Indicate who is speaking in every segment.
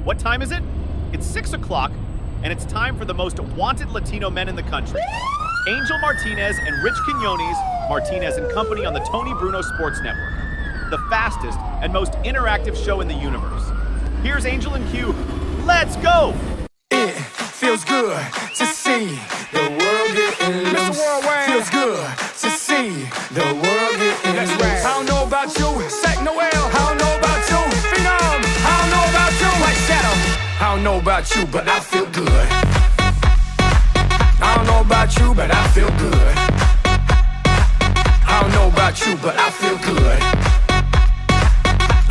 Speaker 1: What time is it? It's 6 o'clock, and it's time for the most wanted Latino men in the country. Angel Martinez and Rich Quinones, Martinez Company on the Tony Bruno Sports Network. The fastest and most interactive show in the universe. Here's Angel and Q. Let's go!
Speaker 2: It feels good to see the world getting loose. Feels good to see the world getting loose. I don't know about you, Sack Noel. I don't know about you, Phenom. I don't know about you, White Shadow. I don't know about you, but I feel good. I don't know about you, but I feel good. I don't know about you, but I feel good.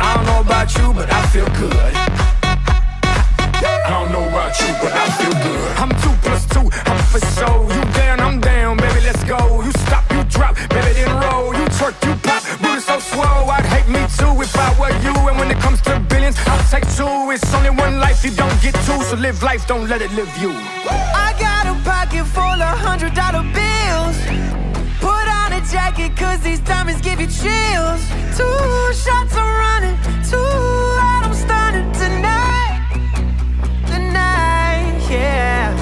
Speaker 2: I don't know about you, but I feel good. I don't know about you, but I feel good. I'm 2 plus 2, I'm for show. You down, I'm down, baby, let's go. You stop, you drop, baby, then roll. You twerk, you pop, booty so swole. I'd hate me too if I were you. And when it comes to billions, I'll take 2. It's only one life, you don't get 2. So live life, don't let it live you.
Speaker 3: I got a pocket full of $100 bills. Put on a jacket, cause these diamonds give you chills. 2 shots are running, 2 out, I'm stunning tonight. Yeah.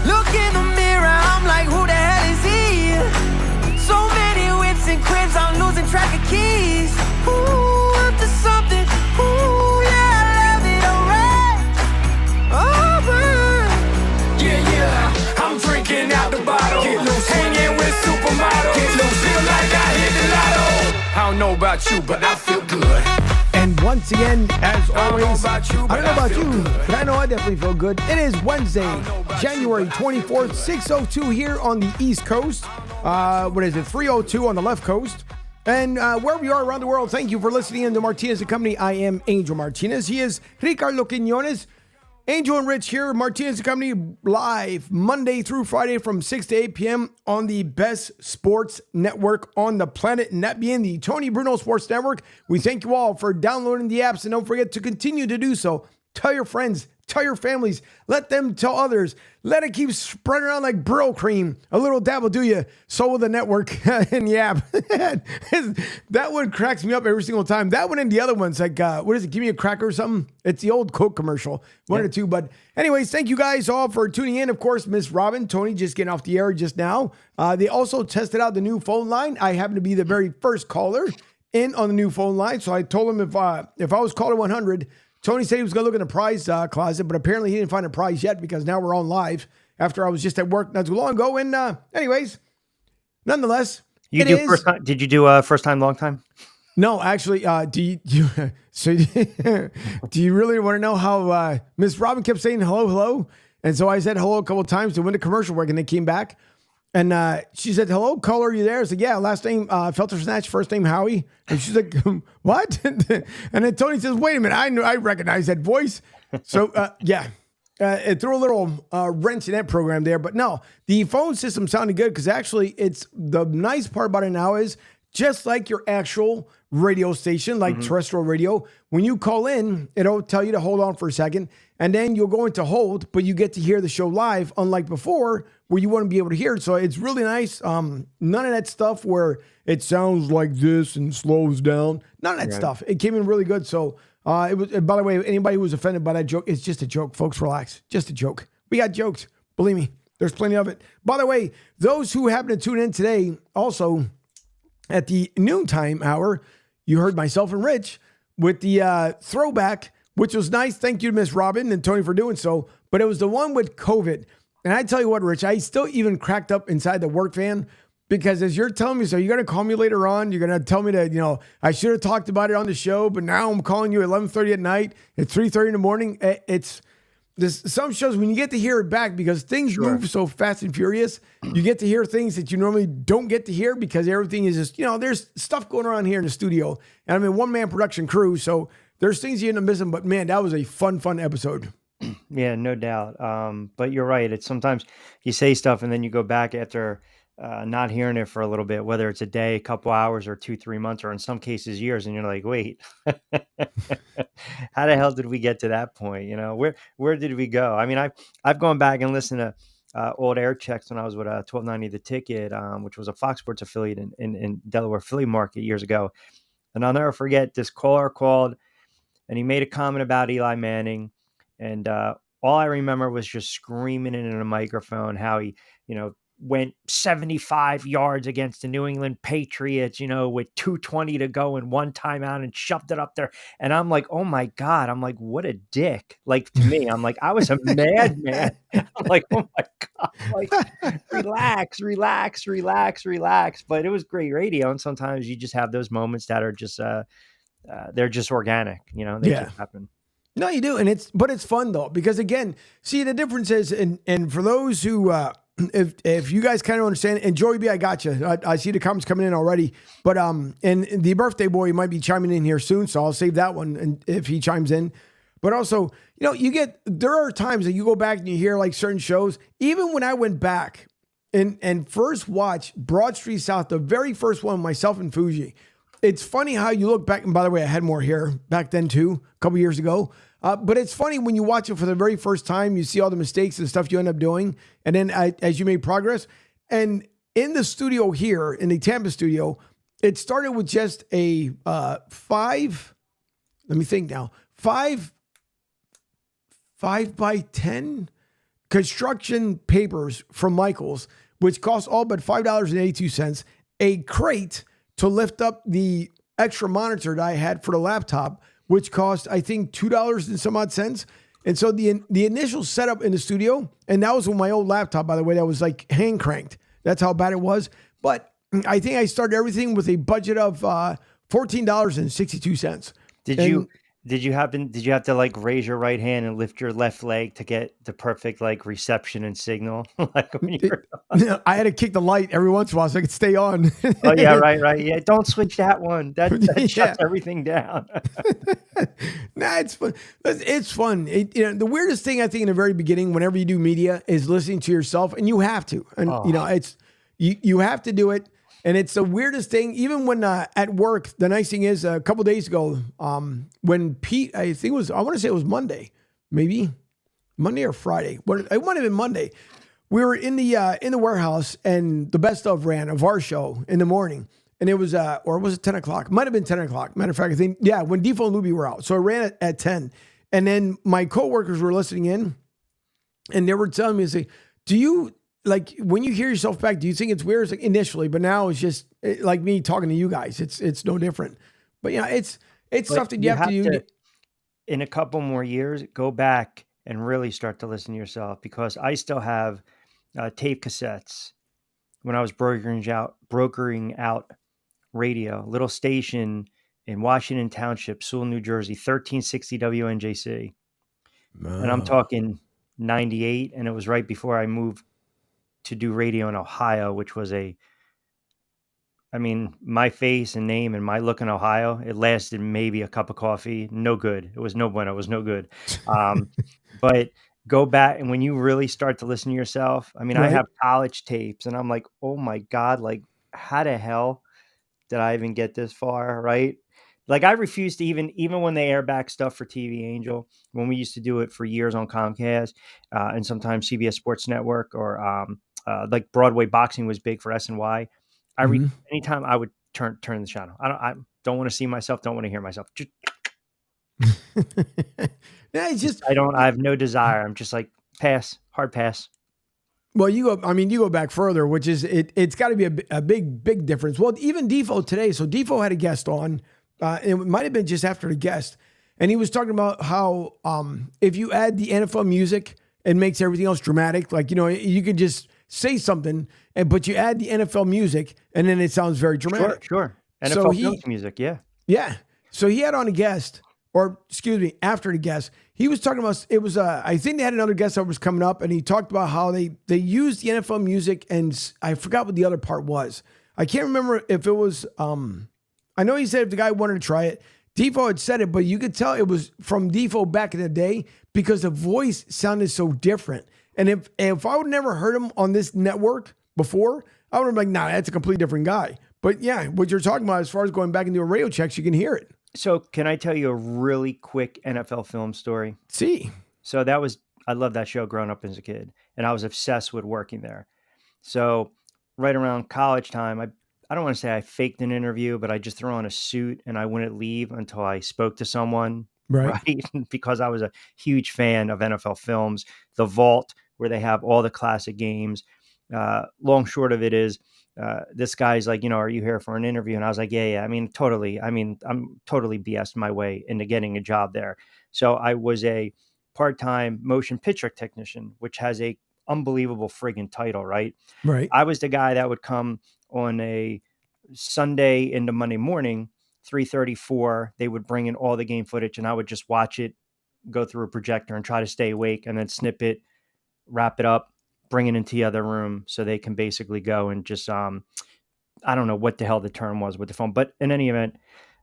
Speaker 3: Look in the mirror, I'm like, who the hell is he? So many whips and cribs, I'm losing track of keys. Ooh, up to something. Ooh, yeah, I love it, alright. Over.
Speaker 2: Yeah, I'm drinking out the bottle. Get loose, hanging with supermodels. Get loose, feel like I hit the lotto. I don't know about you, but I feel good.
Speaker 4: And once again, as always, I don't know about you,
Speaker 2: good.
Speaker 4: but I know I definitely feel good. It is Wednesday, January 24th, 6:02 here on the East Coast. 3:02 on the left coast. And wherever you are around the world, thank you for listening in to Martinez Company. I am Angel Martinez. He is Ricardo Quinones. Angel and Rich here, Martinez Company, live Monday through Friday from 6 to 8 p.m. on the best sports network on the planet, and that being the Tony Bruno Sports Network. We thank you all for downloading the apps, and don't forget to continue to do so. Tell your friends, tell your families, let them tell others. Let it keep spreading around like Brill cream. A little dab will do you. So will the network in the app. That one cracks me up every single time. That one and the other one's like, what is it? Give me a cracker or something? It's the old Coke commercial. One or two. But anyways, thank you guys all for tuning in. Of course, Miss Robin, Tony just getting off the air just now. They also tested out the new phone line. I happen to be the very first caller in on the new phone line. So I told him if I was caller 100, Tony said he was going to look in the prize closet, but apparently he didn't find a prize yet because now we're on live after I was just at work not too long ago. And anyways, nonetheless,
Speaker 5: did you do first time, long time?
Speaker 4: No, actually, do you really want to know how Miss Robin kept saying hello, hello? And so I said hello a couple of times to win the commercial work, and they came back. And she said, hello, caller, are you there? I said, yeah, last name, Filter Snatch, first name, Howie. And she's like, what? And then Tony says, wait a minute, I recognize that voice. So, it threw a little wrench in that program there. But no, the phone system sounded good because actually it's the nice part about it now is just like your actual radio station, like terrestrial radio, when you call in, it'll tell you to hold on for a second. And then you'll go into hold, but you get to hear the show live, unlike before, where you wouldn't be able to hear it. So it's really nice. None of that stuff where it sounds like this and slows down. None of that stuff. It came in really good. So it was. By the way, anybody who was offended by that joke, it's just a joke, folks. Relax. Just a joke. We got jokes. Believe me, there's plenty of it. By the way, those who happen to tune in today, also at the noontime hour, you heard myself and Rich with the throwback, which was nice. Thank you to Miss Robin and Tony for doing so. But it was the one with COVID. And I tell you what, Rich, I still even cracked up inside the work van because as you're telling me, so you're going to call me later on. You're going to tell me that, I should have talked about it on the show, but now I'm calling you at 11:30 at night, at 3:30 in the morning. It's some shows when you get to hear it back because things move so fast and furious, you get to hear things that you normally don't get to hear because everything is just, there's stuff going on here in the studio. And I'm a one-man production crew, so there's things you end up missing. But man, that was a fun episode.
Speaker 5: Yeah, no doubt. But you're right. It's sometimes you say stuff and then you go back after not hearing it for a little bit, whether it's a day, a couple hours, or 2-3 months, or in some cases years, and you're like, wait, how the hell did we get to that point? Where did we go? I mean, I've gone back and listened to old air checks when I was with 1290 The Ticket, which was a Fox Sports affiliate in Delaware, Philly market years ago. And I'll never forget this caller called and he made a comment about Eli Manning. And all I remember was just screaming into a microphone how he, went 75 yards against the New England Patriots, with 2:20 to go and one timeout and shoved it up there. And I'm like, oh my God. I'm like, what a dick. Like to me, I'm like, I was a madman. I'm like, oh my God. Like, relax. But it was great radio. And sometimes you just have those moments that are just, they're just organic, they just happen.
Speaker 4: No, you do. And it's fun though, because again, see the difference is, and for those who, if you guys kind of understand, and Joey B, I got you. I see the comments coming in already, but and the birthday boy might be chiming in here soon, so I'll save that one. And if he chimes in, but also, there are times that you go back and you hear like certain shows. Even when I went back and first watched Broad Street South, the very first one, myself and Fuji. It's funny how you look back, and by the way, I had more hair back then too, a couple years ago. But it's funny when you watch it for the very first time, you see all the mistakes and stuff you end up doing. And then as you make progress, and in the studio here, in the Tampa studio, it started with just a 5 by 10 construction papers from Michaels, which cost all but $5.82, a crate to lift up the extra monitor that I had for the laptop, which cost, I think, $2 and some odd cents. And so the initial setup in the studio, and that was with my old laptop, by the way, that was like hand cranked. That's how bad it was. But I think I started everything with a budget of $14.62.
Speaker 5: Did you have to like raise your right hand and lift your left leg to get the perfect like reception and signal? Like when
Speaker 4: I had to kick the light every once in a while so I could stay on.
Speaker 5: Oh yeah, right. Yeah, don't switch that one. That shuts everything down.
Speaker 4: Nah, it's fun. It's fun. The weirdest thing I think in the very beginning, whenever you do media, is listening to yourself, and you have to. And it's you have to do it. And it's the weirdest thing, even when at work, the nice thing is a couple days ago, when Pete, I want to say it was Monday, maybe Monday or Friday. It might have been Monday. We were in the warehouse and the best of ran of our show in the morning. And it was, or was it 10 o'clock? Might have been 10 o'clock. Matter of fact, I think, when Defoe and Luby were out. So I ran it at 10. And then my coworkers were listening in and they were telling me, say, do you, like when you hear yourself back, do you think it's weird? It's like initially, but now it's just like me talking to you guys. It's no different. But it's stuff that you have to do.
Speaker 5: In a couple more years, go back and really start to listen to yourself, because I still have tape cassettes when I was brokering out radio, little station in Washington Township, Sewell, New Jersey, 1360 WNJC. And I'm talking 98, and it was right before I moved to do radio in Ohio, which was my face and name and my look in Ohio, it lasted maybe a cup of coffee. No good. It was no bueno. It was no good. But go back, and when you really start to listen to yourself, right. I have college tapes and I'm like, oh my God, like how the hell did I even get this far? Right. Like I refuse to even when they air back stuff for TV Angel, when we used to do it for years on Comcast and sometimes CBS Sports Network, or like Broadway boxing was big for SNY. Anytime I would turn the channel. I don't want to see myself. Don't want to hear myself.
Speaker 4: It's just,
Speaker 5: I have no desire. I'm just like hard pass.
Speaker 4: Well, you go back further, which is it's got to be a big difference. Well, even Defoe today. So Defoe had a guest on. It might have been just after the guest. And he was talking about how if you add the NFL music, it makes everything else dramatic. Like, you could just say something, but you add the NFL music, and then it sounds very dramatic.
Speaker 5: Sure. NFL music, yeah.
Speaker 4: Yeah. So he had on a guest, after the guest, he was talking about, it was, I think they had another guest that was coming up, and he talked about how they used the NFL music, and I forgot what the other part was. I can't remember if it was, I know he said if the guy wanted to try it, Defoe had said it, but you could tell it was from Defoe back in the day because the voice sounded so different. And if I would never heard him on this network before, I would have been like, nah, that's a completely different guy. But yeah, what you're talking about as far as going back and doing radio checks, you can hear it.
Speaker 5: So can I tell you a really quick NFL film story?
Speaker 4: See.
Speaker 5: So I loved that show growing up as a kid, and I was obsessed with working there. So right around college time, I don't want to say I faked an interview, but I just threw on a suit and I wouldn't leave until I spoke to someone
Speaker 4: Right.
Speaker 5: Because I was a huge fan of NFL Films, the Vault, where they have all the classic games. Long short of it is, this guy's like, are you here for an interview? And I was like, yeah. I mean, totally. I mean, I'm totally BS'd my way into getting a job there. So I was a part-time motion picture technician, which has a unbelievable friggin' title, right?
Speaker 4: Right.
Speaker 5: I was the guy that would come on a Sunday into Monday morning, 3:34. They would bring in all the game footage, and I would just watch it, go through a projector, and try to stay awake, and then snip it, wrap it up, bring it into the other room so they can basically go and just I don't know what the hell the term was with the phone, but in any event,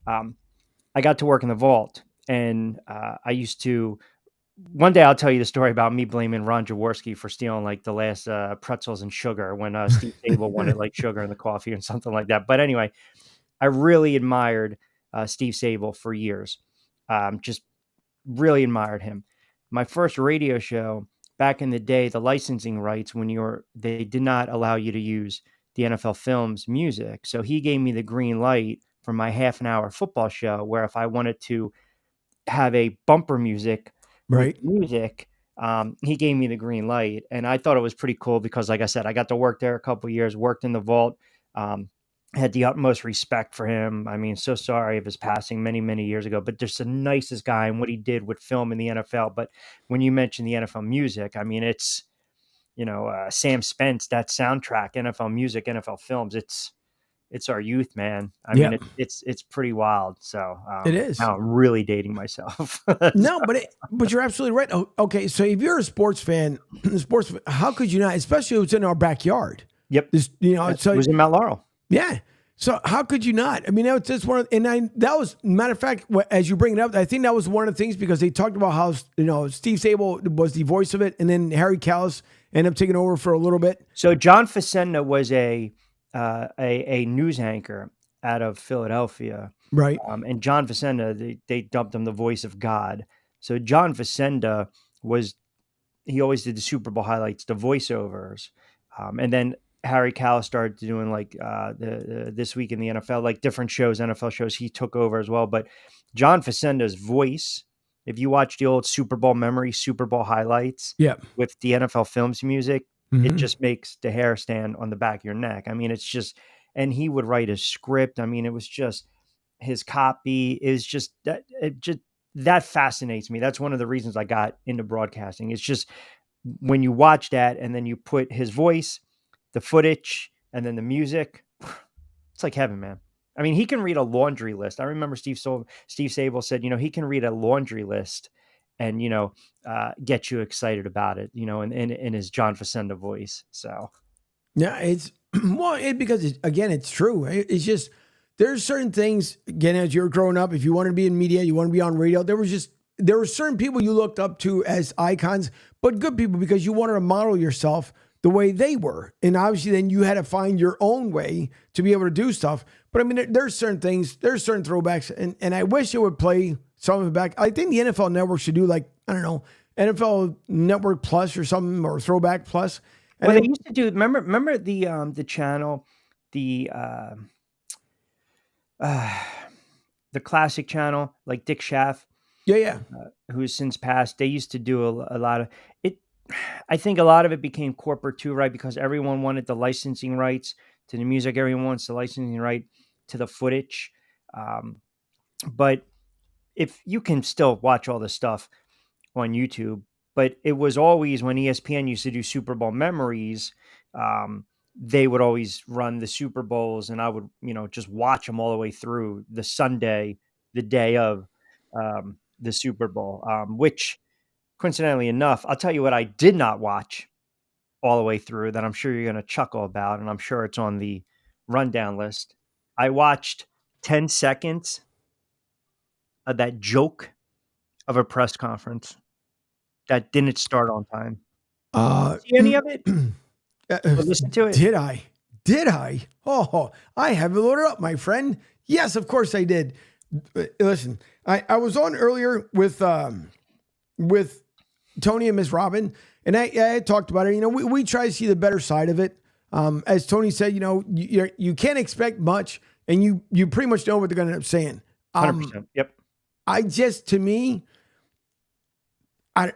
Speaker 5: I got to work in the vault, and I used to. One day I'll tell you the story about me blaming Ron Jaworski for stealing like the last pretzels and sugar when Steve Sable wanted like sugar in the coffee and something like that. But anyway, I really admired Steve Sable for years. Just really admired him. My first radio show back in the day, the licensing rights, they did not allow you to use the NFL Films music. So he gave me the green light for my half an hour football show, where if I wanted to have a bumper music,
Speaker 4: Right.
Speaker 5: he gave me the green light, and I thought it was pretty cool because, like I said, I got to work there a couple of years, worked in the vault, had the utmost respect for him. I mean, so sorry of his passing many, many years ago, but just the nicest guy and what he did with film in the NFL. But when you mention the NFL music, I mean, it's, Sam Spence, that soundtrack, NFL music, NFL Films, it's our youth, man. I mean, it's pretty wild. So
Speaker 4: It is.
Speaker 5: Now I'm really dating myself.
Speaker 4: No, but you're absolutely right. Oh, okay, so if you're a sports fan, how could you not? Especially if it's in our backyard.
Speaker 5: Yep.
Speaker 4: It
Speaker 5: was in Mount Laurel.
Speaker 4: Yeah. So how could you not? I mean, it's just that was, matter of fact, as you bring it up, I think that was one of the things, because they talked about how Steve Sable was the voice of it, and then Harry Callis ended up taking over for a little bit.
Speaker 5: So John Facenda was a news anchor out of Philadelphia.
Speaker 4: Right.
Speaker 5: And John Facenda, they dubbed him the voice of God. So John Facenda he always did the Super Bowl highlights, the voiceovers. And then Harry Callis started doing like the This Week in the NFL, like different shows, NFL shows. He took over as well. But John Facenda's voice, if you watch the old Super Bowl memory, Super Bowl highlights, with the NFL Films music, it just makes the hair stand on the back of your neck. I mean, it's just, and he would write a script. I mean, it was just his copy is just that fascinates me. That's one of the reasons I got into broadcasting. It's just when you watch that and then you put his voice, the footage, and then the music, it's like heaven, man. I mean, he can read a laundry list. I remember Steve Sable said, he can read a laundry list and, get you excited about it, in his John Facenda voice. So, yeah,
Speaker 4: it's because it's true. It's just, there's certain things, again, as you're growing up, if you want to be in media, you want to be on radio, there were certain people you looked up to as icons, but good people, because you wanted to model yourself the way they were. And obviously then you had to find your own way to be able to do stuff. But I mean, there's certain things, there's certain throwbacks, and I wish it would play some of it back. I think the NFL Network should do like, I don't know, NFL Network Plus or something, or Throwback Plus. And
Speaker 5: they used to do, remember the channel, the classic channel, like Dick Schaff.
Speaker 4: Yeah.
Speaker 5: Who's since passed. They used to do a lot of it. I think a lot of it became corporate too, right? Because everyone wanted the licensing rights to the music. Everyone wants the licensing right to the footage. But if you can still watch all the stuff on YouTube, but it was always when ESPN used to do Super Bowl memories, they would always run the Super Bowls, and I would, just watch them all the way through the Sunday, the day of the Super Bowl, which coincidentally enough, I'll tell you what I did not watch all the way through that I'm sure you're going to chuckle about, and I'm sure it's on the rundown list. I watched 10 seconds of that joke of a press conference that didn't start on time. See any of it? Listen to it.
Speaker 4: Did I? Oh, I have it loaded up, my friend. Yes, of course I did. Listen, I was on earlier with Tony and Miss Robin, and I talked about it. We try to see the better side of it. As Tony said, you can't expect much, and you pretty much know what they're going to end up saying.
Speaker 5: 100%. Yep.
Speaker 4: to me, I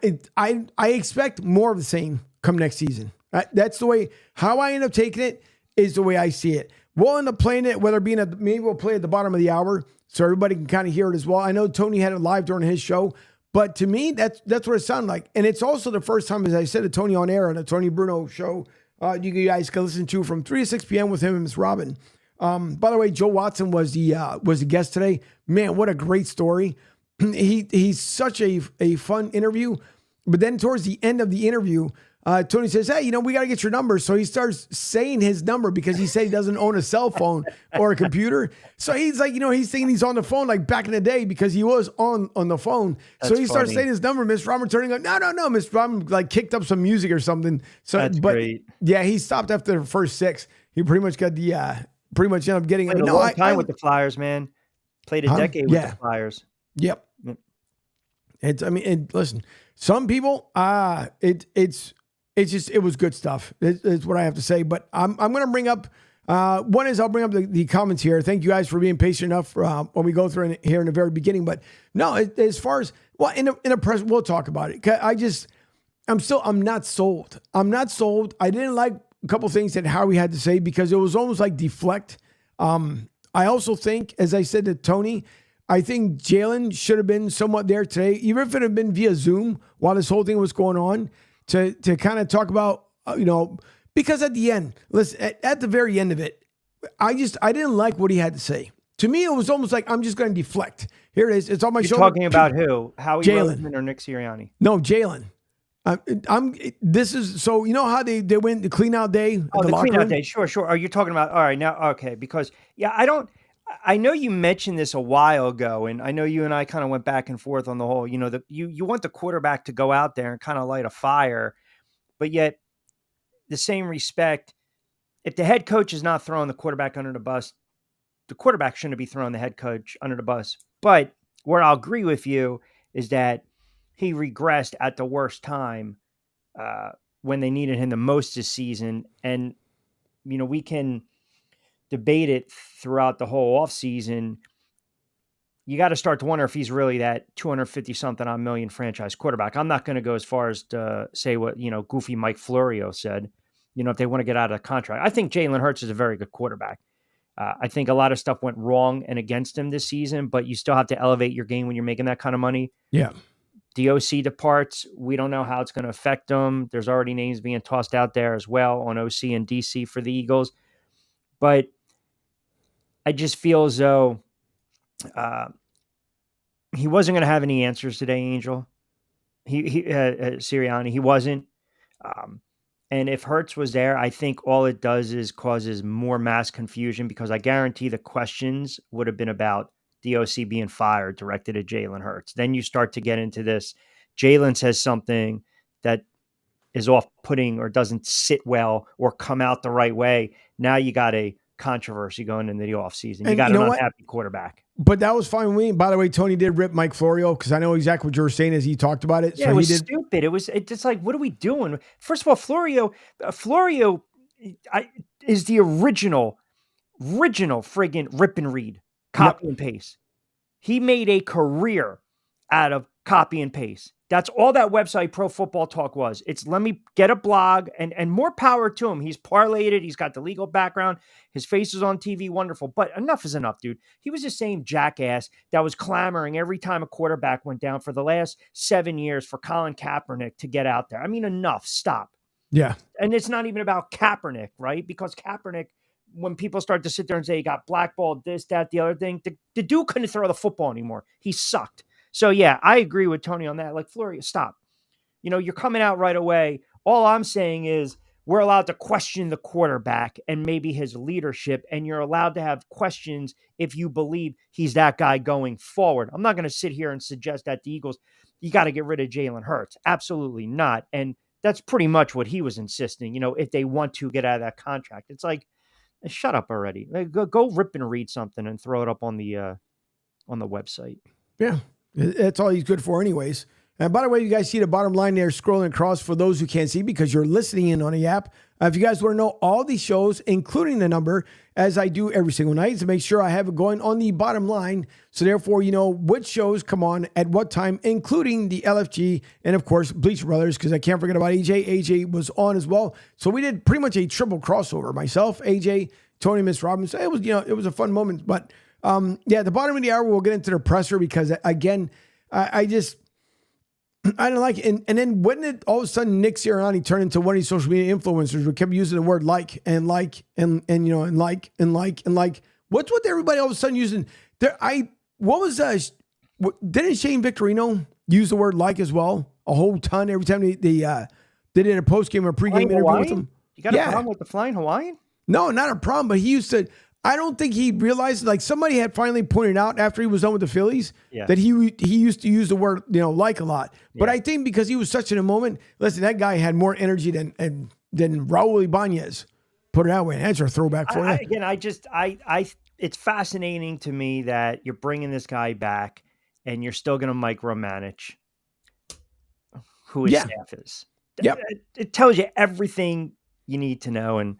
Speaker 4: expect more of the same come next season. That's the way, how I end up taking it is the way I see it. We'll end up playing it, whether it be maybe we'll play at the bottom of the hour so everybody can kind of hear it as well. I know Tony had it live during his show, but to me, that's what it sounded like. And it's also the first time, as I said to Tony on air on the Tony Bruno show, you guys can listen to from 3 to 6 p.m. with him and Miss Robin. By the way, Joe Watson was the guest today. Man, what a great story. He's such a fun interview. But then towards the end of the interview, Tony says, hey, we got to get your number. So he starts saying his number because he said he doesn't own a cell phone or a computer. So he's like, he's thinking he's on the phone like back in the day because he was on the phone. So he starts saying his number. Miss Robin turning like, no. Miss Robin like kicked up some music or something. So,
Speaker 5: That's great.
Speaker 4: Yeah, he stopped after the first 6. He pretty much got pretty much ended up getting
Speaker 5: Played a long time with the Flyers, man. Played a decade with the Flyers.
Speaker 4: Yep. Listen, some people, it was good stuff. It's what I have to say. But I'm going to bring up, one is I'll bring up the comments here. Thank you guys for being patient enough when we go through here in the very beginning. But no, as far as, well, in a press, we'll talk about it. I'm not sold. I didn't like a couple things that Howie had to say because it was almost like deflect. I also think, as I said to Tony, I think Jalen should have been somewhat there today, even if it had been via Zoom while this whole thing was going on, to kind of talk about, because at the end, listen, at the very end of it, I didn't like what he had to say. To me, it was almost like I'm just going to deflect. Here it is. It's on my shoulder.
Speaker 5: You're talking about who? Howie
Speaker 4: Jalen
Speaker 5: Roseman or Nick Sirianni?
Speaker 4: No, Jalen. So how they went the clean out day.
Speaker 5: Oh, the clean out day. Sure. Are you talking about, all right, now, okay. Because I know you mentioned this a while ago, and I know you and I kind of went back and forth on the whole, you want the quarterback to go out there and kind of light a fire, but yet the same respect, if the head coach is not throwing the quarterback under the bus, the quarterback shouldn't be throwing the head coach under the bus. But where I'll agree with you is that he regressed at the worst time when they needed him the most this season. And, we can debate it throughout the whole offseason. You got to start to wonder if he's really that 250-something on million franchise quarterback. I'm not going to go as far as to say what, goofy Mike Florio said, if they want to get out of the contract. I think Jalen Hurts is a very good quarterback. I think a lot of stuff went wrong and against him this season, but you still have to elevate your game when you're making that kind of money.
Speaker 4: Yeah.
Speaker 5: The OC departs. We don't know how it's going to affect them. There's already names being tossed out there as well on OC and DC for the Eagles. But I just feel as though he wasn't going to have any answers today, Angel. Sirianni, he wasn't. And if Hurts was there, I think all it does is causes more mass confusion because I guarantee the questions would have been about the OC being fired directed at Jalen Hurts. Then you start to get into this. Jalen says something that is off-putting or doesn't sit well or come out the right way. Now you got a controversy going into the offseason. You got an unhappy quarterback.
Speaker 4: But that was fine with me. By the way, Tony did rip Mike Florio because I know exactly what you were saying as he talked about it.
Speaker 5: Yeah, so it was stupid. It's just like, what are we doing? First of all, Florio is the original friggin' rip and read, copy and paste. He made a career out of copy and paste. That's all that website Pro Football Talk was. It's let me get a blog and more power to him. He's parlayed it. He's got the legal background. His face is on TV. Wonderful. But enough is enough, dude. He was the same jackass that was clamoring every time a quarterback went down for the last 7 years for Colin Kaepernick to get out there. I mean, enough. Stop.
Speaker 4: Yeah.
Speaker 5: And it's not even about Kaepernick, right? Because Kaepernick, when people start to sit there and say he got blackballed, this, that, the other thing, the dude couldn't throw the football anymore. He sucked. So, yeah, I agree with Tony on that. Like, Florio, stop. You're coming out right away. All I'm saying is we're allowed to question the quarterback and maybe his leadership, and you're allowed to have questions if you believe he's that guy going forward. I'm not going to sit here and suggest that the Eagles, you got to get rid of Jalen Hurts. Absolutely not. And that's pretty much what he was insisting, if they want to get out of that contract. It's like, shut up already. Like, go rip and read something and throw it up on the website.
Speaker 4: Yeah. That's all he's good for anyways. And by the way, you guys see the bottom line there scrolling across for those who can't see because you're listening in on the app. If you guys want to know all these shows, including the number, as I do every single night, to make sure I have it going on the bottom line. So therefore, you know which shows come on at what time, including the LFG and, of course, Bleacher Brothers, because I can't forget about AJ. AJ was on as well. So we did pretty much a triple crossover. Myself, AJ, Tony, Miss Robbins. It was, it was a fun moment. But, the bottom of the hour, we'll get into the presser because, again, I don't like it. And then when did all of a sudden Nick Sirianni turn into one of these social media influencers who kept using the word like. What's with everybody all of a sudden using there? Didn't Shane Victorino use the word like as well? A whole ton every time they did a post game or pregame interview with him.
Speaker 5: You got a problem with the Flying Hawaiian?
Speaker 4: No, not a problem. But he used to. I don't think he realized, like somebody had finally pointed out after he was done with the Phillies that he used to use the word, like a lot. But I think because he was such in a moment, listen, that guy had more energy than Raul Ibanez. Put it that way. That's our throwback for you.
Speaker 5: It's fascinating to me that you're bringing this guy back and you're still going to micromanage who his staff is.
Speaker 4: Yep.
Speaker 5: It tells you everything you need to know. And,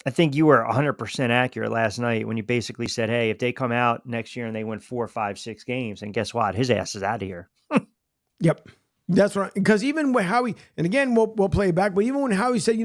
Speaker 5: I think you were 100% accurate last night when you basically said, hey, if they come out next year and they win 4, 5, 6 games, and guess what? His ass is out of here.
Speaker 4: Yep. That's right. Because even when Howie, and again, we'll play it back, but even when Howie said,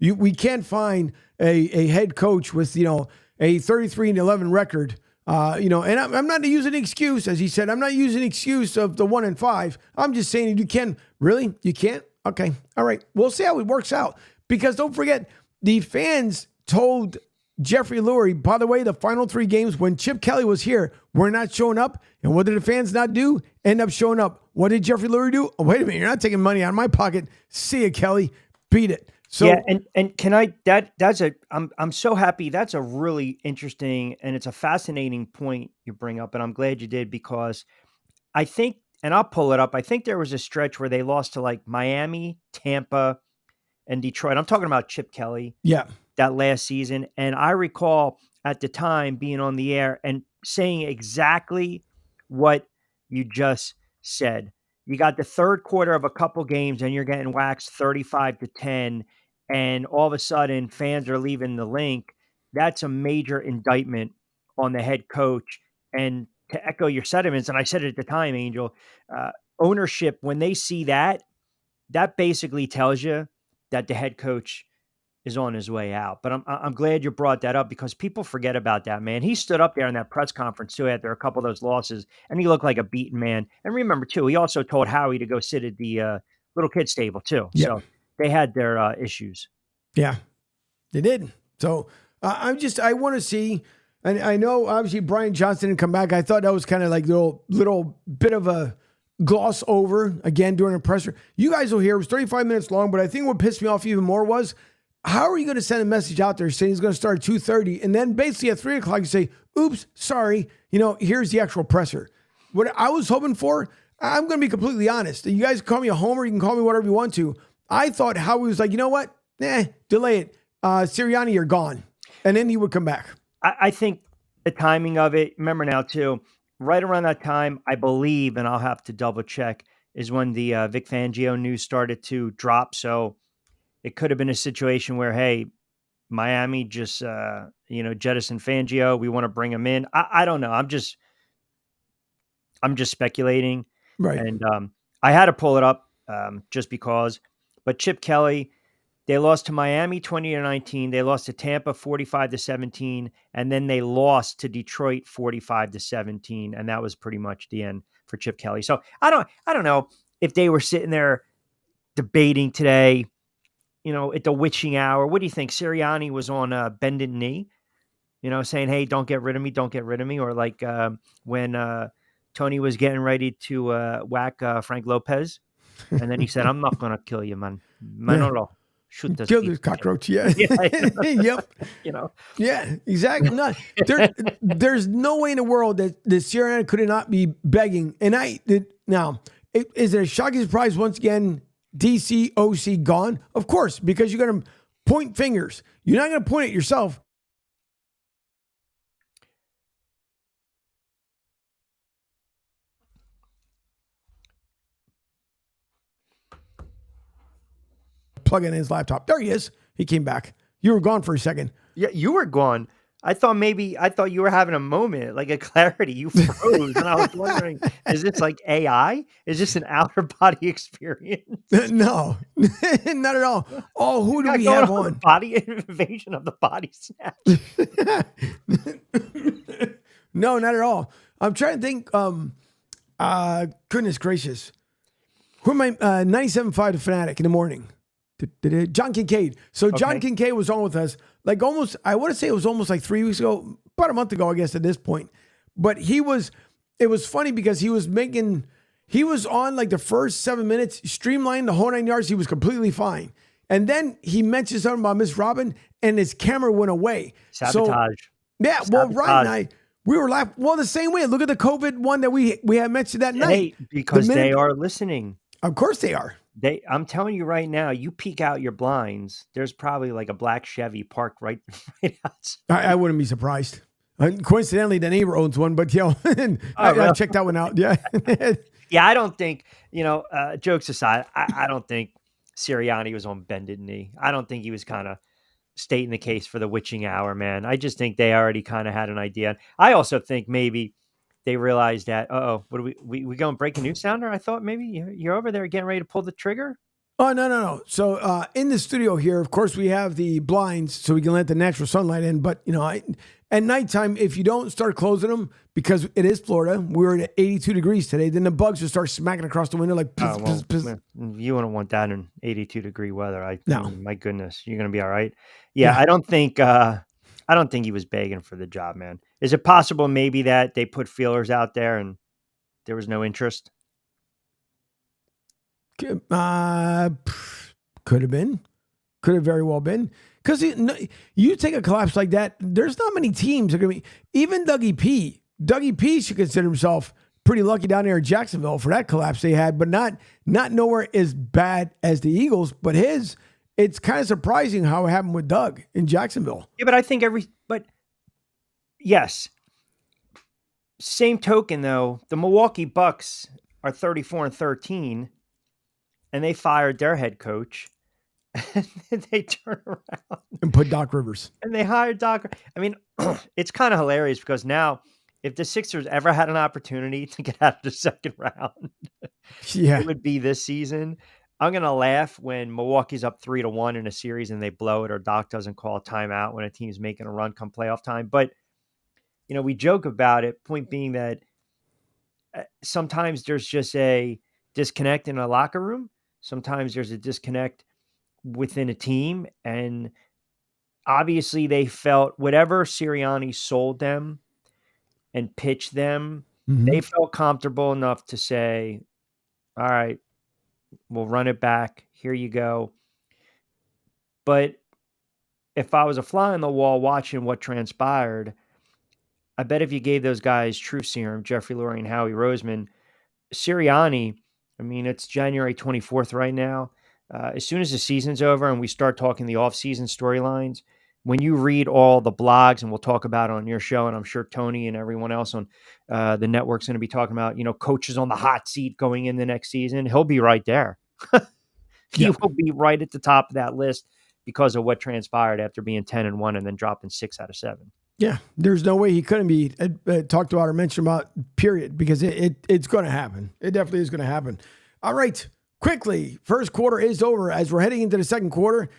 Speaker 4: we can't find a head coach with, a 33-11 record, and I'm not using an excuse, as he said, I'm not using an excuse of the 1-5. I'm just saying you can. Really? You can't? Okay. All right. We'll see how it works out. Because don't forget, the fans told Jeffrey Lurie, by the way, the final 3 games when Chip Kelly was here, we're not showing up. And what did the fans not do? End up showing up. What did Jeffrey Lurie do? Oh, wait a minute, you're not taking money out of my pocket. See ya, Kelly. Beat it. So
Speaker 5: yeah, and can I I'm so happy. That's a really interesting and it's a fascinating point you bring up, and I'm glad you did because I think, and I'll pull it up, I think there was a stretch where they lost to like Miami, Tampa, and Detroit. I'm talking about Chip Kelly.
Speaker 4: Yeah.
Speaker 5: That last season. And I recall at the time being on the air and saying exactly what you just said. You got the third quarter of a couple games and you're getting waxed 35-10. And all of a sudden fans are leaving the link. That's a major indictment on the head coach. And to echo your sentiments, and I said it at the time, Angel, ownership, when they see that basically tells you that the head coach is on his way out. But I'm glad you brought that up because people forget about that, man. He stood up there in that press conference too after a couple of those losses, and he looked like a beaten man. And remember too, he also told Howie to go sit at the little kid stable too. Yep. So they had their issues.
Speaker 4: Yeah, they did. So I want to see, and I know obviously Brian Johnson didn't come back. I thought that was kind of like little bit of a gloss over again during a presser. You guys will hear it was 35 minutes long, but I think what pissed me off even more was, how are you going to send a message out there saying he's going to start at 2:30 and then basically at 3 o'clock you say, oops, sorry, here's the actual presser. What I was hoping for, I'm going to be completely honest. You guys can call me a homer, you can call me whatever you want to. I thought Howie was like, you know what? Delay it. Sirianni, you're gone. And then he would come back.
Speaker 5: I think the timing of it, remember now too, right around that time, I believe, and I'll have to double check, is when the Vic Fangio news started to drop. So it could have been a situation where, hey, Miami just, jettison Fangio. We want to bring him in. I don't know. I'm just speculating.
Speaker 4: Right.
Speaker 5: And I had to pull it up just because. But Chip Kelly, they lost to Miami 20-19. They lost to Tampa 45-17. And then they lost to Detroit 45-17. And that was pretty much the end for Chip Kelly. So I don't know if they were sitting there debating today, at the witching hour. What do you think? Sirianni was on bended knee, saying, hey, don't get rid of me. Don't get rid of me. Or like when Tony was getting ready to whack Frank Lopez. And then he said, I'm not going to kill you, man. No. Shoot this.
Speaker 4: Kill this cockroach. Yeah. Yep. Yeah, exactly. No, there's no way in the world that Sirianni could not be begging. And is it a shocking surprise once again? DC, OC gone? Of course, because you're going to point fingers. You're not going to point at yourself. plug in his laptop. There he is. He came back. You were gone for a second.
Speaker 5: Yeah, you were gone. I thought you were having a moment, like a clarity. You froze, and I was wondering, is this like AI? Is this an outer body experience?
Speaker 4: No, not at all. Oh, who do we have on?
Speaker 5: Body invasion of the body snatch.
Speaker 4: No, not at all. I'm trying to think. Goodness gracious. Who am I? 97.5 The Fanatic in the morning. John Kincaid. So John Kincaid was on with us like almost, I want to say it was almost like 3 weeks ago, about a month ago, I guess at this point. But it was funny because he was on like the first 7 minutes, streamlined the whole 9 yards. He was completely fine. And then he mentioned something about Miss Robin and his camera went away.
Speaker 5: Sabotage.
Speaker 4: Well, Ryan and I, we were laughing. Well, the same way. Look at the COVID one that we had mentioned that night.
Speaker 5: Because they are listening.
Speaker 4: Of course they are.
Speaker 5: I'm telling you right now, you peek out your blinds, there's probably like a black Chevy parked right outside.
Speaker 4: I wouldn't be surprised. Coincidentally, the neighbor owns one, but I checked that one out. Yeah.
Speaker 5: Yeah, I don't think, jokes aside, I don't think Sirianni was on bended knee. I don't think he was kind of stating the case for the witching hour, man. I just think they already kind of had an idea. I also think maybe they realized that, what are we going breaking news sounder? I thought maybe you're over there getting ready to pull the trigger.
Speaker 4: Oh, no. So in the studio here, of course, we have the blinds so we can let the natural sunlight in. But, at nighttime, if you don't start closing them, because it is Florida, we're at 82 degrees today, then the bugs will start smacking across the window like piss.
Speaker 5: You wouldn't want that in 82-degree weather.
Speaker 4: No.
Speaker 5: My goodness, you're going to be all right. Yeah, I don't think he was begging for the job, man. Is it possible maybe that they put feelers out there and there was no interest?
Speaker 4: Could have been. Could have very well been. Because you take a collapse like that, there's not many teams that are going to be. Even Dougie P. Dougie P should consider himself pretty lucky down there in Jacksonville for that collapse they had, but not nowhere as bad as the Eagles. But it's kind of surprising how it happened with Doug in Jacksonville.
Speaker 5: Yeah, but I think yes. Same token, though, the Milwaukee Bucks are 34-13, and they fired their head coach. And they turn around
Speaker 4: and put Doc Rivers.
Speaker 5: And they hired Doc. I mean, it's kind of hilarious because now, if the Sixers ever had an opportunity to get out of the second round, it would be this season. I'm going to laugh when Milwaukee's up 3-1 in a series and they blow it, or Doc doesn't call a timeout when a team's making a run come playoff time. But, we joke about it, point being that sometimes there's just a disconnect in a locker room. Sometimes there's a disconnect within a team. And obviously they felt whatever Sirianni sold them and pitched them, they felt comfortable enough to say, all right, we'll run it back. Here you go. But if I was a fly on the wall watching what transpired, I bet if you gave those guys True Serum, Jeffrey Lurie and Howie Roseman, Sirianni, I mean, it's January 24th right now. As soon as the season's over and we start talking the off-season storylines, when you read all the blogs, and we'll talk about it on your show, and I'm sure Tony and everyone else on the network's going to be talking about, coaches on the hot seat going in the next season, he'll be right there. He will be right at the top of that list because of what transpired after being 10-1 and then dropping 6 out of 7.
Speaker 4: Yeah, there's no way he couldn't be talked about or mentioned about, period, because it's going to happen. It definitely is going to happen. All right. Quickly, first quarter is over as we're heading into the second quarter.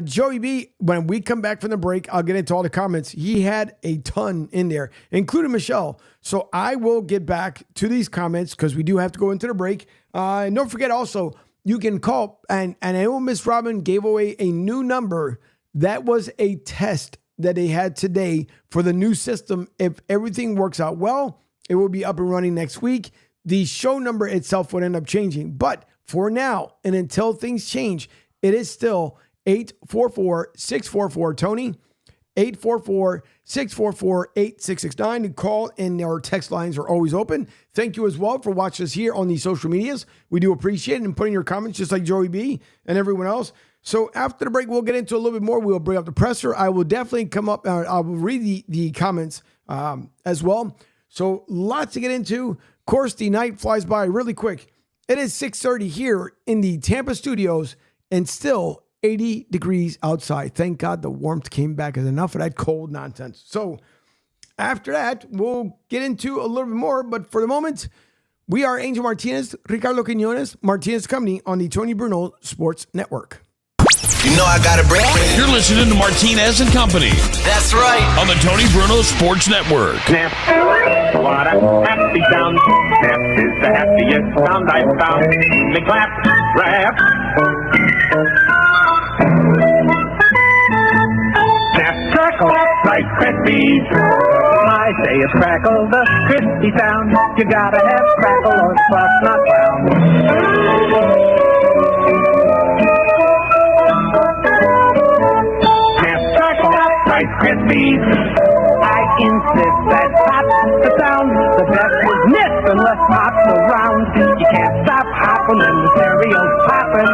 Speaker 4: Joey B, when we come back from the break, I'll get into all the comments. He had a ton in there, including Michelle. So I will get back to these comments because we do have to go into the break. And don't forget also, you can call, and I know Miss Robin gave away a new number. That was a test that they had today for the new system. If everything works out well, it will be up and running next week. The show number itself would end up changing, but for now, and until things change, it is still 844-644-TONY, 844-644-8669. The call and our text lines are always open. Thank you as well for watching us here on the social medias. We do appreciate it and putting your comments just like Joey B and everyone else. So after the break, we'll get into a little bit more. We'll bring up the presser. I will definitely come up. I will read the comments as well. So lots to get into. Of course, the night flies by really quick. It is 6:30 here in the Tampa studios, and still 80 degrees outside. Thank God the warmth came back. As enough of that cold nonsense. So after that, we'll get into a little bit more. But for the moment, we are Angel Martinez, Ricardo Quiñones, Martinez Company on the Tony Bruno Sports Network.
Speaker 6: You know I got a break.
Speaker 7: You're listening to Martinez and Company
Speaker 6: That's right.
Speaker 7: on the Tony Bruno Sports Network.
Speaker 8: Snap, what a happy sound. Snap is the happiest sound I've found. They clap, rap. Snap, crackle, like Krispies. I say it's crackle, the crispy sound. You gotta have crackle or sauce not found. Rice Krispies. I insist that pop's the sound. The best is missed unless pop's around. You can't stop hopping and the cereal's popping.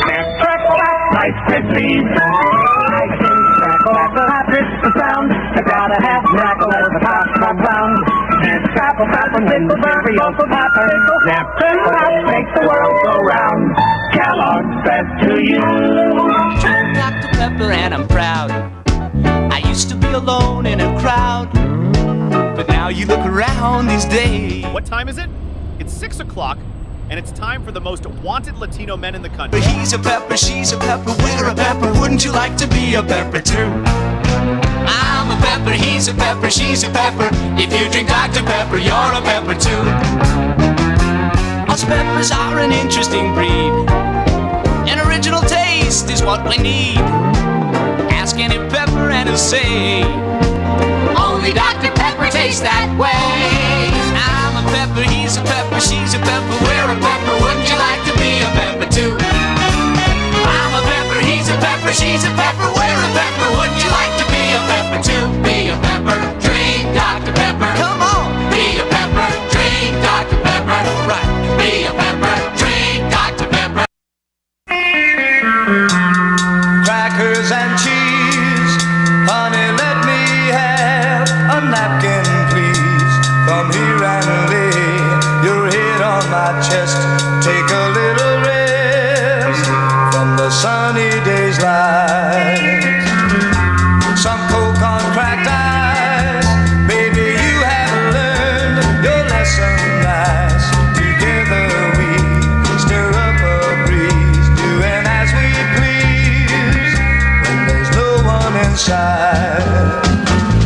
Speaker 8: Snap, crackle, Rice Krispies. I can crackle at the pop, it's the sound. You gotta have crackle or the pop comes round. And crackle, poppin' and the cereal's poppin'. Snap, crackle, pop makes the world go round. Kellogg's best to you.
Speaker 9: Dr. Pepper and I'm proud. I used to be alone in a crowd, but now you look around these days.
Speaker 1: What time is it? It's 6 o'clock, and it's time for the most wanted Latino men in the country.
Speaker 9: He's a pepper, she's a pepper, we're a pepper. Wouldn't you like to be a pepper too? I'm a pepper, he's a pepper, she's a pepper. If you drink Dr. Pepper, you're a pepper too. Us peppers are an interesting breed. An original taste is what we need. Ask any pepper and he'll say, only Dr. Pepper tastes that way. I'm a pepper, he's a pepper, she's a pepper, we're a pepper. Wouldn't you like to be a pepper too? I'm a pepper, he's a pepper, she's a pepper, we're a pepper. Wouldn't you like to be a pepper too? Be a pepper, drink Dr. Pepper. Come on, be a pepper, drink Dr. Pepper. Right, be a pepper, drink Dr. Pepper.
Speaker 2: Crackers and cheese, honey, let me have a napkin, please. Come here and lay your head on my chest. Take a little rest from the sunny day's light. Some coke on cracked ice, baby, you have learned your lesson nice. Together we stir up a breeze, doing as we please when there's no one inside.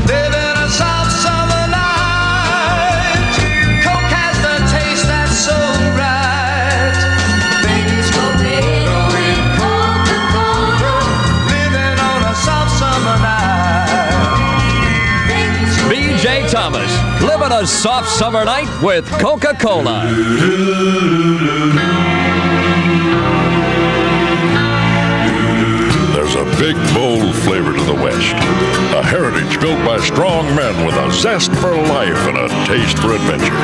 Speaker 2: Living a soft summer night, coke has the taste that's so right. Things go better in Coca-Cola. Living on a soft summer night.
Speaker 7: BJ Thomas, living a soft summer night with Coca-Cola.
Speaker 10: There's a big, bold flavor to the West. A heritage built by strong men with a zest for life and a taste for adventure.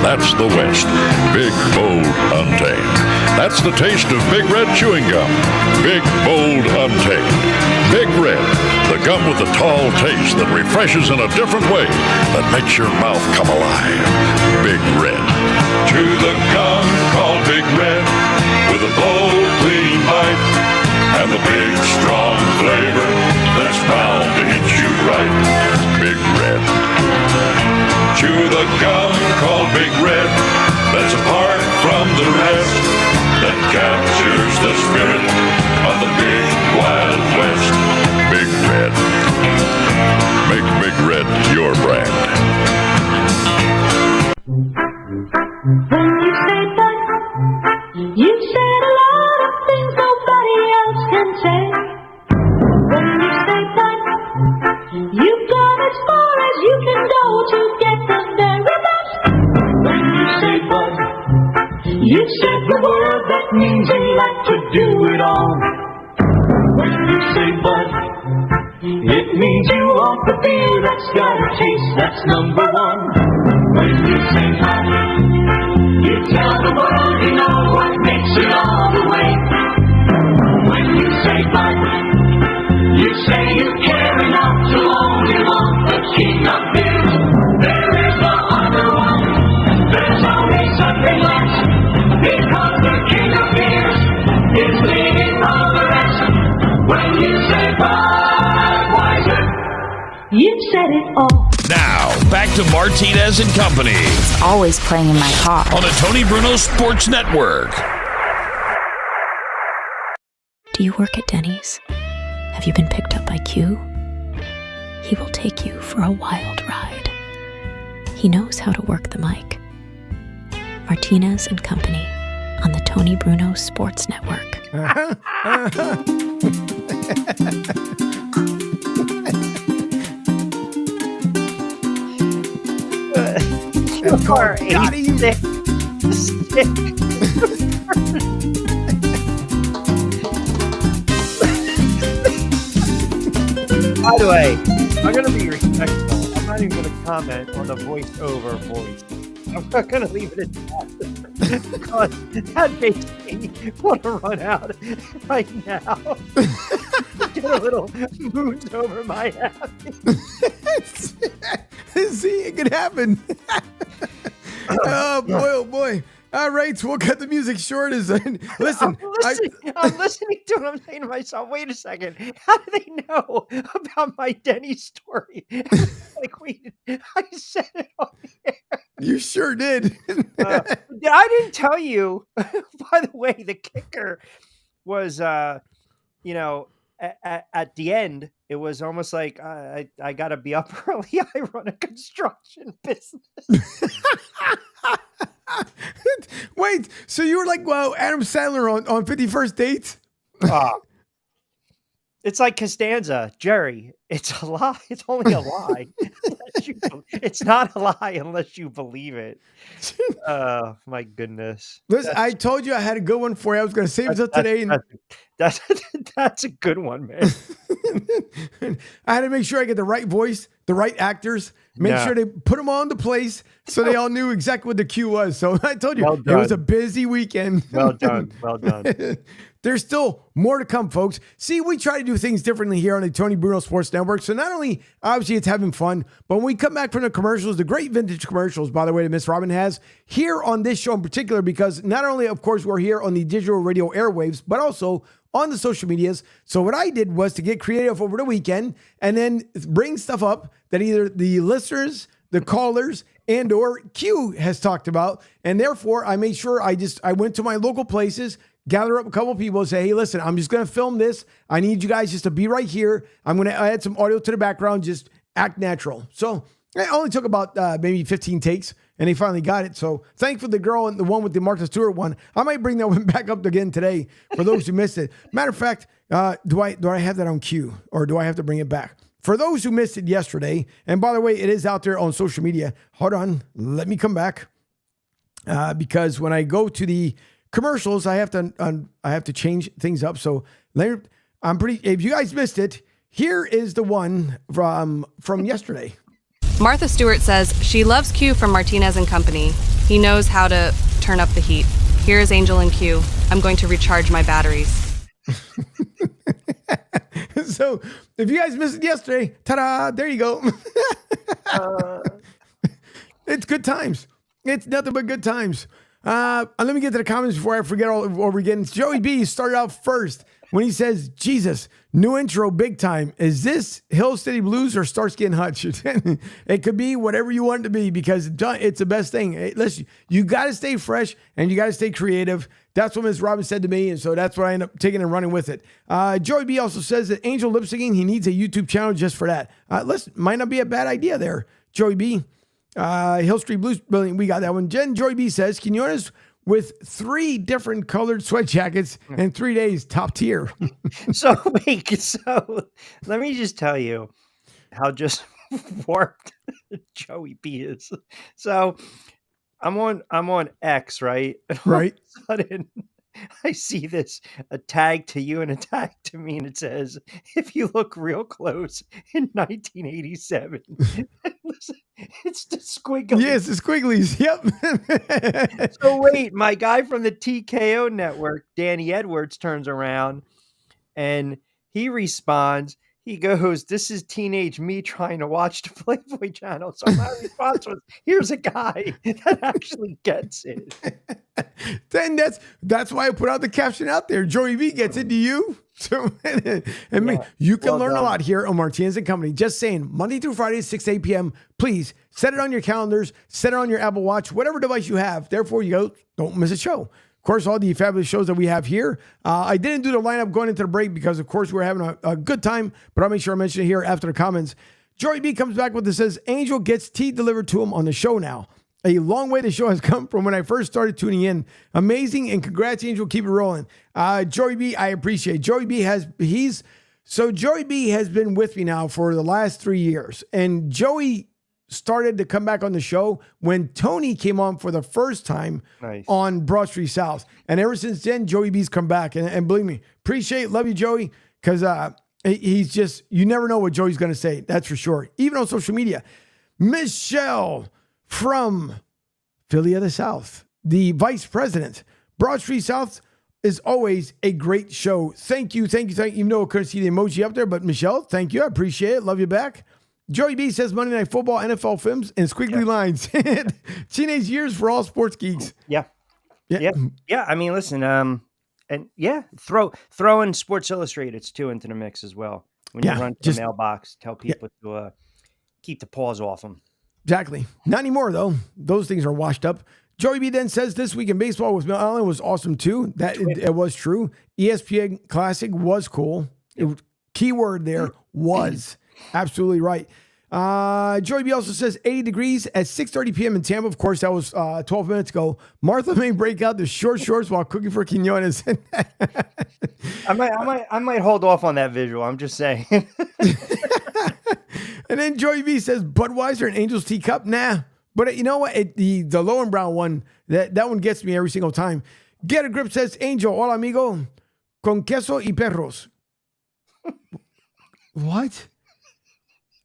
Speaker 10: That's the West. Big, bold, untamed. That's the taste of Big Red chewing gum. Big, bold, untamed. Big Red, the gum with the tall taste that refreshes in a different way, that makes your mouth come alive. Big Red. Chew the gum called Big Red with a bold, clean bite. And the big, strong flavor that's bound to hit you right. Big Red. Chew the gum called Big Red that's apart from the rest, that captures the spirit of the big, wild West. Big Red. Make Big Red your brand.
Speaker 11: When you say that, you said a lot of things nobody else can say. When you say that, you've gone as far as you can go to get the very best. When you say bud, you said the word that means you like to do it all. When you say bud, it means you want the beer that's got a taste that's number one. When you say honey, you tell the world you know what makes it all the way. When you say bud, you say you care enough to only want the king of beers. There is no other one, there's always something less, because the king of beers
Speaker 8: It's leading all the rest. When you say Budweiser,
Speaker 11: You said it all.
Speaker 10: Now, back to Martinez and Company
Speaker 12: It's always playing in my car.
Speaker 10: on the Tony Bruno Sports Network.
Speaker 12: Do you work at Denny's? Have you been picked up by Q? He will take you for a wild ride. He knows how to work the mic. Martinez and Company on the Tony Bruno Sports Network.
Speaker 4: It's called Got You.
Speaker 5: By the way, I'm going to be respectful. I'm not even going to comment on the voice-over voice. I'm not going to leave it at that. Because that makes me want to run out right now. Get a little moons over my head.
Speaker 4: See, it could happen. Oh boy, oh boy. All right, so we'll cut the music short. Listen,
Speaker 5: I'm listening to it. I'm saying to myself, wait a second. How do they know about my Denny story? Like, wait, I said it on the air.
Speaker 4: you sure did.
Speaker 5: I didn't tell you. By the way, the kicker was, at the end, it was almost like I got to be up early. I run a construction business.
Speaker 4: Wait, so you were like, well, Adam Sandler on 51st Dates?
Speaker 5: It's like Costanza, Jerry. It's a lie. It's only a lie. It's not a lie unless you believe it. Oh my goodness!
Speaker 4: Listen, I told you I had a good one for you. I was going to save it till today.
Speaker 5: That's a good one, man.
Speaker 4: I had to make sure I get the right voice, the right actors, make sure they put them all into place so they all knew exactly what the cue was. So I told you, it was a busy weekend.
Speaker 5: Well done. Well done.
Speaker 4: There's still more to come, folks. See, we try to do things differently here on the Tony Bruno Sports Network. So not only, obviously, it's having fun, but when we come back from the commercials, the great vintage commercials, by the way, that Miss Robin has here on this show in particular, because not only, of course, we're here on the digital radio airwaves, but also on the social medias. So what I did was to get creative over the weekend and then bring stuff up that either the listeners, the callers, and or Q has talked about. And therefore, I made sure I went to my local places, gather up a couple people and say, hey, listen, I'm just going to film this. I need you guys just to be right here. I'm going to add some audio to the background. Just act natural. So it only took about maybe 15 takes, and they finally got it. So thankful the girl and the one with the Martha Stewart one. I might bring that one back up again today for those who missed it. Matter of fact, do I have that on cue, or do I have to bring it back? For those who missed it yesterday, and by the way, it is out there on social media. Hold on, let me come back because when I go to the commercials, I have to change things up. So if you guys missed it, here is the one from yesterday.
Speaker 13: Martha Stewart says she loves Q from Martinez and Company. He knows how to turn up the heat. Here is Angel and Q. I'm going to recharge my batteries.
Speaker 4: So if you guys missed it yesterday, ta-da, there you go. It's good times. It's nothing but good times. Let me get to the comments before I forget all over again. Joey B started out first when he says, Jesus, new intro, big time. Is this Hill City Blues or Starsky and Hutch? It could be whatever you want it to be because it's the best thing. Hey, listen, you got to stay fresh and you got to stay creative. That's what Ms. Robin said to me, and so that's what I end up taking and running with it. Joey B also says that Angel lip syncing, he needs a YouTube channel just for that. Listen, might not be a bad idea there, Joey B. Hill Street Blues, we got that one. Jen Joy B says, can you notice with 3 different colored sweat jackets in 3 days, top tier?
Speaker 5: So let me just tell you how just warped Joey B is. So I'm on X, right? And
Speaker 4: right.
Speaker 5: All of a sudden, I see a tag to you and a tag to me, and it says, if you look real close in 1987. Listen, it's the squiggly.
Speaker 4: Yes, the squigglies. Yep.
Speaker 5: So wait, my guy from the TKO network, Danny Edwards, turns around and he responds. He goes, "This is teenage me trying to watch the Playboy channel." So my response was, "Here's a guy that actually gets it."
Speaker 4: Then that's why I put out the caption out there. Joey B gets it. Do you? So, you can learn a lot here on Martinez Company. Just saying, Monday through Friday, 6 to 8 p.m. Please set it on your calendars, set it on your Apple Watch, whatever device you have. Therefore, don't miss a show. Of course, all the fabulous shows that we have here. I didn't do the lineup going into the break because, of course, we're having a good time, but I'll make sure I mention it here after the comments. Joey B comes back with this, says, Angel gets tea delivered to him on the show now. A long way the show has come from when I first started tuning in. Amazing, and congrats, Angel. Keep it rolling. Joey B, I appreciate it. Joey B has been with me now for the last 3 years, and Joey started to come back on the show when Tony came on for the first time on Broad Street South. And ever since then, Joey B's come back. And believe me, love you, Joey, because he's just, you never know what Joey's going to say. That's for sure. Even on social media. Michelle from Philly of the South, the vice president. Broad Street South is always a great show. Thank you. Even though I couldn't see the emoji up there, but Michelle, thank you. I appreciate it. Love you back. Joey B says Monday Night Football, NFL films, and squiggly lines. Teenage years for all sports geeks.
Speaker 5: Yeah. I mean, listen, throw in Sports Illustrated too into the mix as well. When you run to the mailbox, tell people to keep the paws off them.
Speaker 4: Exactly. Not anymore, though. Those things are washed up. Joey B then says this week in baseball with Mel Allen was awesome, too. It was true. ESPN Classic was cool. Key word there, was. Absolutely right. Joey B also says 80 degrees at 6:30 p.m. in Tampa. Of course, that was 12 minutes ago. Martha may break out the short shorts while cooking for Quinones.
Speaker 5: I might hold off on that visual. I'm just saying.
Speaker 4: And then Joey B says Budweiser and Angel's Teacup. Nah. But you know what? The low and brown one, that one gets me every single time. Get a Grip says, Angel, hola amigo, con queso y perros. What?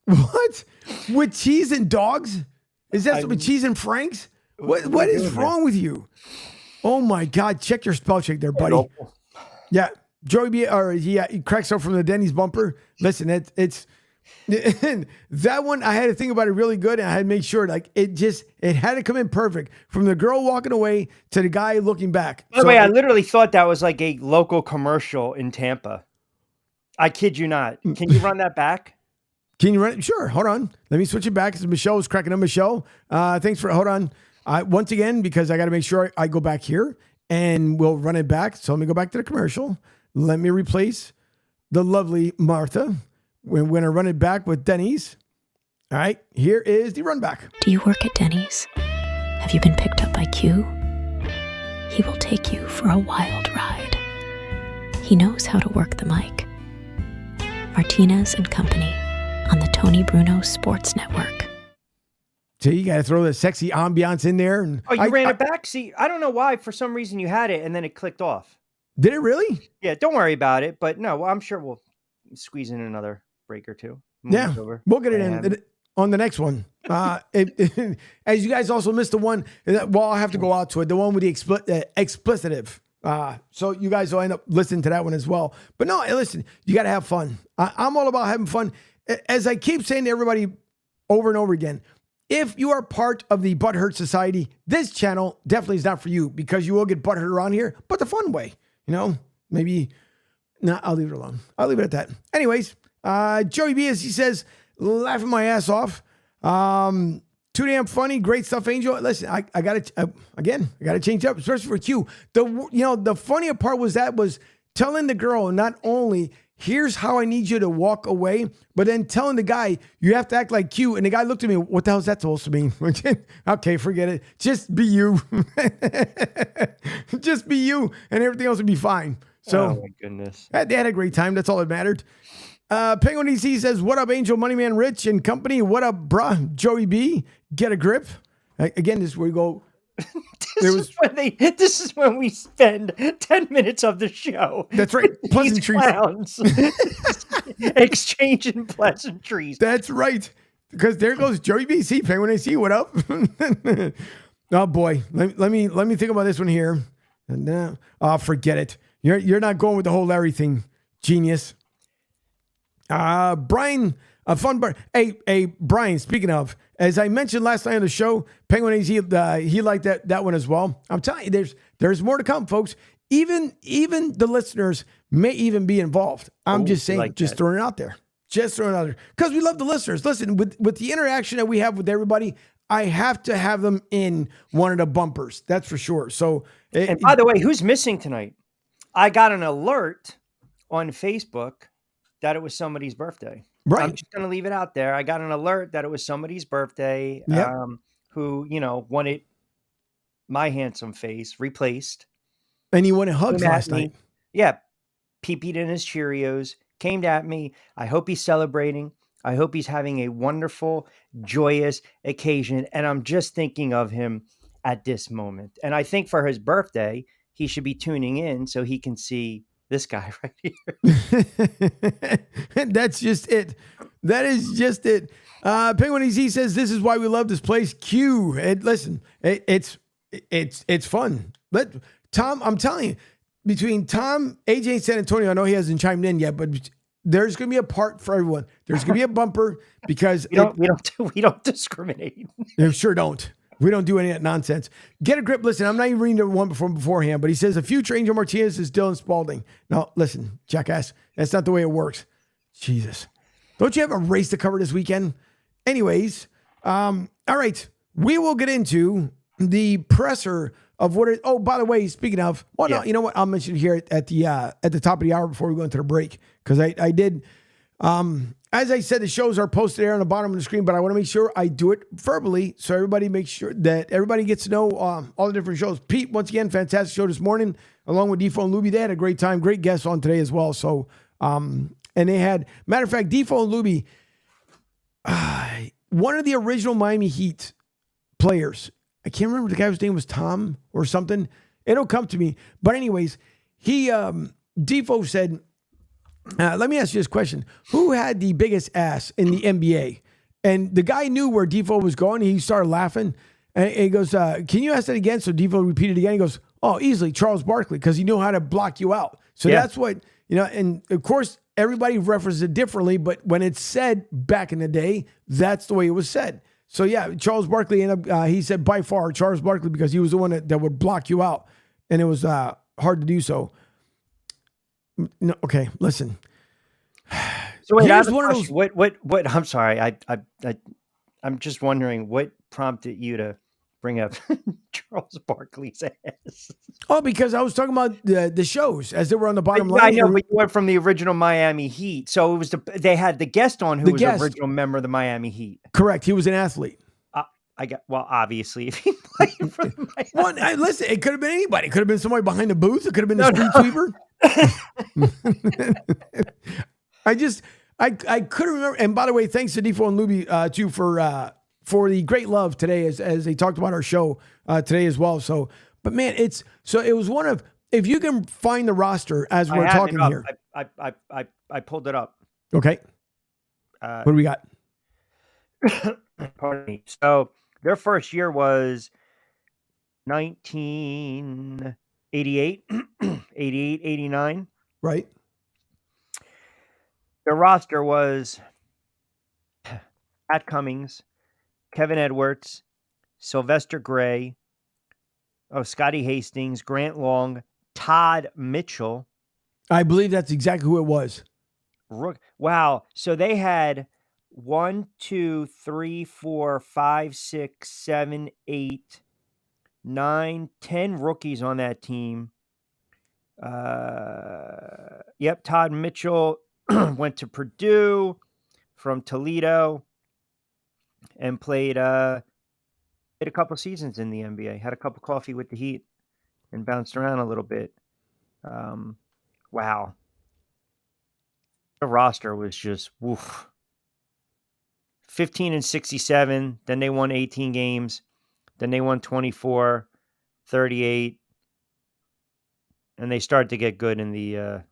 Speaker 4: What? With cheese and dogs? Is that with cheese and Franks? What is wrong with you? Oh my God. Check your spell check there, buddy. Yeah. Joey B, he cracks up from the Denny's bumper. Listen, it's that one, I had to think about it really good, and I had to make sure, it had to come in perfect from the girl walking away to the guy looking back.
Speaker 5: By the way, I literally thought that was like a local commercial in Tampa. I kid you not. Can you run that back?
Speaker 4: Can you run it? Sure. Hold on. Let me switch it back because Michelle was cracking up. Michelle, thanks for, hold on. Once again, because I got to make sure I go back here and we'll run it back. So let me go back to the commercial. Let me replace the lovely Martha. When I run it back with Denny's. All right, here is the run back.
Speaker 12: Do you work at Denny's? Have you been picked up by Q? He will take you for a wild ride. He knows how to work the mic. Martinez Company on the Tony Bruno Sports Network.
Speaker 4: So you got to throw the sexy ambiance in there. And
Speaker 5: you ran it back? See, I don't know why. For some reason you had it and then it clicked off.
Speaker 4: Did it really?
Speaker 5: Yeah, don't worry about it. But no, I'm sure we'll squeeze in another break or two.
Speaker 4: We'll get it in on the next one. As you guys also missed the one, I'll have to go out to it, the one with the explicitive. So you guys will end up listening to that one as well. But no, listen, you got to have fun. I'm all about having fun. As I keep saying to everybody over and over again, if you are part of the Butthurt Society, this channel definitely is not for you because you will get butthurt around here, but the fun way, maybe. No, I'll leave it alone. I'll leave it at that. Anyways, Joey B, as he says, laughing my ass off. Too damn funny. Great stuff, Angel. Listen, I got to change up, especially for Q. The funnier part was telling the girl not only, here's how I need you to walk away, but then telling the guy, you have to act like Q. And the guy looked at me, what the hell is that supposed to mean? Okay, forget it. Just be you. Just be you, and everything else will be fine. So,
Speaker 5: oh my goodness.
Speaker 4: They had a great time. That's all that mattered. Penguin EC says, what up, Angel, Moneyman Rich and company? What up, bruh? Joey B, get a grip. Again, this is where we go.
Speaker 5: This is when we spend 10 minutes of the show.
Speaker 4: That's right. Pleasantries.
Speaker 5: Exchanging pleasantries.
Speaker 4: That's right. Because there goes Joey B. See, Penguin EC, what up? Oh boy. Let me think about this one here. Forget it. You're not going with the whole Larry thing, genius. Brian, a fun bar. Hey, Brian, speaking of, as I mentioned last night on the show, Penguin AZ, he liked that one as well. I'm telling you, there's more to come, folks. Even the listeners may even be involved. I'm just saying, just throwing it out there. Just throwing it out there. Because we love the listeners. Listen, with the interaction that we have with everybody, I have to have them in one of the bumpers. That's for sure. So,
Speaker 5: and by the way, who's missing tonight? I got an alert on Facebook that it was somebody's birthday.
Speaker 4: Right.
Speaker 5: I'm just going to leave it out there. I got an alert that it was somebody's birthday who, wanted my handsome face replaced.
Speaker 4: And he wanted hugs last night.
Speaker 5: Yeah. Pee-peed in his Cheerios, came at me. I hope he's celebrating. I hope he's having a wonderful, joyous occasion. And I'm just thinking of him at this moment. And I think for his birthday, he should be tuning in so he can see this guy right here.
Speaker 4: That's just it. That is just it. Penguin EZ says, this is why we love this place. Q. Listen, it's fun. Tom, I'm telling you, between Tom, AJ, and San Antonio, I know he hasn't chimed in yet, but there's going to be a part for everyone. There's going to be a bumper because
Speaker 5: we don't discriminate.
Speaker 4: We sure don't. We don't do any of that nonsense. Get a grip. Listen, I'm not even reading the one beforehand, but he says the future Angel Martinez is Dylan Spalding. Now, listen, jackass, that's not the way it works. Jesus. Don't you have a race to cover this weekend? Anyways, all right. We will get into the presser of what it, by the way, speaking of, no, you know what? I'll mention here at the top of the hour before we go into the break, because I did, as I said, the shows are posted there on the bottom of the screen, but I want to make sure I do it verbally so everybody makes sure that everybody gets to know all the different shows. Pete, once again, fantastic show this morning, along with Defo and Luby. They had a great time, great guests on today as well. So, and they had, matter of fact, Defo and Luby, one of the original Miami Heat players, I can't remember the guy's name was Tom or something. It'll come to me. But anyways, Defo said, let me ask you this question. Who had the biggest ass in the NBA? And the guy knew where Defo was going. He started laughing. And he goes, can you ask that again? So Defo repeated again. He goes, easily, Charles Barkley, because he knew how to block you out. So that's what, and of course, everybody references it differently. But when it's said back in the day, that's the way it was said. So yeah, Charles Barkley ended up, he said by far Charles Barkley, because he was the one that would block you out. And it was hard to do so. No, okay, listen.
Speaker 5: So wait, here's one of those. What? I'm sorry. I'm just wondering what prompted you to bring up Charles Barkley's ass.
Speaker 4: Because I was talking about the shows as they were on the bottom line.
Speaker 5: I know, but you went from the original Miami Heat, so it was they had the guest on who was the original member of the Miami Heat.
Speaker 4: Correct. He was an athlete.
Speaker 5: Obviously, if he played for the Miami.
Speaker 4: Listen, it could have been anybody. It could have been somebody behind the booth. It could have been the street sweeper. I couldn't remember. And by the way, thanks to Defo and Luby too for the great love today as they talked about our show today as well. So, but man, it was one of, if you can find the roster as we're talking here.
Speaker 5: I pulled it up.
Speaker 4: Okay. What do we got?
Speaker 5: Pardon me. So their first year was 1988, 88, 89.
Speaker 4: Right.
Speaker 5: Their roster was Pat Cummings, Kevin Edwards, Sylvester Gray, Scotty Hastings, Grant Long, Todd Mitchell.
Speaker 4: I believe that's exactly who it was.
Speaker 5: Wow. So they had 1, 2, 3, 4, 5, 6, 7, 8, 9, 10 rookies on that team. Todd Mitchell went to Purdue from Toledo and played a couple seasons in the NBA, had a cup of coffee with the Heat and bounced around a little bit. Wow. The roster was just woof. 15-67, then they won 18 games, then they won 24, 38, and they started to get good in the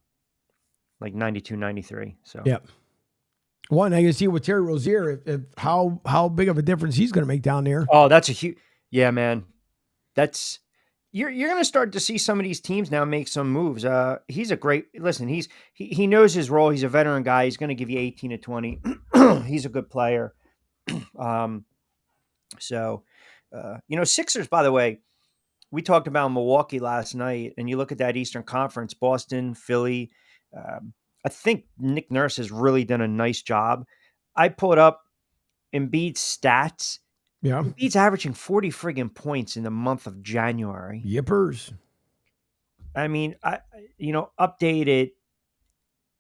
Speaker 5: 92, 93. So
Speaker 4: yeah. One, I can see with Terry Rozier if how big of a difference he's going to make down there.
Speaker 5: Oh, that's a huge, yeah, man. That's you're going to start to see some of these teams now make some moves. He's a great listen. He knows his role. He's a veteran guy. He's going to give you 18 to 20. He's a good player. Sixers, by the way, we talked about Milwaukee last night, and you look at that Eastern Conference, Boston, Philly. I think Nick Nurse has really done a nice job. I pulled up Embiid's stats.
Speaker 4: Yeah.
Speaker 5: Embiid's averaging 40 friggin' points in the month of January.
Speaker 4: Yippers.
Speaker 5: I mean, updated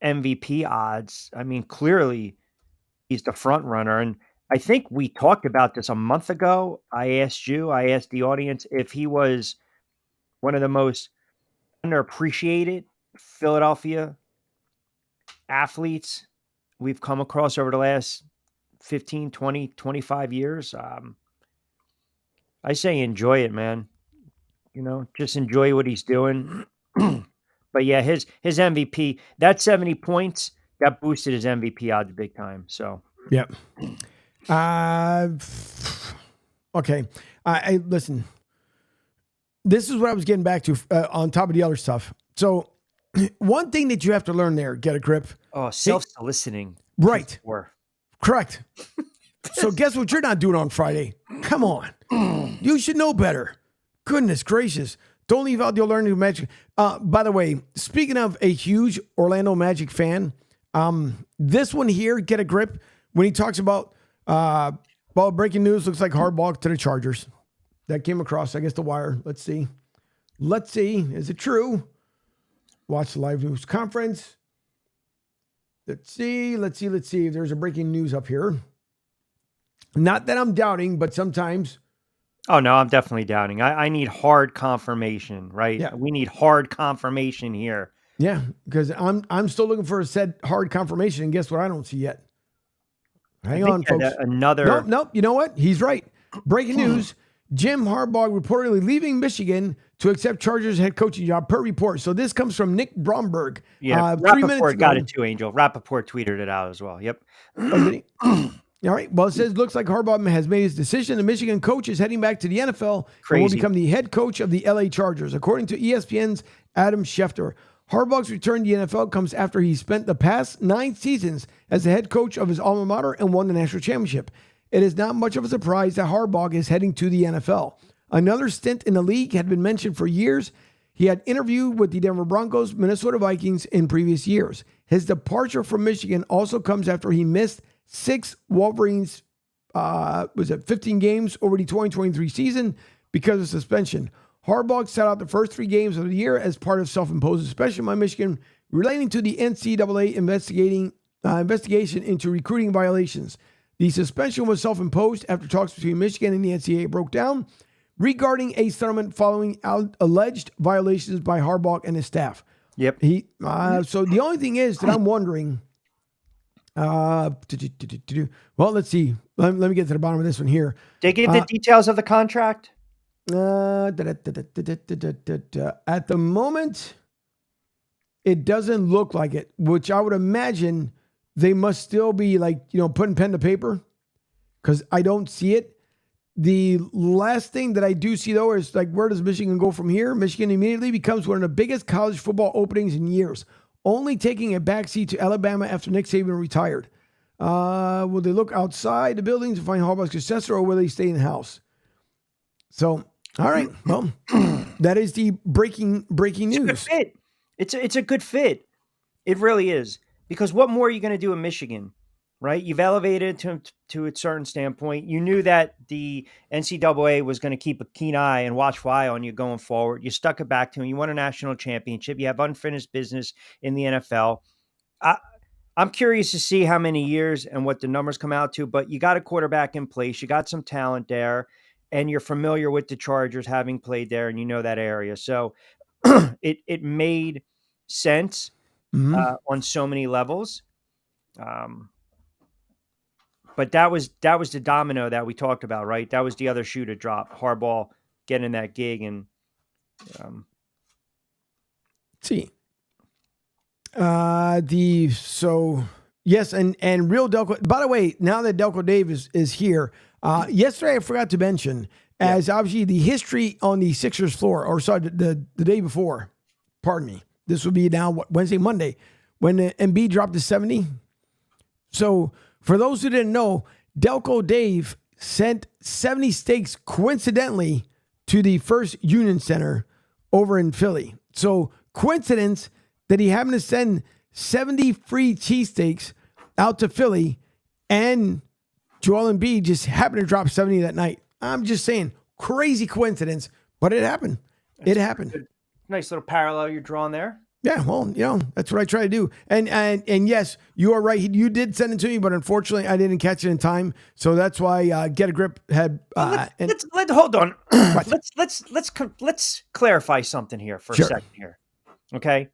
Speaker 5: MVP odds. I mean, clearly he's the front runner. And I think we talked about this a month ago. I asked the audience if he was one of the most underappreciated Philadelphia athletes we've come across over the last 15, 20, 25 years. I say enjoy it, man. Just enjoy what he's doing. But yeah, his MVP, that 70 points, that boosted his MVP odds big time. So,
Speaker 4: yep. Okay. I listen. This is what I was getting back to on top of the other stuff. So, one thing that you have to learn there, get a grip.
Speaker 5: Oh, self-soliciting.
Speaker 4: Right. Correct. So guess what you're not doing on Friday? Come on. You should know better. Goodness gracious. Don't leave out the Orlando Magic. By the way, speaking of a huge Orlando Magic fan, this one here, get a grip, when he talks about breaking news, looks like Harbaugh to the Chargers. That came across, I guess, the wire. Let's see. Is it true? Watch the live news conference. Let's see if there's a breaking news up here. Not that I'm doubting, but sometimes.
Speaker 5: Oh, no, I'm definitely doubting. I need hard confirmation, right?
Speaker 4: Yeah.
Speaker 5: We need hard confirmation here.
Speaker 4: Yeah, because I'm still looking for a said hard confirmation, and guess what? I don't see yet. Hang on, folks. Nope. You know what? He's right. Breaking news. Jim Harbaugh reportedly leaving Michigan to accept Chargers head coaching job per report. So this comes from Nick Bromberg.
Speaker 5: Yeah,
Speaker 4: 3 minutes ago.
Speaker 5: got it too, Angel. Rappaport tweeted it out as well. Yep.
Speaker 4: All right. Well, it says, looks like Harbaugh has made his decision. The Michigan coach is heading back to the NFL and will become the head coach of the LA Chargers, according to ESPN's Adam Schefter. Harbaugh's return to the NFL comes after he spent the past 9 seasons as the head coach of his alma mater and won the national championship. It is not much of a surprise that Harbaugh is heading to the NFL. Another stint in the league had been mentioned for years. He had interviewed with the Denver Broncos, Minnesota Vikings in previous years. His departure from Michigan also comes after he missed 6 Wolverines, 15 games over the 2023 season because of suspension. Harbaugh sat out the first 3 games of the year as part of self-imposed suspension by Michigan relating to the NCAA investigation into recruiting violations. The suspension was self-imposed after talks between Michigan and the NCAA broke down regarding a settlement following alleged violations by Harbaugh and his staff.
Speaker 5: Yep.
Speaker 4: So the only thing is that I'm wondering. Well, let's see. Let me get to the bottom of this one here.
Speaker 5: They give the details of the contract.
Speaker 4: At the moment, it doesn't look like it, which I would imagine they must still be putting pen to paper because I don't see it. The last thing that I do see, though, is where does Michigan go from here? Michigan immediately becomes one of the biggest college football openings in years, only taking a backseat to Alabama after Nick Saban retired. Will they look outside the building to find Harbaugh's successor, or will they stay in the house? So, all right. Well, that is the breaking news.
Speaker 5: It's a good fit. It really is. Because what more are you going to do in Michigan, right? You've elevated to a certain standpoint. You knew that the NCAA was going to keep a keen eye and watchful eye on you going forward. You stuck it back to him. You won a national championship. You have unfinished business in the NFL. I'm curious to see how many years and what the numbers come out to, but you got a quarterback in place. You got some talent there, and you're familiar with the Chargers having played there, and you know that area. So it made sense. On so many levels. But that was the domino that we talked about, right? That was the other shoe to drop. Harbaugh getting that gig and
Speaker 4: see. Yes, and real Delco. By the way, now that Delco Dave is here, yesterday I forgot to mention, as obviously the history on the Sixers floor, or sorry, the day before, pardon me. This will be now Wednesday, Monday, when the Embiid dropped to 70. So for those who didn't know, Delco Dave sent 70 steaks coincidentally to the First Union Center over in Philly. So coincidence that he happened to send 70 free cheesesteaks out to Philly, and Joel Embiid just happened to drop 70 that night. I'm just saying, crazy coincidence, but it happened. It happened.
Speaker 5: Nice little parallel you're drawing there.
Speaker 4: Yeah, well, that's what I try to do. And yes, you are right. You did send it to me, but unfortunately, I didn't catch it in time. So that's why Get a Grip had.
Speaker 5: Let's hold on. let's clarify something here for a second here. Okay,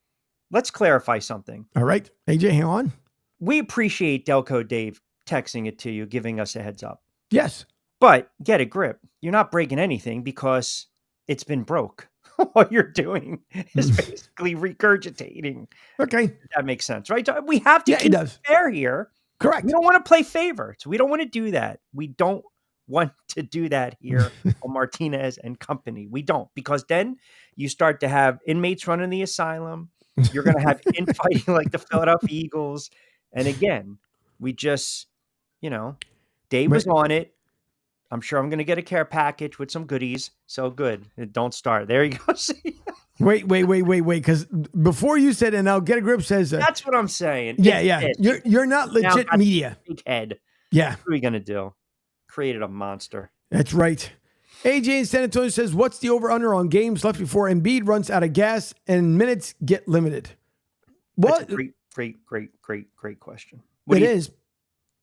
Speaker 5: let's clarify something.
Speaker 4: All right, AJ, hang on.
Speaker 5: We appreciate Delco Dave texting it to you, giving us a heads up.
Speaker 4: Yes,
Speaker 5: but Get a Grip. You're not breaking anything because it's been broke. What you're doing is basically regurgitating.
Speaker 4: Okay.
Speaker 5: That makes sense, right? We have to keep it fair here.
Speaker 4: Correct.
Speaker 5: We don't want to play favorites. We don't want to do that. We don't want to do that here on Martinez and Company. We don't, because then you start to have inmates running the asylum. You're going to have infighting like the Philadelphia Eagles. And again, we just, Dave was on it. I'm sure I'm going to get a care package with some goodies. So good. Don't start. There you go.
Speaker 4: Wait. Because before you said, and now Get a Grip says.
Speaker 5: That's what I'm saying.
Speaker 4: Yeah. You're not legit media.
Speaker 5: Big head.
Speaker 4: Yeah.
Speaker 5: What are we going to do? Created a monster.
Speaker 4: That's right. AJ in San Antonio says, what's the over-under on games left before Embiid runs out of gas and minutes get limited?
Speaker 5: What? Great question.
Speaker 4: It is.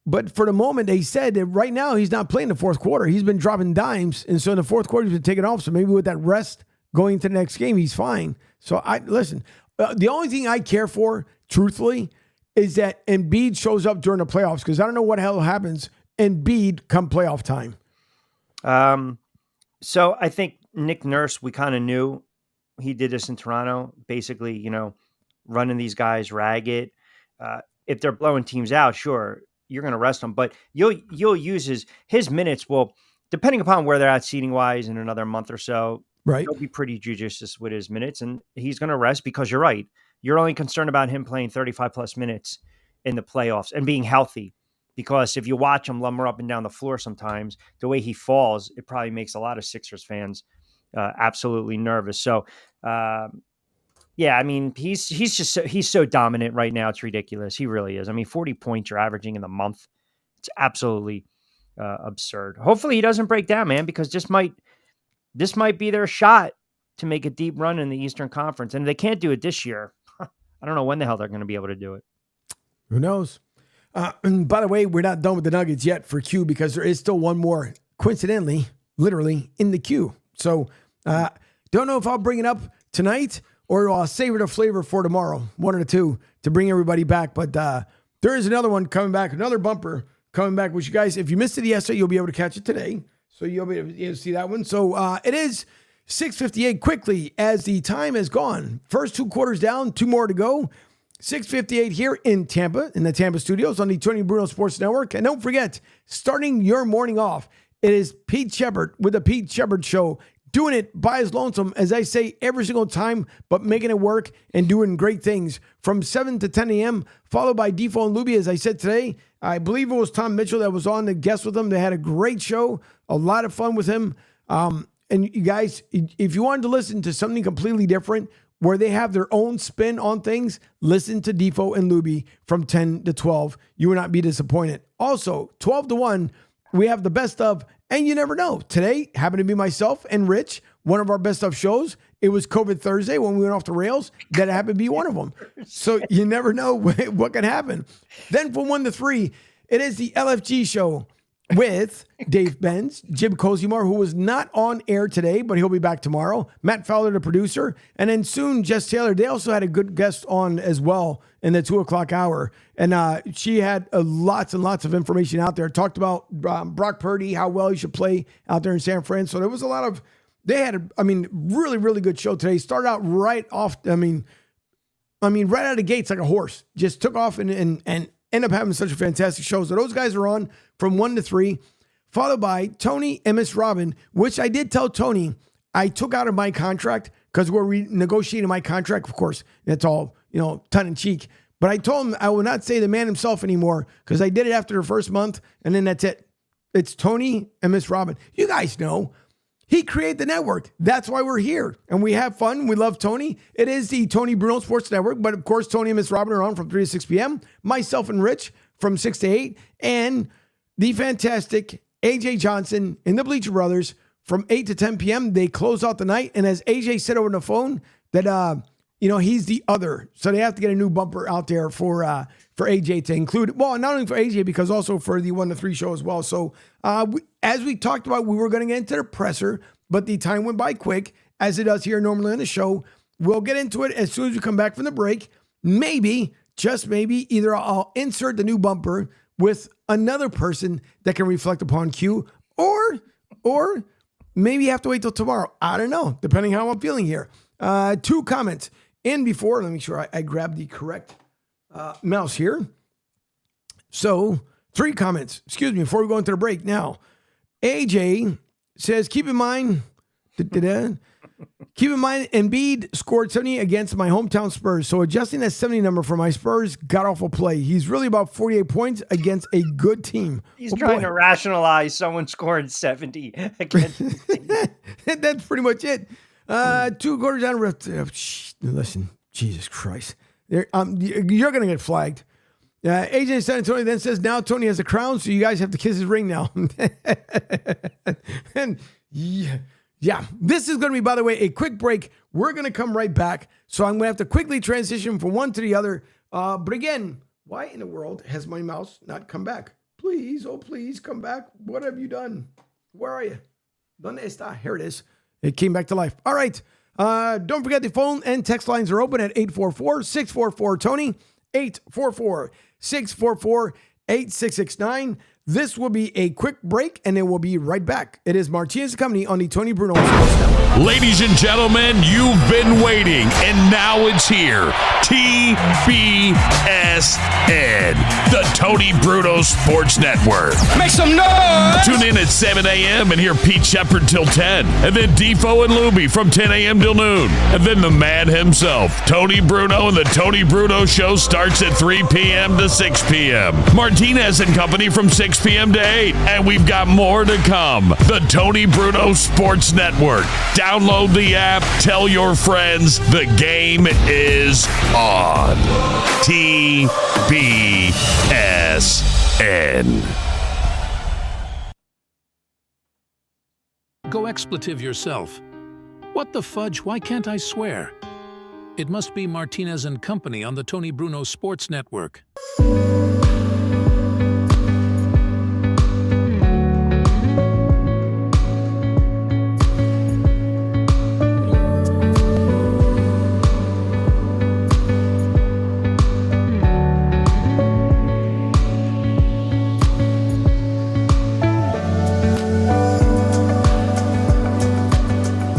Speaker 4: But for the moment, they said that right now he's not playing the fourth quarter. He's been dropping dimes. And so in the fourth quarter, he's been taking off. So maybe with that rest going into the next game, he's fine. So listen, the only thing I care for, truthfully, is that Embiid shows up during the playoffs, because I don't know what hell happens Embiid come playoff time.
Speaker 5: So I think Nick Nurse, we kind of knew he did this in Toronto, basically, running these guys ragged. If they're blowing teams out, sure, you're going to rest them, but you'll use his minutes. Well, depending upon where they're at seating wise in another month or so,
Speaker 4: right?
Speaker 5: He'll be pretty judicious with his minutes, and he's going to rest, because you're right. You're only concerned about him playing 35 plus minutes in the playoffs and being healthy, because if you watch him lumber up and down the floor sometimes, the way he falls, it probably makes a lot of Sixers fans absolutely nervous. So, yeah, I mean, he's so dominant right now. It's ridiculous. He really is. I mean, 40 points you're averaging in the month. It's absolutely absurd. Hopefully he doesn't break down, man, because this might be their shot to make a deep run in the Eastern Conference. And they can't do it this year. I don't know when the hell they're going to be able to do it.
Speaker 4: Who knows? And by the way, we're not done with the Nuggets yet for Q, because there is still one more, coincidentally, literally in the queue. So don't know if I'll bring it up tonight or I'll save it a flavor for tomorrow, one or the two, to bring everybody back. But there is another one coming back, another bumper coming back, which you guys, if you missed it yesterday, you'll be able to catch it today. So you'll be able to see that one. So it is 6:58 quickly as the time has gone. First two quarters down, two more to go. 6:58 here in Tampa, in the Tampa studios on the Tony Bruno Sports Network. And don't forget, starting your morning off, it is Pete Shepard with the Pete Shepard Show, doing it by his lonesome, as I say every single time, but making it work and doing great things from 7 to 10 a.m., followed by Defo and Luby, as I said today. I believe it was Tom Mitchell that was on the guest with them. They had a great show, a lot of fun with him. And you guys, if you wanted to listen to something completely different, where they have their own spin on things, listen to Defo and Luby from 10 to 12. You will not be disappointed. Also, 12 to 1, we have the best of, and you never know. Today happened to be myself and Rich, one of our best of shows. It was COVID Thursday when we went off the rails. That happened to be one of them. So you never know what can happen. Then from 1 to 3, it is the LFG show with Dave Benz, Jim Cozumar, who was not on air today, but he'll be back tomorrow. Matt Fowler, the producer. And then soon, Jess Taylor. They also had a good guest on as well in the 2 o'clock hour. And she had lots and lots of information out there. Talked about Brock Purdy, how well he should play out there in San Fran. So there was a lot of, they had, really, really good show today. Started out right off, right out of the gates like a horse. Just took off and end up having such a fantastic show. So those guys are on from 1 to 3, followed by Tony and Miss Robin, which I did tell Tony I took out of my contract because we're renegotiating my contract. Of course, that's all, tongue in cheek. But I told him I will not say the man himself anymore because I did it after the first month, and then that's it. It's Tony and Miss Robin. You guys know he created the network. That's why we're here, and we have fun. We love Tony. It is the Tony Bruno Sports Network, but of course, Tony and Miss Robin are on from 3 to 6 p.m. Myself and Rich from 6 to 8, and the fantastic AJ Johnson and the Bleacher Brothers from 8 to 10 p.m. They close out the night, and as AJ said over the phone, that he's the other, so they have to get a new bumper out there for AJ to include. Well, not only for AJ, because also for the 1 to 3 show as well. So as we talked about, we were going to get into the presser, but the time went by quick, as it does here normally on the show. We'll get into it as soon as we come back from the break. Maybe, just maybe, either I'll insert the new bumper with another person that can reflect upon Q, or maybe you have to wait till tomorrow. I don't know, depending how I'm feeling here. 2 comments in before. Let me make sure I grab the correct mouse here. So 3 comments, before we go into the break. Now, AJ says, keep in mind, Embiid scored 70 against my hometown Spurs. So adjusting that 70 number for my Spurs, god-awful play. He's really about 48 points against a good team.
Speaker 5: He's trying to rationalize someone scoring 70 against the team.
Speaker 4: That's pretty much it. 2 quarters down. Listen, Jesus Christ. You're going to get flagged. AJ San Antonio then says, now Tony has a crown, so you guys have to kiss his ring now. And yeah, this is going to be, by the way, a quick break. We're going to come right back. So I'm going to have to quickly transition from one to the other. But again, why in the world has my mouse not come back? Please, oh please, come back. What have you done? Where are you? ¿Dónde está? Here it is. It came back to life. All right. Don't forget the phone and text lines are open at 844-644-TONY, 844-644-8669. This will be a quick break, and then we'll be right back. It is Martinez Company on the Tony Bruno Sports Network.
Speaker 14: Ladies and gentlemen, you've been waiting, and now it's here. TBSN, the Tony Bruno Sports Network.
Speaker 2: Make some noise!
Speaker 14: Tune in at 7 a.m. and hear Pete Shepard till 10. And then Defo and Luby from 10 a.m. till noon. And then the man himself, Tony Bruno, and the Tony Bruno Show starts at 3 p.m. to 6 p.m. Martinez and Company from 6 p.m. to 8. And we've got more to come. The Tony Bruno Sports Network. Download the app. Tell your friends the game is on. TBSN.
Speaker 15: Go expletive yourself. What the fudge? Why can't I swear? It must be Martinez and Company on the Tony Bruno Sports Network.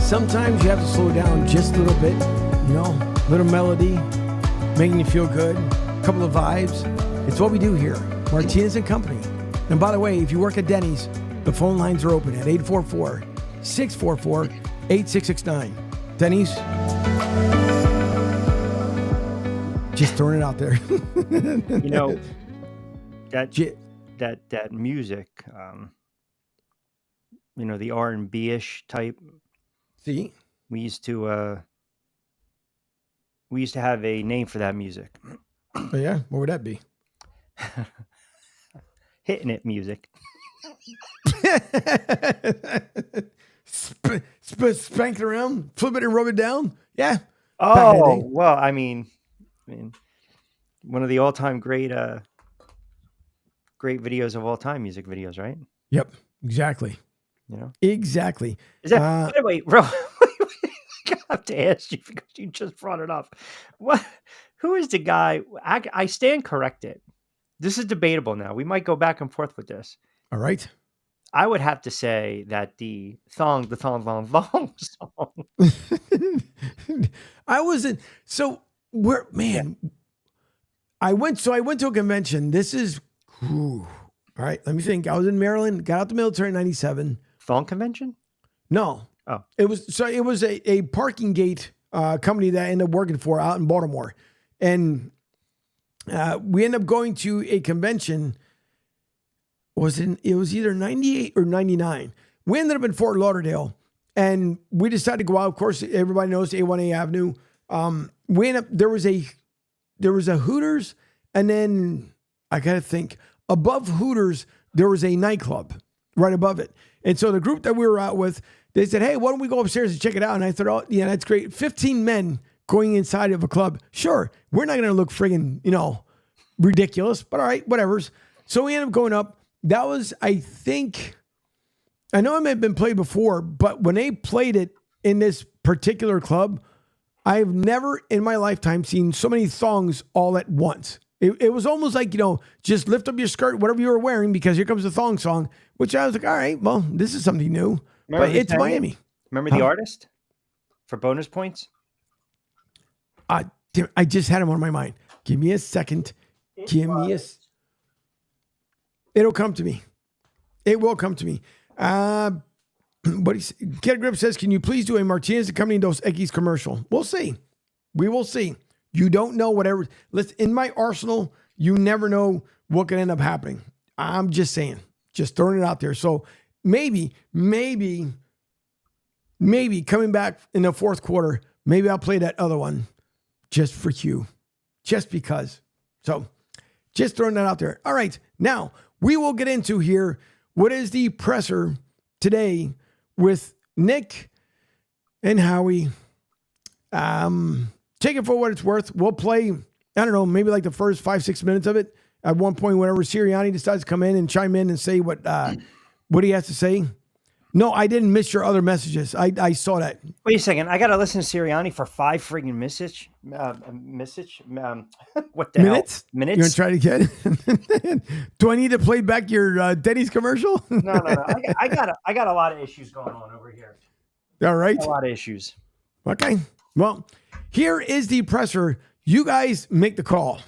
Speaker 4: Sometimes you have to slow down just a little bit, little melody, making you feel good, a couple of vibes. It's what we do here, Martinez and Company. And by the way, if you work at Denny's, the phone lines are open at 844-644-8669. Denny's, just throwing it out there.
Speaker 5: that music, the R&B-ish type.
Speaker 4: See,
Speaker 5: we used to have a name for that music.
Speaker 4: Oh yeah, what would that be?
Speaker 5: Hitting it music.
Speaker 4: Spank it around, flip it and rub it down. Yeah.
Speaker 5: Oh well, I mean, one of the all-time great videos of all time, music videos, right?
Speaker 4: Yep, exactly. Exactly.
Speaker 5: Is that, by the way, bro, I have to ask you because you just brought it up. Who is the guy? I stand corrected. This is debatable now. We might go back and forth with this.
Speaker 4: All right.
Speaker 5: I would have to say that the thong song.
Speaker 4: I wasn't. So I went to a convention. This is All right, let me think. I was in Maryland, got out the military in 97.
Speaker 5: Thong convention?
Speaker 4: No.
Speaker 5: Oh.
Speaker 4: It was a parking gate company that I ended up working for out in Baltimore. And we ended up going to a convention. It was either 98 or 99. We ended up in Fort Lauderdale, and we decided to go out. Of course, everybody knows A1A Avenue. We ended up, there was a Hooters, and then I got to think, above Hooters, there was a nightclub right above it. And so the group that we were out with, they said, hey, why don't we go upstairs and check it out? And I thought, oh, yeah, that's great. 15 men going inside of a club. Sure, we're not going to look friggin', ridiculous, but all right, whatever's. So we ended up going up. That was, I know it may have been played before, but when they played it in this particular club, I've never in my lifetime seen so many thongs all at once. It was almost like, just lift up your skirt, whatever you were wearing, because here comes the thong song, which I was like, all right, well, this is something new. But it's Miami.
Speaker 5: Remember the artist for bonus points?
Speaker 4: I just had him on my mind. Give me a second. It'll come to me. It will come to me. But Get a Grip says, can you please do a Martinez Company Dos Equis commercial? We'll see. We will see. You don't know whatever. Listen, in my arsenal, you never know what can end up happening. I'm just saying. Just throwing it out there. So maybe coming back in the fourth quarter, maybe I'll play that other one just for you. Just because. So just throwing that out there. All right. Now, we will get into here what is the presser today with Nick and Howie. Take it for what it's worth. We'll play, I don't know, maybe like the first 5-6 minutes of it. At one point, whenever Sirianni decides to come in and chime in and say what he has to say. No, I didn't miss your other messages. I saw that.
Speaker 5: Wait a second. I got to listen to Sirianni for 5 friggin' what the
Speaker 4: minutes?
Speaker 5: Hell? Minutes?
Speaker 4: You're going to try to get Do I need to play back your Denny's commercial?
Speaker 5: No. I got a lot of issues going on over here.
Speaker 4: All right.
Speaker 5: A lot of issues.
Speaker 4: Okay. Well, here is the presser. You guys make the call.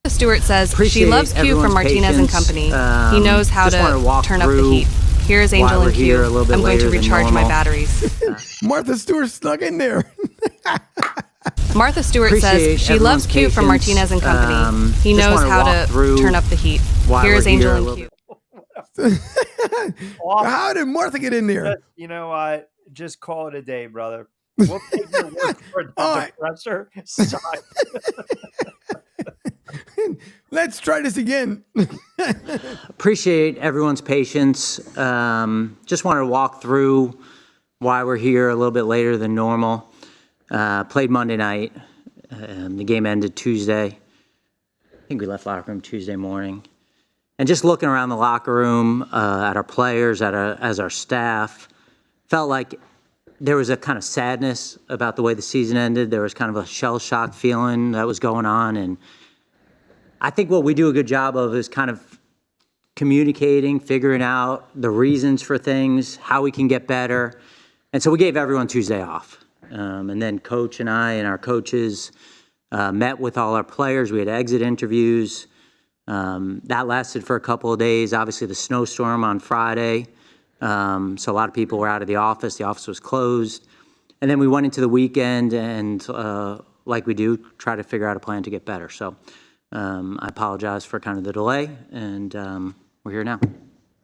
Speaker 13: Stewart says she loves Q from Martinez and Company. He knows how to turn up the heat. Here's Angel and Q. I'm going to recharge my batteries.
Speaker 4: Martha Stewart snuck in there.
Speaker 13: Martha Stewart says she loves Q from Martinez and Company. He knows how to turn up the heat. Here's Angel and Q.
Speaker 4: How did Martha get in there?
Speaker 5: You know what? Just call it a day, brother. We'll take your word for the depressor side.
Speaker 4: Let's try this again.
Speaker 16: Appreciate everyone's patience. Just wanted to walk through why we're here a little bit later than normal. Played Monday night. The game ended Tuesday. I think we left locker room Tuesday morning. And just looking around the locker room at our players, as our staff, felt like there was a kind of sadness about the way the season ended. There was kind of a shell shock feeling that was going on. And I think what we do a good job of is kind of communicating, figuring out the reasons for things, how we can get better. And so we gave everyone Tuesday off. And then Coach and I and our coaches met with all our players. We had exit interviews. That lasted for a couple of days. Obviously, the snowstorm on Friday. So a lot of people were out of the office. The office was closed. And then we went into the weekend and, like we do, try to figure out a plan to get better. So I apologize for kind of the delay, and we're here now.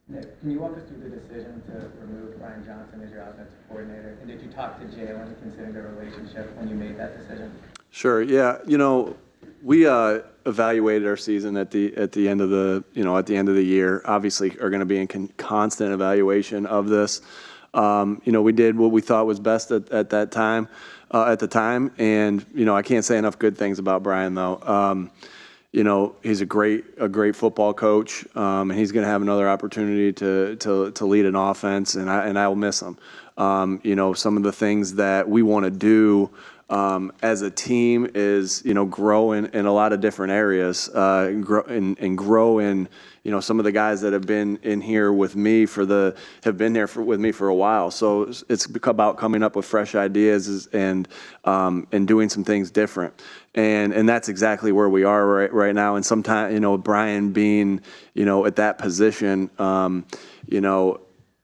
Speaker 17: Nick, can you walk us through the decision to remove Brian Johnson as your offensive coordinator? And did you talk to Jalen considering their relationship when you made that decision?
Speaker 18: Sure. Yeah. We evaluated our season at the end of the year. Obviously, are going to be in constant evaluation of this. We did what we thought was best at that time, and I can't say enough good things about Brian though. He's a great football coach, and he's going to have another opportunity to lead an offense, and I will miss him. Some of the things that we want to do as a team is, grow in a lot of different areas, grow in, some of the guys that have been in here with me have been there with me for a while. So it's about coming up with fresh ideas and doing some things different. And that's exactly where we are right now. And sometimes, Brian being, at that position,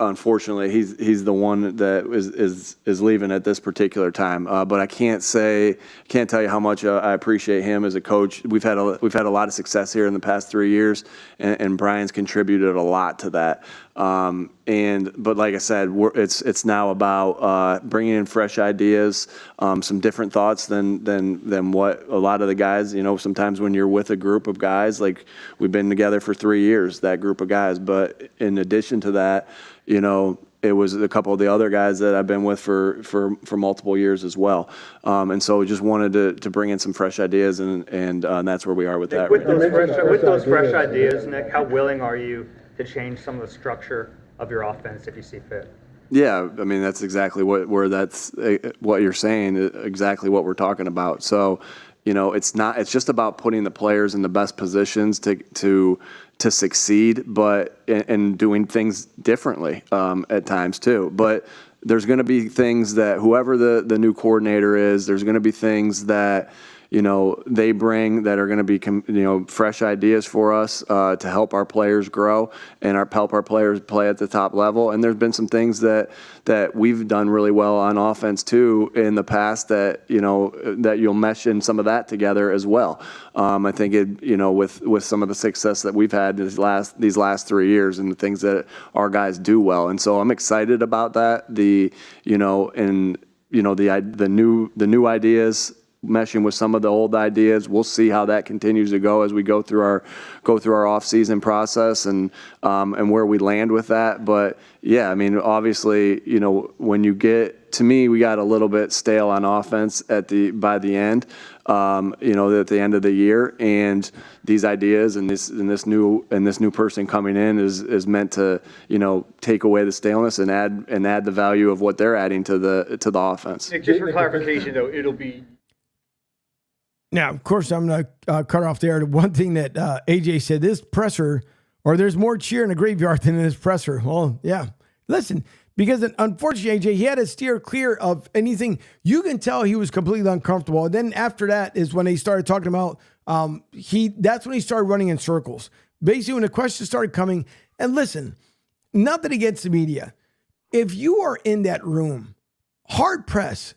Speaker 18: unfortunately, he's the one that is leaving at this particular time. But I can't tell you how much I appreciate him as a coach. We've had a lot of success here in the past 3 years, and Brian's contributed a lot to that. But like I said, it's now about bringing in fresh ideas, some different thoughts than what a lot of the guys. Sometimes when you're with a group of guys, like we've been together for 3 years, that group of guys. But in addition to that, it was a couple of the other guys that I've been with for multiple years as well. And so we just wanted to bring in some fresh ideas, and that's where we are with that.
Speaker 19: With those fresh ideas, Nick, how willing are you to change some of the structure of your offense if you see fit?
Speaker 18: Yeah, I mean, that's exactly what you're saying, exactly what we're talking about. So, it's just about putting the players in the best positions to succeed, but and doing things differently at times too. But there's going to be things that whoever the new coordinator is, there's going to be things that they bring that are going to be fresh ideas for us to help our players grow and help our players play at the top level. And there's been some things that we've done really well on offense too in the past that that you'll mesh in some of that together as well. I think with some of the success that we've had these last 3 years and the things that our guys do well. And so I'm excited about that. The new ideas meshing with some of the old ideas. We'll see how that continues to go as we go through our off-season process and where we land with that. But yeah, I mean, obviously, when you get to me, we got a little bit stale on offense by the end, at the end of the year, and these ideas and this new person coming in is meant to take away the staleness and add the value of what they're adding to the offense.
Speaker 19: Nick, just for clarification, though, it'll be.
Speaker 4: Now, of course, I'm going to cut off there. One thing that AJ said, this presser, or there's more cheer in a graveyard than in this presser. Well, yeah. Listen, because unfortunately, AJ, he had to steer clear of anything. You can tell he was completely uncomfortable. And then after that is when they started talking about, that's when he started running in circles. Basically, when the questions started coming, and listen, nothing against the media. If you are in that room, hard press,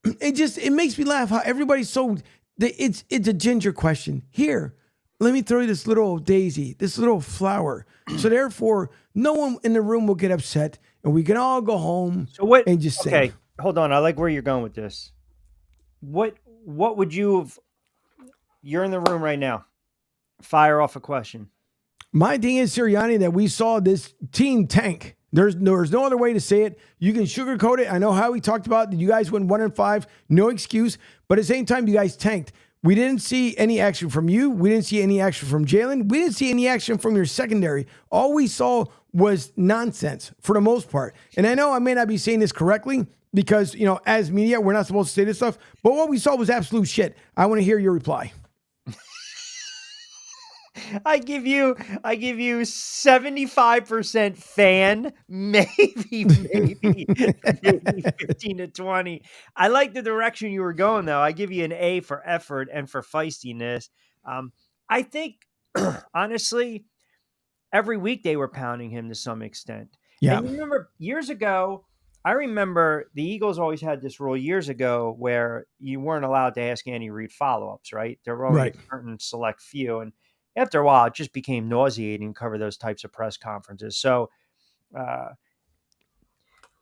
Speaker 4: it makes me laugh how everybody's so... It's a ginger question. Here, let me throw you this little daisy, this little flower. So therefore, no one in the room will get upset, and we can all go home and just sing.
Speaker 5: Okay, hold on. I like where you're going with this. What would you have? You're in the room right now. Fire off a question.
Speaker 4: My thing is, Sirianni, that we saw this team tank. There's no other way to say it. You can sugarcoat it. I know how we talked about that. You guys went 1-5, no excuse. But at the same time, you guys tanked. We didn't see any action from you. We didn't see any action from Jalen. We didn't see any action from your secondary. All we saw was nonsense for the most part. And I know I may not be saying this correctly because, as media, we're not supposed to say this stuff. But what we saw was absolute shit. I want to hear your reply.
Speaker 5: I give you 75% fan, maybe 15 to 20. I like the direction you were going, though. I give you an A for effort and for feistiness. I think, honestly, every week they were pounding him to some extent.
Speaker 4: Yeah.
Speaker 5: And you remember years ago, I remember the Eagles always had this rule years ago where you weren't allowed to ask Andy Reid follow-ups, right? There were only a certain select few, and after a while, it just became nauseating to cover those types of press conferences. So,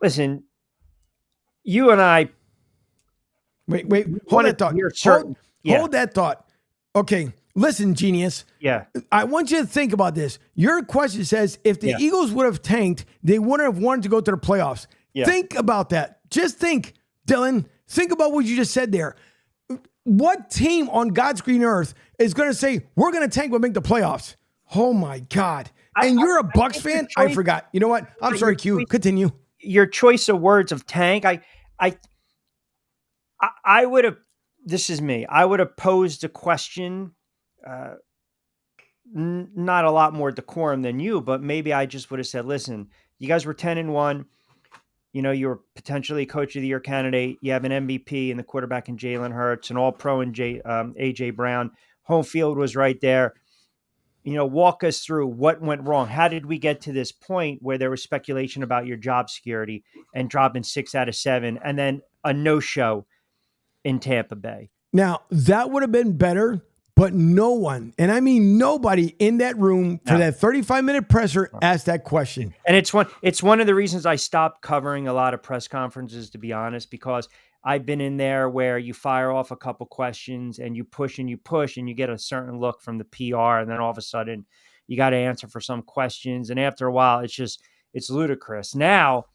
Speaker 5: listen, you and I.
Speaker 4: Wait, hold that thought. Hold that thought. Okay, listen, genius.
Speaker 5: Yeah.
Speaker 4: I want you to think about this. Your question says if the Eagles would have tanked, they wouldn't have wanted to go to the playoffs. Yeah. Think about that. Just think, Dylan. Think about what you just said there. What team on God's green earth is going to say, we're going to tank, we'll make the playoffs? Oh, my God. And you're a Bucs fan? I forgot. You know what? I'm sorry, Q. Continue.
Speaker 5: Your choice of words of tank, I would have, this is me, I would have posed a question, not a lot more decorum than you, but maybe I just would have said, listen, you guys were 10-1. You know, you were potentially coach of the year candidate. You have an MVP in the quarterback in Jalen Hurts, an all-pro in AJ Brown. Home field was right there. You know, walk us through what went wrong. How did we get to this point where there was speculation about your job security and dropping 6 out of 7 and then a no-show in Tampa Bay?
Speaker 4: Now, that would have been better, but no one, and I mean nobody in that room for that 35-minute presser asked that question.
Speaker 5: And it's one of the reasons I stopped covering a lot of press conferences, to be honest, because I've been in there where you fire off a couple questions and you push and you get a certain look from the PR. And then all of a sudden you got to answer for some questions. And after a while, it's ludicrous. Now,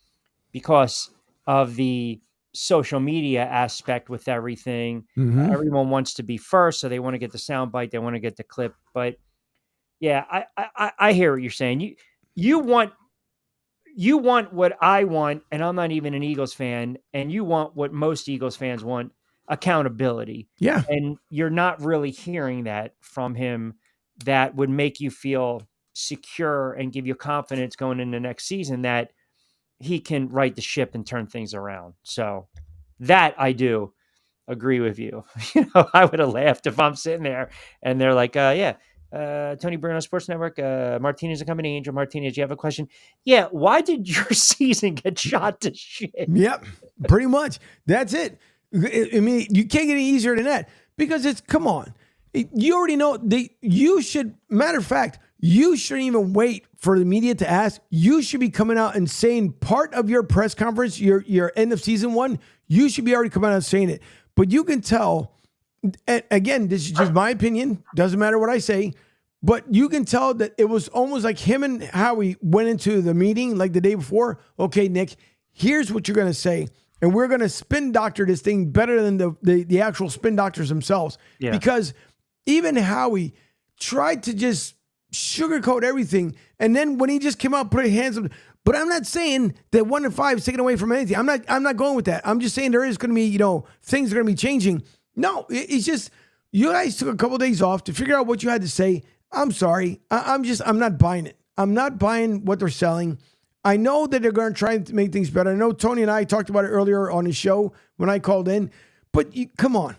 Speaker 5: because of the social media aspect with everything, everyone wants to be first. So they want to get the soundbite. They want to get the clip. But yeah, I hear what you're saying. You want what I want, and I'm not even an Eagles fan, and you want what most Eagles fans want, accountability.
Speaker 4: Yeah.
Speaker 5: And you're not really hearing that from him that would make you feel secure and give you confidence going into next season that he can right the ship and turn things around. So that I do agree with you. You know, I would have laughed if I'm sitting there and they're like, Tony Bruno Sports Network, Martinez Company, Angel Martinez, you have a question? Yeah, why did your season get shot to shit?
Speaker 4: Yep, pretty much. That's it. I mean, you can't get any easier than that because come on. You already know, you should, matter of fact, you shouldn't even wait for the media to ask. You should be coming out and saying part of your press conference, your end of season one, you should be already coming out and saying it. But you can tell, and again, this is just my opinion, doesn't matter what I say, but you can tell that it was almost like him and Howie went into the meeting like the day before. Okay, Nick, here's what you're going to say. And we're going to spin doctor this thing better than the actual spin doctors themselves. Yeah. Because even Howie tried to just sugarcoat everything. And then when he just came out, put his hands up. But I'm not saying that 1-5 is taken away from anything. I'm not going with that. I'm just saying there is going to be, things are going to be changing. No, it's just, you guys took a couple of days off to figure out what you had to say. I'm sorry. I'm not buying it. I'm not buying what they're selling. I know that they're going to try to make things better. I know Tony and I talked about it earlier on his show when I called in, but come on.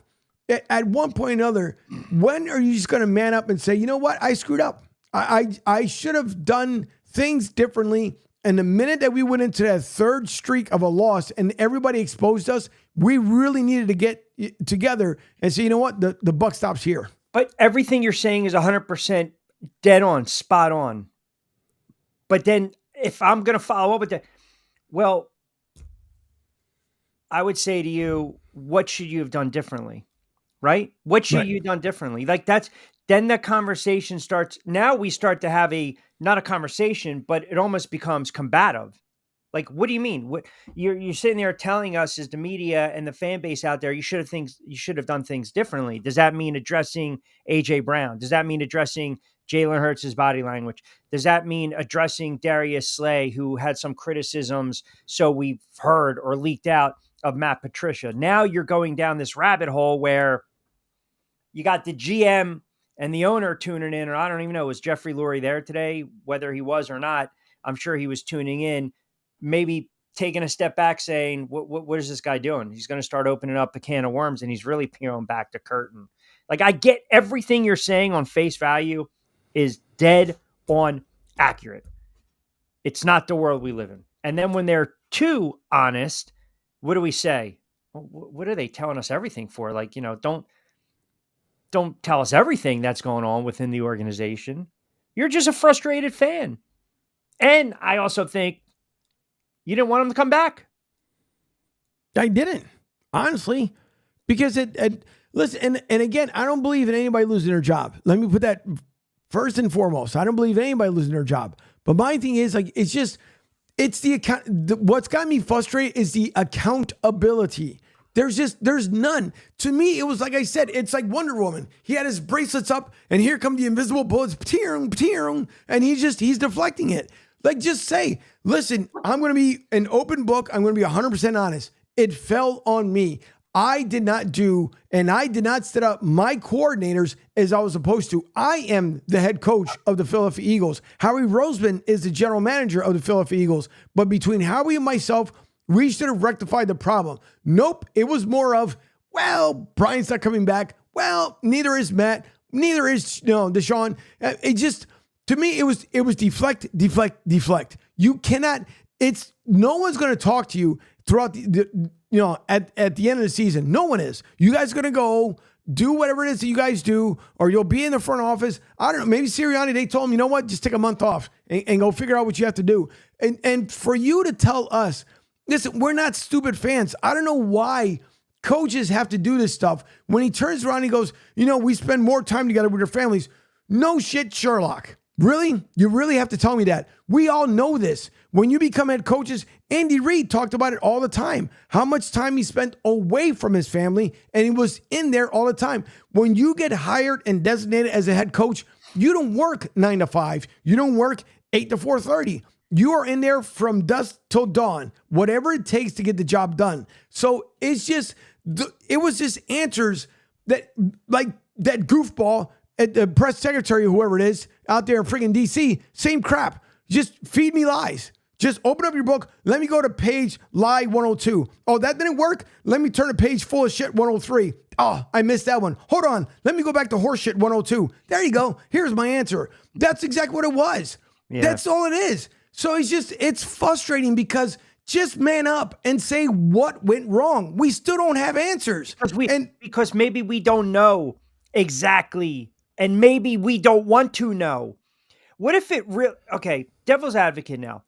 Speaker 4: At one point or another, when are you just going to man up and say, you know what? I screwed up. I should have done things differently. And the minute that we went into that third streak of a loss and everybody exposed us, we really needed to get together and say, you know what? The buck stops here.
Speaker 5: But everything you're saying is 100% dead on, spot on. But then if I'm going to follow up with that, well, I would say to you, what should you have done differently? Right? What should you have done differently? Like then the conversation starts. Now we start to have not a conversation, but it almost becomes combative. Like, what do you mean? What you're sitting there telling us as the media and the fan base out there, you should have done things differently. Does that mean addressing AJ Brown? Does that mean addressing Jalen Hurts' body language? Does that mean addressing Darius Slay, who had some criticisms, so we've heard or leaked out, of Matt Patricia? Now you're going down this rabbit hole where you got the GM and the owner tuning in, or I don't even know, was Jeffrey Lurie there today? Whether he was or not, I'm sure he was tuning in, maybe taking a step back saying, what is this guy doing? He's going to start opening up a can of worms and he's really peeling back the curtain. Like, I get everything you're saying on face value is dead on accurate. It's not the world we live in. And then when they're too honest, what do we say? What are they telling us everything for? Like, don't tell us everything that's going on within the organization. You're just a frustrated fan. And I also think you didn't want him to come back.
Speaker 4: I didn't, honestly, because listen, and again, I don't believe in anybody losing their job. Let me put that first and foremost. I don't believe in anybody losing their job. But my thing is, like, it's the account. What's got me frustrated is the accountability. There's none. To me, it was like I said, it's like Wonder Woman. He had his bracelets up, and here come the invisible bullets, and he's deflecting it. Like, just say, listen, I'm going to be an open book. I'm going to be 100% honest. It fell on me. I did not do, and I did not set up my coordinators as I was supposed to. I am the head coach of the Philadelphia Eagles. Howie Roseman is the general manager of the Philadelphia Eagles. But between Howie and myself, we should have rectified the problem. Nope. It was more of, well, Brian's not coming back. Well, neither is Matt. Neither is Deshaun. It just, to me, it was deflect. You cannot, no one's going to talk to you throughout at the end of the season. No one is. You guys are going to go do whatever it is that you guys do, or you'll be in the front office. I don't know. Maybe Sirianni, they told him, you know what? Just take a month off and go figure out what you have to do. And for you to tell us, listen, we're not stupid fans. I don't know why coaches have to do this stuff. When he turns around, he goes, we spend more time together with our families. No shit, Sherlock. Really? You really have to tell me that? We all know this. When you become head coaches, Andy Reid talked about it all the time. How much time he spent away from his family, and he was in there all the time. When you get hired and designated as a head coach, you don't work 9 to 5. You don't work 8 to 4:30. You are in there from dusk till dawn, whatever it takes to get the job done. So it's just, it was just answers that, like that goofball at the press secretary, whoever it is, out there in friggin' DC, same crap. Just feed me lies. Just open up your book. Let me go to page lie 102. Oh, that didn't work? Let me turn to page full of shit 103. Oh, I missed that one. Hold on. Let me go back to horse shit 102. There you go. Here's my answer. That's exactly what it was. Yeah. That's all it is. So it's frustrating because just man up and say what went wrong. We still don't have answers.
Speaker 20: Because maybe we don't know exactly, and maybe we don't want to know. What if it okay, devil's advocate now.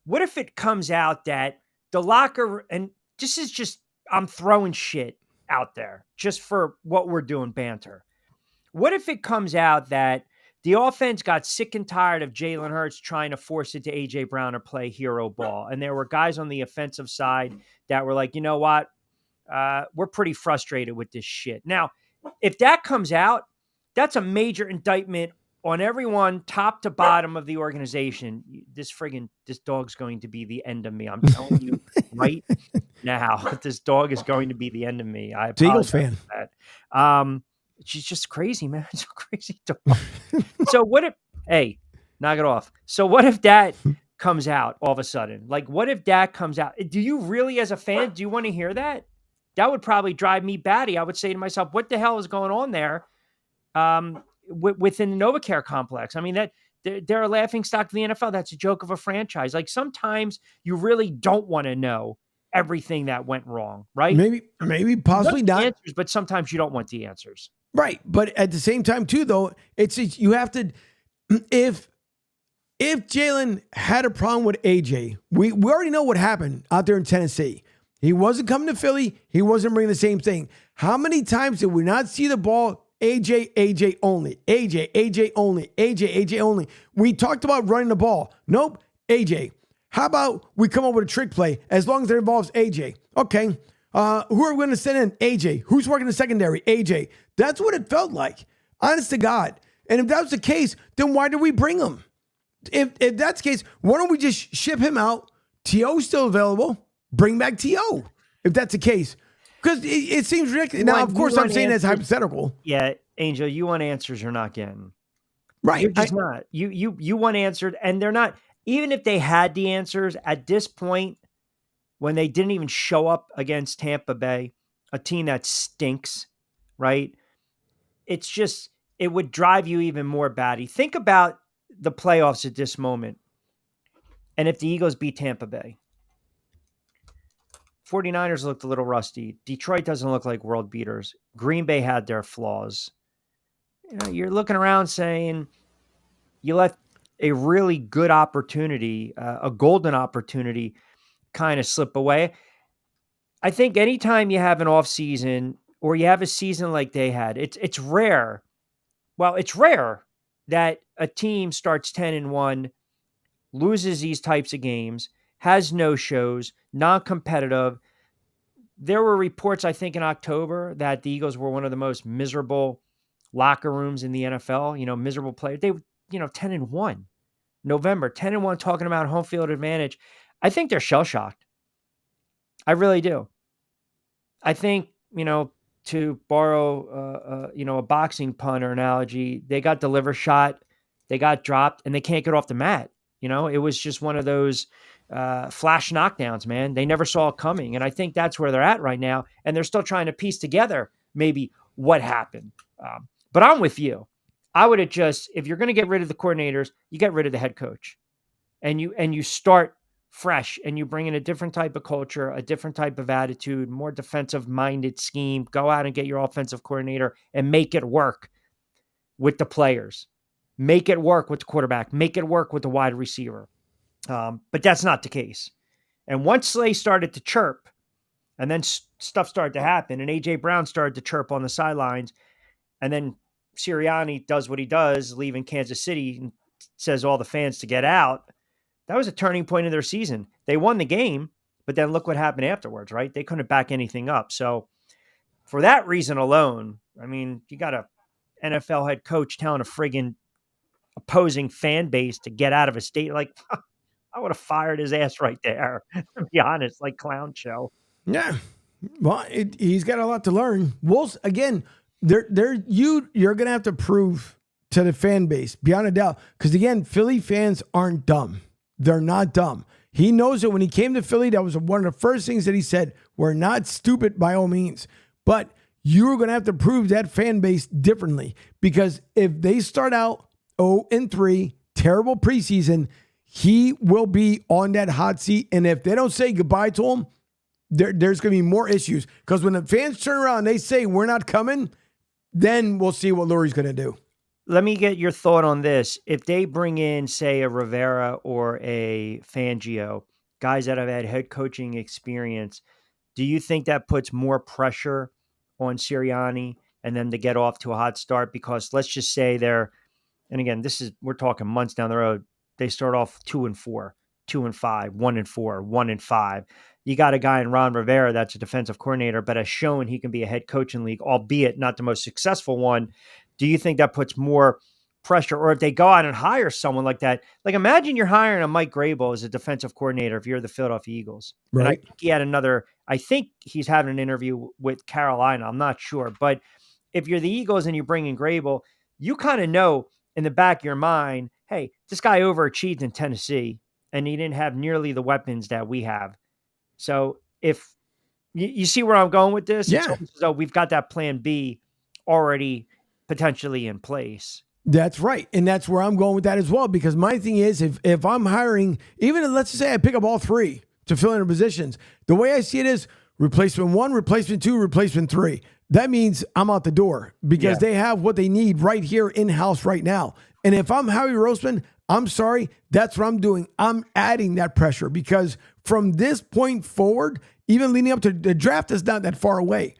Speaker 20: What if it comes out that the locker, and this is just, I'm throwing shit out there just for what we're doing, banter. What if it comes out that the offense got sick and tired of Jalen Hurts trying to force it to A.J. Brown or play hero ball, and there were guys on the offensive side that were like, you know what? We're pretty frustrated with this shit. Now, if that comes out, that's a major indictment on everyone, top to bottom of the organization. This dog's going to be the end of me. I'm telling you right now, this dog is going to be the end of me. I apologize
Speaker 4: Eagles fan.
Speaker 20: For that. She's just crazy, man. It's a crazy dog. So what if, hey, knock it off. So what if that comes out all of a sudden? Like, what if that comes out? Do you really, as a fan, do you want to hear that? That would probably drive me batty. I would say to myself, what the hell is going on there? Within the NovaCare complex. I mean, that they're a laughing stock of the NFL. That's a joke of a franchise. Like, sometimes you really don't want to know everything that went wrong, right?
Speaker 4: Maybe possibly not.
Speaker 20: Answers, but sometimes you don't want the answers.
Speaker 4: Right. But at the same time too, though, you have to, if Jalen had a problem with AJ, we already know what happened out there in Tennessee. He wasn't coming to Philly. He wasn't bringing the same thing. How many times did we not see the ball? AJ only. AJ only. AJ only. We talked about running the ball. Nope. AJ. How about we come up with a trick play as long as it involves AJ? Okay. Who are we going to send in? AJ. Who's working the secondary? AJ. That's what it felt like. Honest to God. And if that was the case, then why did we bring him? If that's the case, why don't we just ship him out? T.O.'s still available. Bring back T.O. if that's the case. Because it seems ridiculous. Now, of course, I'm saying that's hypothetical.
Speaker 20: Yeah, Angel, you want answers you're not getting.
Speaker 4: Right.
Speaker 20: You're just not. You want answered, and they're not. Even if they had the answers at this point, when they didn't even show up against Tampa Bay, a team that stinks, right? It's just, it would drive you even more batty. Think about the playoffs at this moment. And if the Eagles beat Tampa Bay, 49ers looked a little rusty. Detroit doesn't look like world beaters. Green Bay had their flaws. You're looking around saying you let a really good opportunity, a golden opportunity, kind of slip away. I think anytime you have an off season or you have a season like they had, it's rare. Well, it's rare that a team starts 10-1, loses these types of games, has no shows, non-competitive. There were reports, I think, in October that the Eagles were one of the most miserable locker rooms in the NFL. Miserable players. They, 10-1. November, 10-1, talking about home field advantage. I think they're shell-shocked. I really do. I think to borrow, a boxing pun or analogy, they got the liver shot, they got dropped, and they can't get off the mat. It was just one of those flash knockdowns, man. They never saw it coming. And I think that's where they're at right now. And they're still trying to piece together maybe what happened. But I'm with you. I would have if you're going to get rid of the coordinators, you get rid of the head coach and you start fresh and you bring in a different type of culture, a different type of attitude, more defensive minded scheme. Go out and get your offensive coordinator and make it work with the players, make it work with the quarterback, make it work with the wide receiver. But that's not the case. And once they started to chirp and then stuff started to happen and AJ Brown started to chirp on the sidelines and then Sirianni does what he does, leaving Kansas City and says all the fans to get out. That was a turning point in their season. They won the game, but then look what happened afterwards, right? They couldn't back anything up. So for that reason alone, I mean, you got a NFL head coach telling a friggin' opposing fan base to get out of a state. Like, I would have fired his ass right there, to be honest, like clown show.
Speaker 4: Yeah. Well, he's got a lot to learn. Wolves, again, you're going to have to prove to the fan base, beyond a doubt. Because, again, Philly fans aren't dumb. They're not dumb. He knows it. When he came to Philly, that was one of the first things that he said. We're not stupid by all means. But you're going to have to prove that fan base differently. Because if they start out 0-3, terrible preseason, he will be on that hot seat. And if they don't say goodbye to him, there's going to be more issues. Because when the fans turn around and they say, we're not coming, then we'll see what Lurie's going to do.
Speaker 20: Let me get your thought on this. If they bring in, say, a Rivera or a Fangio, guys that have had head coaching experience, do you think that puts more pressure on Sirianni and them to get off to a hot start? Because let's just say and again, we're talking months down the road, they start off 2-4, 2-5, 1-4, 1-5. You got a guy in Ron Rivera that's a defensive coordinator, but has shown he can be a head coach in the league, albeit not the most successful one. Do you think that puts more pressure? Or if they go out and hire someone like that, like imagine you're hiring a Mike Grable as a defensive coordinator if you're the Philadelphia Eagles.
Speaker 4: Right.
Speaker 20: And I think he's having an interview with Carolina. I'm not sure. But if you're the Eagles and you bring in Grable, you kind of know in the back of your mind, hey, this guy overachieved in Tennessee and he didn't have nearly the weapons that we have. So if you see where I'm going with this,
Speaker 4: yeah.
Speaker 20: It's so we've got that plan B already potentially in place.
Speaker 4: That's right. And that's where I'm going with that as well. Because my thing is, if I'm hiring, even if, let's just say I pick up all three to fill in their positions, the way I see it is replacement 1, replacement 2, replacement 3. That means I'm out the door because they have what they need right here in-house right now. And if I'm Howie Roseman, I'm sorry, that's what I'm doing. I'm adding that pressure because from this point forward, even leading up to the draft is not that far away.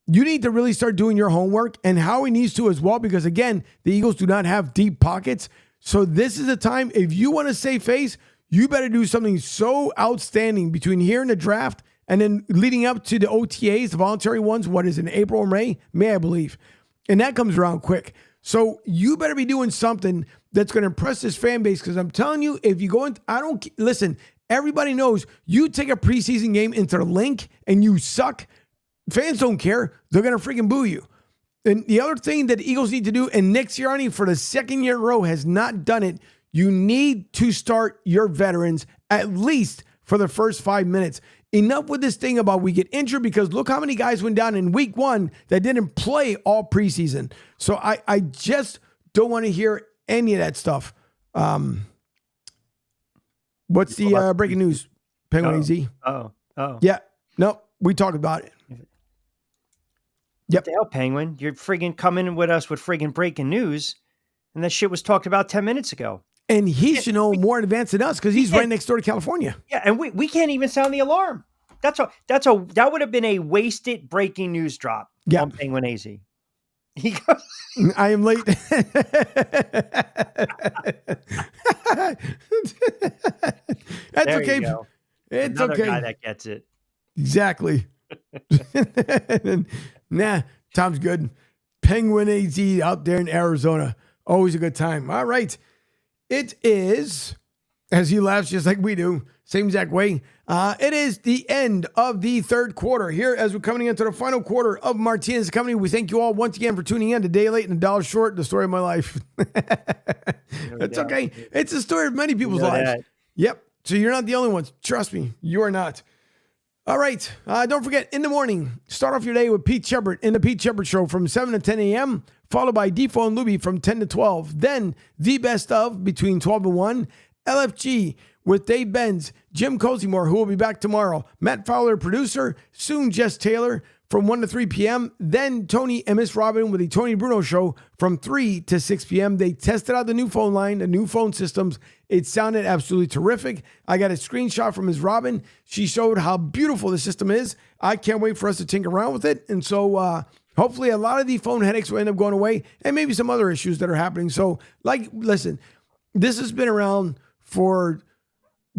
Speaker 4: You need to really start doing your homework, and Howie needs to as well because, again, the Eagles do not have deep pockets. So this is a time, if you want to save face, you better do something so outstanding between here and the draft and then leading up to the OTAs, the voluntary ones, what is it, in April or May? May, I believe. And that comes around quick. So you better be doing something that's going to impress this fan base because I'm telling you, if you go in, listen, everybody knows you take a preseason game into the link and you suck. Fans don't care. They're going to freaking boo you. And the other thing that the Eagles need to do, and Nick Sirianni for the second year in a row has not done it, you need to start your veterans at least for the first 5 minutes. Enough with this thing about we get injured because look how many guys went down in week 1 that didn't play all preseason. So I just don't want to hear any of that stuff. What's the breaking news? Penguin AZ.
Speaker 20: Oh.
Speaker 4: Yeah. No, we talked about it.
Speaker 20: Yep. What the hell, Penguin? You're friggin' coming with us with friggin' breaking news, and that shit was talked about 10 minutes ago.
Speaker 4: And he should know more in advance than us because he's right next door to California.
Speaker 20: Yeah, and we can't even sound the alarm. That would have been a wasted breaking news drop on Penguin AZ. He goes,
Speaker 4: I am late. That's
Speaker 20: there
Speaker 4: okay.
Speaker 20: You go.
Speaker 4: It's
Speaker 20: Another
Speaker 4: okay.
Speaker 20: Guy that gets it.
Speaker 4: Exactly. Nah, Tom's good. Penguin AZ out there in Arizona. Always a good time. All right. It is as he laughs just like we do, same exact way. It is the end of the third quarter here as we're coming into the final quarter of Martinez Company. We thank you all once again for tuning in. A day late and a dollar short, the story of my life. It's okay. It's the story of many people's lives.
Speaker 20: That.
Speaker 4: Yep. So you're not the only ones. Trust me, you are not. All right. Don't forget, in the morning, start off your day with Pete Shepard in the Pete Shepard Show from 7 to 10 a.m., followed by Defoe and Luby from 10 to 12. Then the best of between 12 and 1, LFG with Dave Benz, Jim Cosymore, who will be back tomorrow, Matt Fowler, producer, soon Jess Taylor from 1 to 3 p.m. Then Tony and Miss Robin with the Tony Bruno Show from 3 to 6 p.m. They tested out the new phone line, the new phone systems. It sounded absolutely terrific. I got a screenshot from Ms. Robin. She showed how beautiful the system is. I can't wait for us to tinker around with it. And so hopefully a lot of the phone headaches will end up going away and maybe some other issues that are happening. So, listen, this has been around for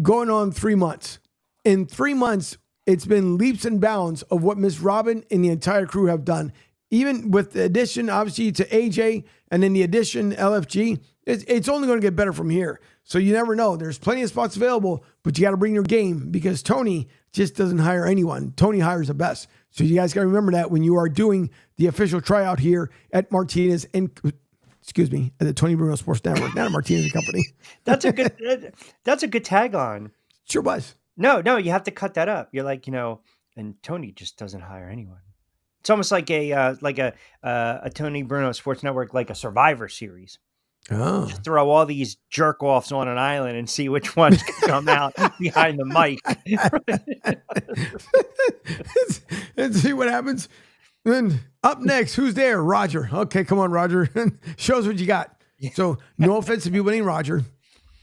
Speaker 4: going on 3 months. In 3 months, it's been leaps and bounds of what Miss Robin and the entire crew have done. Even with the addition, obviously, to AJ and then the addition LFG, it's only going to get better from here. So you never know. There's plenty of spots available, but you got to bring your game because Tony just doesn't hire anyone. Tony hires the best. So you guys got to remember that when you are doing the official tryout here at Martinez and at the Tony Bruno Sports Network, not a Martinez Company.
Speaker 20: That's a good tagline.
Speaker 4: Sure was.
Speaker 20: No, you have to cut that up. You're like, and Tony just doesn't hire anyone. It's almost like a Tony Bruno Sports Network, like a Survivor series.
Speaker 4: Oh.
Speaker 20: Just throw all these jerk offs on an island and see which ones can come out behind the mic.
Speaker 4: And see what happens. Then up next, who's there? Roger. Okay, come on, Roger. Show us what you got. So no offense to people named Roger.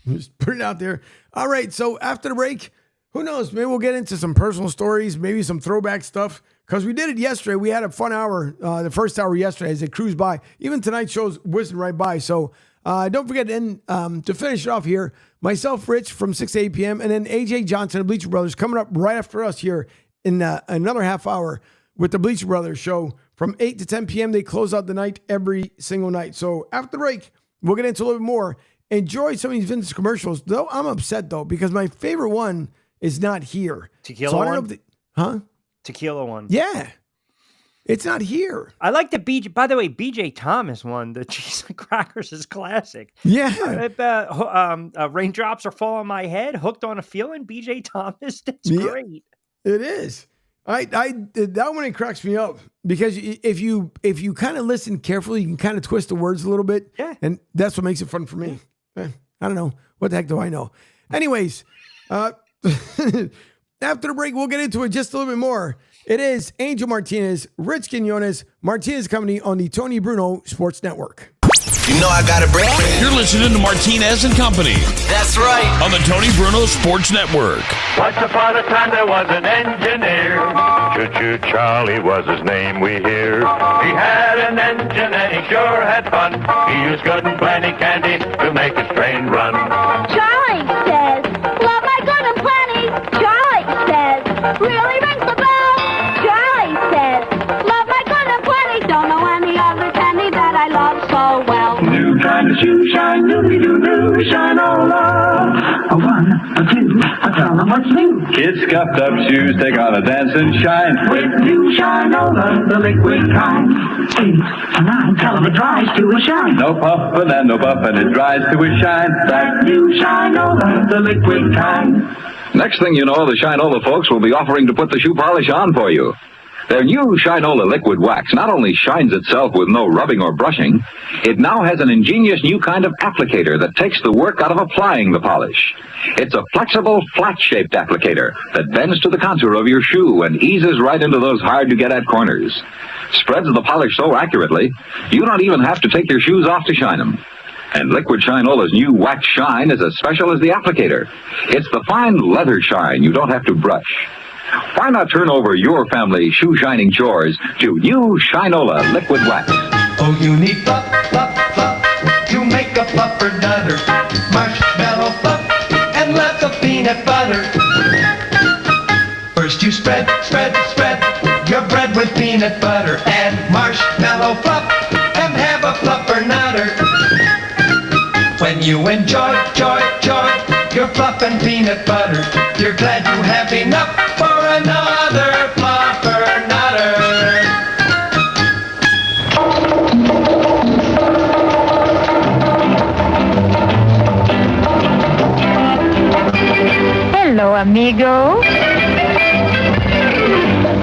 Speaker 4: Just put it out there. All right, so after the break, who knows? Maybe we'll get into some personal stories, maybe some throwback stuff. Because we did it yesterday. We had a fun hour, the first hour yesterday as it cruised by. Even tonight's show's whizzing right by. So don't forget, to finish it off here, myself, Rich, from 6 to 8 p.m., and then AJ Johnson of Bleacher Brothers coming up right after us here in another half hour with the Bleacher Brothers show from 8 to 10 p.m. They close out the night every single night. So after the break, we'll get into a little bit more. Enjoy some of these vintage commercials. Though I'm upset, though, because my favorite one is not here.
Speaker 20: Tequila
Speaker 4: so I don't
Speaker 20: one?
Speaker 4: know if
Speaker 20: Tequila one.
Speaker 4: Yeah. It's not here.
Speaker 20: I like the BJ. By the way, BJ Thomas one. The cheese and crackers is classic.
Speaker 4: Yeah.
Speaker 20: Raindrops are falling on my head. Hooked on a feeling. BJ Thomas. That's great.
Speaker 4: It is. That one, it cracks me up because if you kind of listen carefully, you can kind of twist the words a little bit.
Speaker 20: Yeah.
Speaker 4: And that's what makes it fun for me. I don't know. What the heck do I know? Anyways, after the break, we'll get into it just a little bit more. It is Angel Martinez, Rich Quinones, Martinez Company on the Tony Bruno Sports Network.
Speaker 6: You know I got a brand.
Speaker 14: You're listening to Martinez and Company
Speaker 6: That's right.
Speaker 14: on the Tony Bruno Sports Network.
Speaker 8: Once upon a time there was an engineer. Choo-choo Charlie was his name we hear. He had an engine and he sure had fun. He used good and plenty candy to make his train run.
Speaker 11: Charlie says, love my good and plenty. Charlie says, really rings the bell. Charlie says, love my good and plenty. Don't know any other candy that I love so well.
Speaker 8: New kind of shoe shine, doobie-doo-doo, shine-o-la. A one, a two, a tell them what's new.
Speaker 21: Kids scuffed up shoes take on a dance and shine.
Speaker 8: With new shine-o-la, the liquid kind. 8 and 9, tell them it dries to a shine.
Speaker 21: No puffin' and no buffin', it dries to a shine.
Speaker 8: That new shine-o-la, the liquid kind.
Speaker 21: Next thing you know, the Shinola folks will be offering to put the shoe polish on for you. Their new Shinola liquid wax not only shines itself with no rubbing or brushing, it now has an ingenious new kind of applicator that takes the work out of applying the polish. It's a flexible, flat-shaped applicator that bends to the contour of your shoe and eases right into those hard-to-get-at corners. Spreads the polish so accurately, you don't even have to take your shoes off to shine them. And Liquid Shinola's new wax shine is as special as the applicator. It's the fine leather shine you don't have to brush. Why not turn over your family shoe-shining chores to new Shinola Liquid Wax?
Speaker 9: Oh, you need fluff, fluff, fluff to make a fluffer dutter. Marshmallow fluff and lots of peanut butter. First you spread, spread, spread your bread with peanut butter and marshmallow fluff and have a fluffer nutter. When you enjoy, joy, joy, your You're fluffing peanut butter. You're glad you have enough for another fluffer nutter.
Speaker 11: Hello, amigo.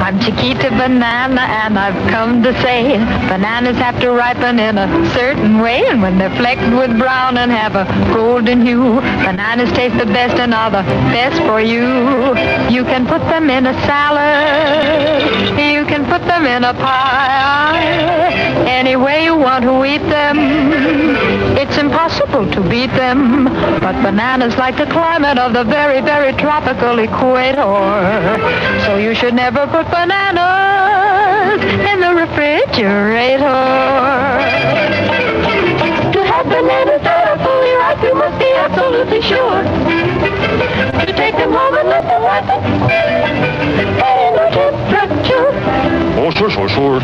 Speaker 11: I'm Chiquita Banana, and I've come to say bananas have to ripen in a certain way, and when they're flecked with brown and have a golden hue, bananas taste the best and are the best for you. You can put them in a salad, you can put them in a pie, any way you want to eat them. It's impossible to beat them, but bananas like the climate of the very, very tropical equator. So you should never put bananas in the refrigerator. To have bananas that are fully ripe, you must be absolutely sure to take them home and let them ripen at indoor temperature.
Speaker 10: Oh, sure.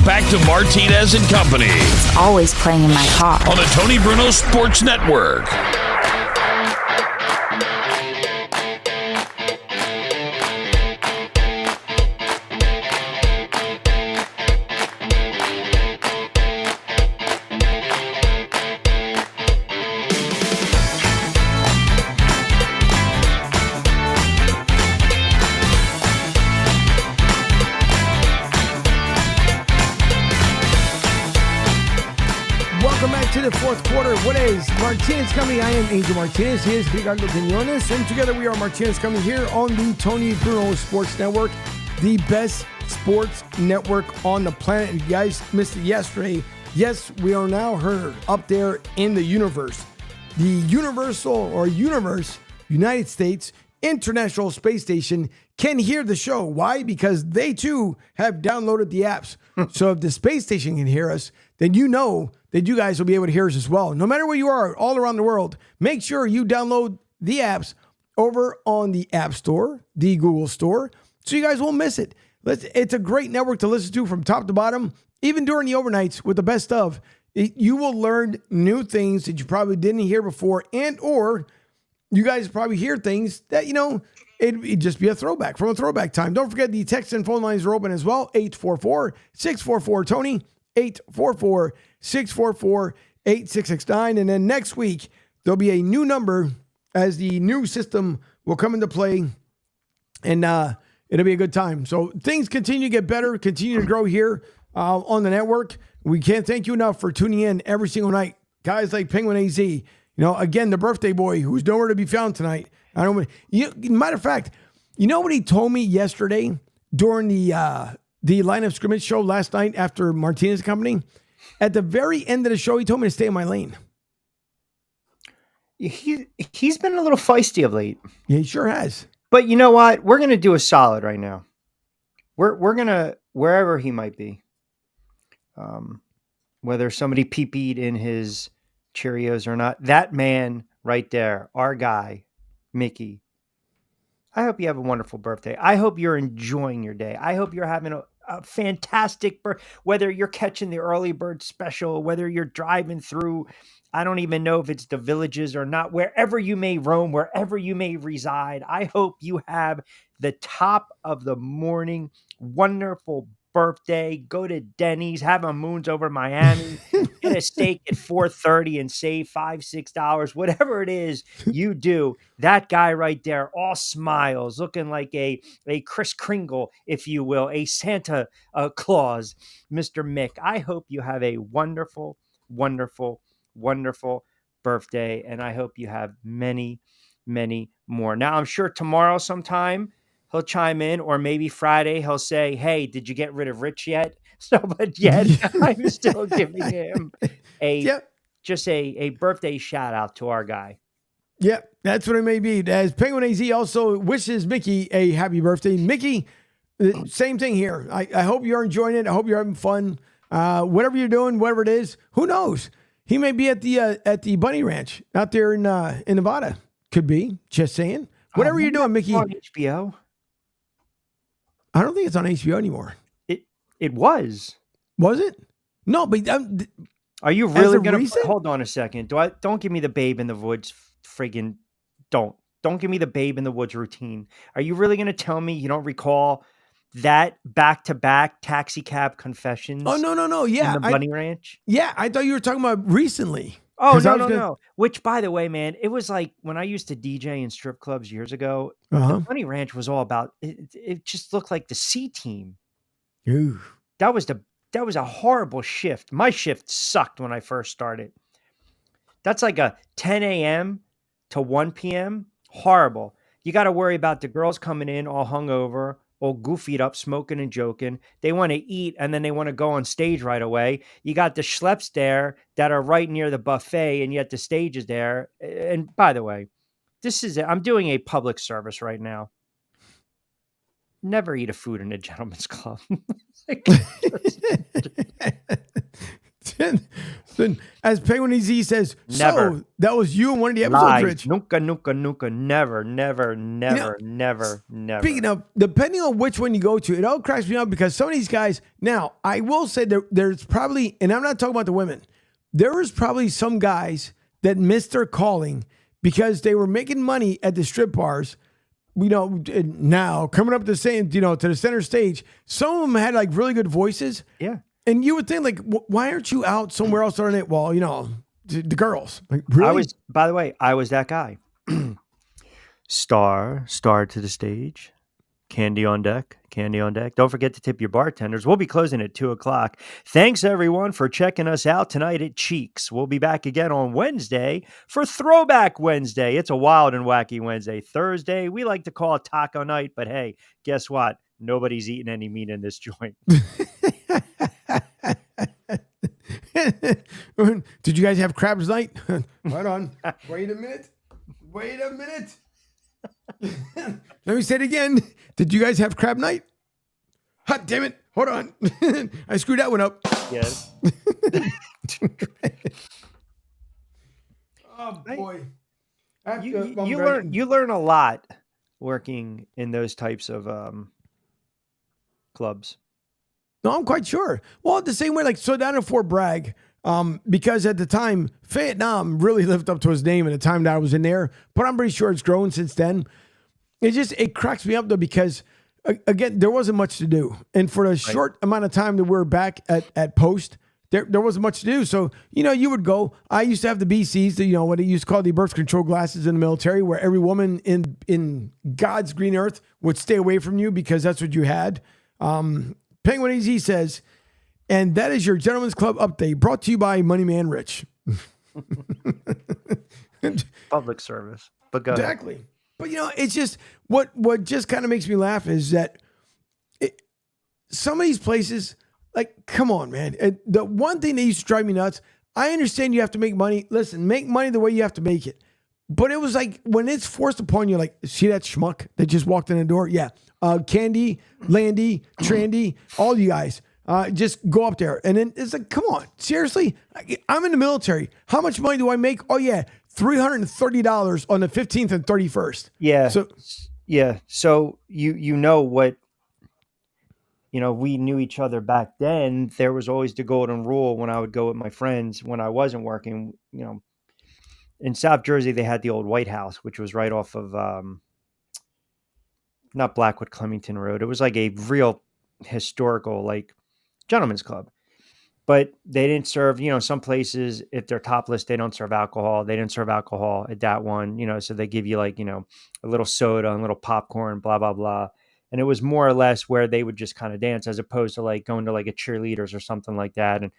Speaker 14: Back to Martinez and Company.
Speaker 3: It's always playing in my car.
Speaker 14: On the Tony Bruno Sports Network.
Speaker 4: Welcome back to the fourth quarter. What is Martinez Company? I am Angel Martinez. He is Ricardo Quinones. And together we are Martinez Company here on the Tony Bruno Sports Network, the best sports network on the planet. And you guys missed it yesterday. Yes, we are now heard up there in the universe. The Universe United States International Space Station can hear the show. Why? Because they too have downloaded the apps. So if the space station can hear us, then you know that you guys will be able to hear us as well. No matter where you are, all around the world, make sure you download the apps over on the App Store, the Google Store, so you guys won't miss it. It's a great network to listen to from top to bottom, even during the overnights with the best of. You will learn new things that you probably didn't hear before, and or you guys probably hear things that, it'd just be a throwback from a throwback time. Don't forget the text and phone lines are open as well. 844-644-TONY, 844-644-8669. And then next week, there'll be a new number as the new system will come into play, and it'll be a good time. So things continue to get better, continue to grow here on the network. We can't thank you enough for tuning in every single night. Guys like Penguin AZ, again, the birthday boy who's nowhere to be found tonight. Matter of fact, you know what he told me yesterday during the line of scrimmage show last night after Martinez Company? At the very end of the show, he told me to stay in my lane.
Speaker 20: He's been a little feisty of late.
Speaker 4: Yeah, he sure has.
Speaker 20: But you know what? We're going to do a solid right now. We're going to, wherever he might be, whether somebody pee-peed in his Cheerios or not, that man right there, our guy, Mickey, I hope you have a wonderful birthday. I hope you're enjoying your day. I hope you're having a fantastic birthday, whether you're catching the early bird special, whether you're driving through, I don't even know if it's the Villages or not, wherever you may roam, wherever you may reside. I hope you have the top of the morning, wonderful birthday. Go to Denny's, have a Moons over Miami, get a steak at $4.30 and save $5-6, whatever it is you do. That guy right there, all smiles, looking like a Kris Kringle, if you will, a Santa Claus, Mr. Mick. I hope you have a wonderful, wonderful, wonderful birthday, and I hope you have many, many more. Now, I'm sure tomorrow sometime he'll chime in, or maybe Friday he'll say, hey, did you get rid of Rich yet? So, but yet I'm still giving him just a birthday shout out to our guy.
Speaker 4: Yeah, that's what it may be. As Penguin AZ also wishes Mickey a happy birthday. Mickey, same thing here. I hope you're enjoying it. I hope you're having fun. Whatever you're doing, whatever it is, who knows? He may be at the Bunny Ranch out there in Nevada. Could be. Just saying. Whatever you're doing, Mickey.
Speaker 20: On HBO.
Speaker 4: I don't think it's on HBO anymore.
Speaker 20: It was.
Speaker 4: Was it? No, but
Speaker 20: are you really going
Speaker 4: to
Speaker 20: hold on a second? Don't give me the Babe in the Woods friggin' don't give me the Babe in the Woods routine. Are you really going to tell me you don't recall that back-to-back taxi cab confessions?
Speaker 4: Oh, no. Yeah.
Speaker 20: In the Bunny Ranch?
Speaker 4: Yeah, I thought you were talking about recently.
Speaker 20: Oh, no. Which, by the way, man, it was like when I used to DJ in strip clubs years ago, the Bunny Ranch was all about, it just looked like the C Team.
Speaker 4: Ooh.
Speaker 20: That was a horrible shift. My shift sucked when I first started. That's like a 10 a.m. to 1 p.m. Horrible. You got to worry about the girls coming in all hungover, all goofied up, smoking and joking. They want to eat and then they want to go on stage right away. You got the schleps there that are right near the buffet, and yet the stage is there. And by the way, I'm doing a public service right now. Never eat a food in a gentleman's club.
Speaker 4: As Penguin EZ says,
Speaker 20: never.
Speaker 4: So that was you in one of the episodes,
Speaker 20: Lies.
Speaker 4: Rich.
Speaker 20: Nunca. Never.
Speaker 4: Speaking of, depending on which one you go to, it all cracks me up because some of these guys, now, I will say there's probably, and I'm not talking about the women, there is probably some guys that missed their calling because they were making money at the strip bars. Now coming up to the center stage, some of them had like really good voices.
Speaker 20: Yeah.
Speaker 4: And you would think like, why aren't you out somewhere else on it? Well, the girls. Like, really?
Speaker 20: By the way, I was that guy. Star to the stage. Candy on deck. Don't forget to tip your bartenders. We'll be closing at 2:00. Thanks everyone for checking us out tonight at Cheeks. We'll be back again on Wednesday for Throwback Wednesday. It's a wild and wacky Wednesday. Thursday, we like to call it taco night, but hey, guess what? Nobody's eating any meat in this joint.
Speaker 4: Did you guys have crabs night? Hold on. Wait a minute. Let me say it again. Did you guys have crab night? Hot damn it. Hold on. I screwed that one up.
Speaker 20: Yes.
Speaker 4: Oh boy.
Speaker 20: You learn a lot working in those types of clubs.
Speaker 4: No, I'm quite sure. Well, the same way, down in Fort Bragg, because at the time, Vietnam really lived up to his name at the time that I was in there, but I'm pretty sure it's grown since then. It cracks me up though, because again, there wasn't much to do. And for the short amount of time that we were back at Post, there wasn't much to do. So, you would go, I used to have the BCs, what they used to call the birth control glasses in the military, where every woman in God's green earth would stay away from you because that's what you had. Penguin AZ says, and that is your Gentleman's Club update brought to you by Money Man Rich.
Speaker 20: Public service. But go
Speaker 4: exactly.
Speaker 20: ahead.
Speaker 4: But it's just what just kind of makes me laugh is that some of these places, like, come on, man. The one thing that used to drive me nuts, I understand you have to make money. Listen, make money the way you have to make it. But it was like when it's forced upon you, like, see that schmuck that just walked in the door? Yeah. Candy, Landy, Trandy, all you guys, just go up there. And then it's like, come on, seriously? I'm in the military. How much money do I make? Oh, yeah, $330 on the 15th and 31st.
Speaker 20: Yeah. So you know what, we knew each other back then. There was always the golden rule when I would go with my friends when I wasn't working, in South Jersey, they had the old White House, which was right off of, not Blackwood Clemington Road. It was like a real historical, gentleman's club. But they didn't serve, some places, if they're topless, they don't serve alcohol. They didn't serve alcohol at that one, so they give you a little soda and a little popcorn, blah, blah, blah. And it was more or less where they would just kind of dance as opposed to going to a cheerleaders or something like that and,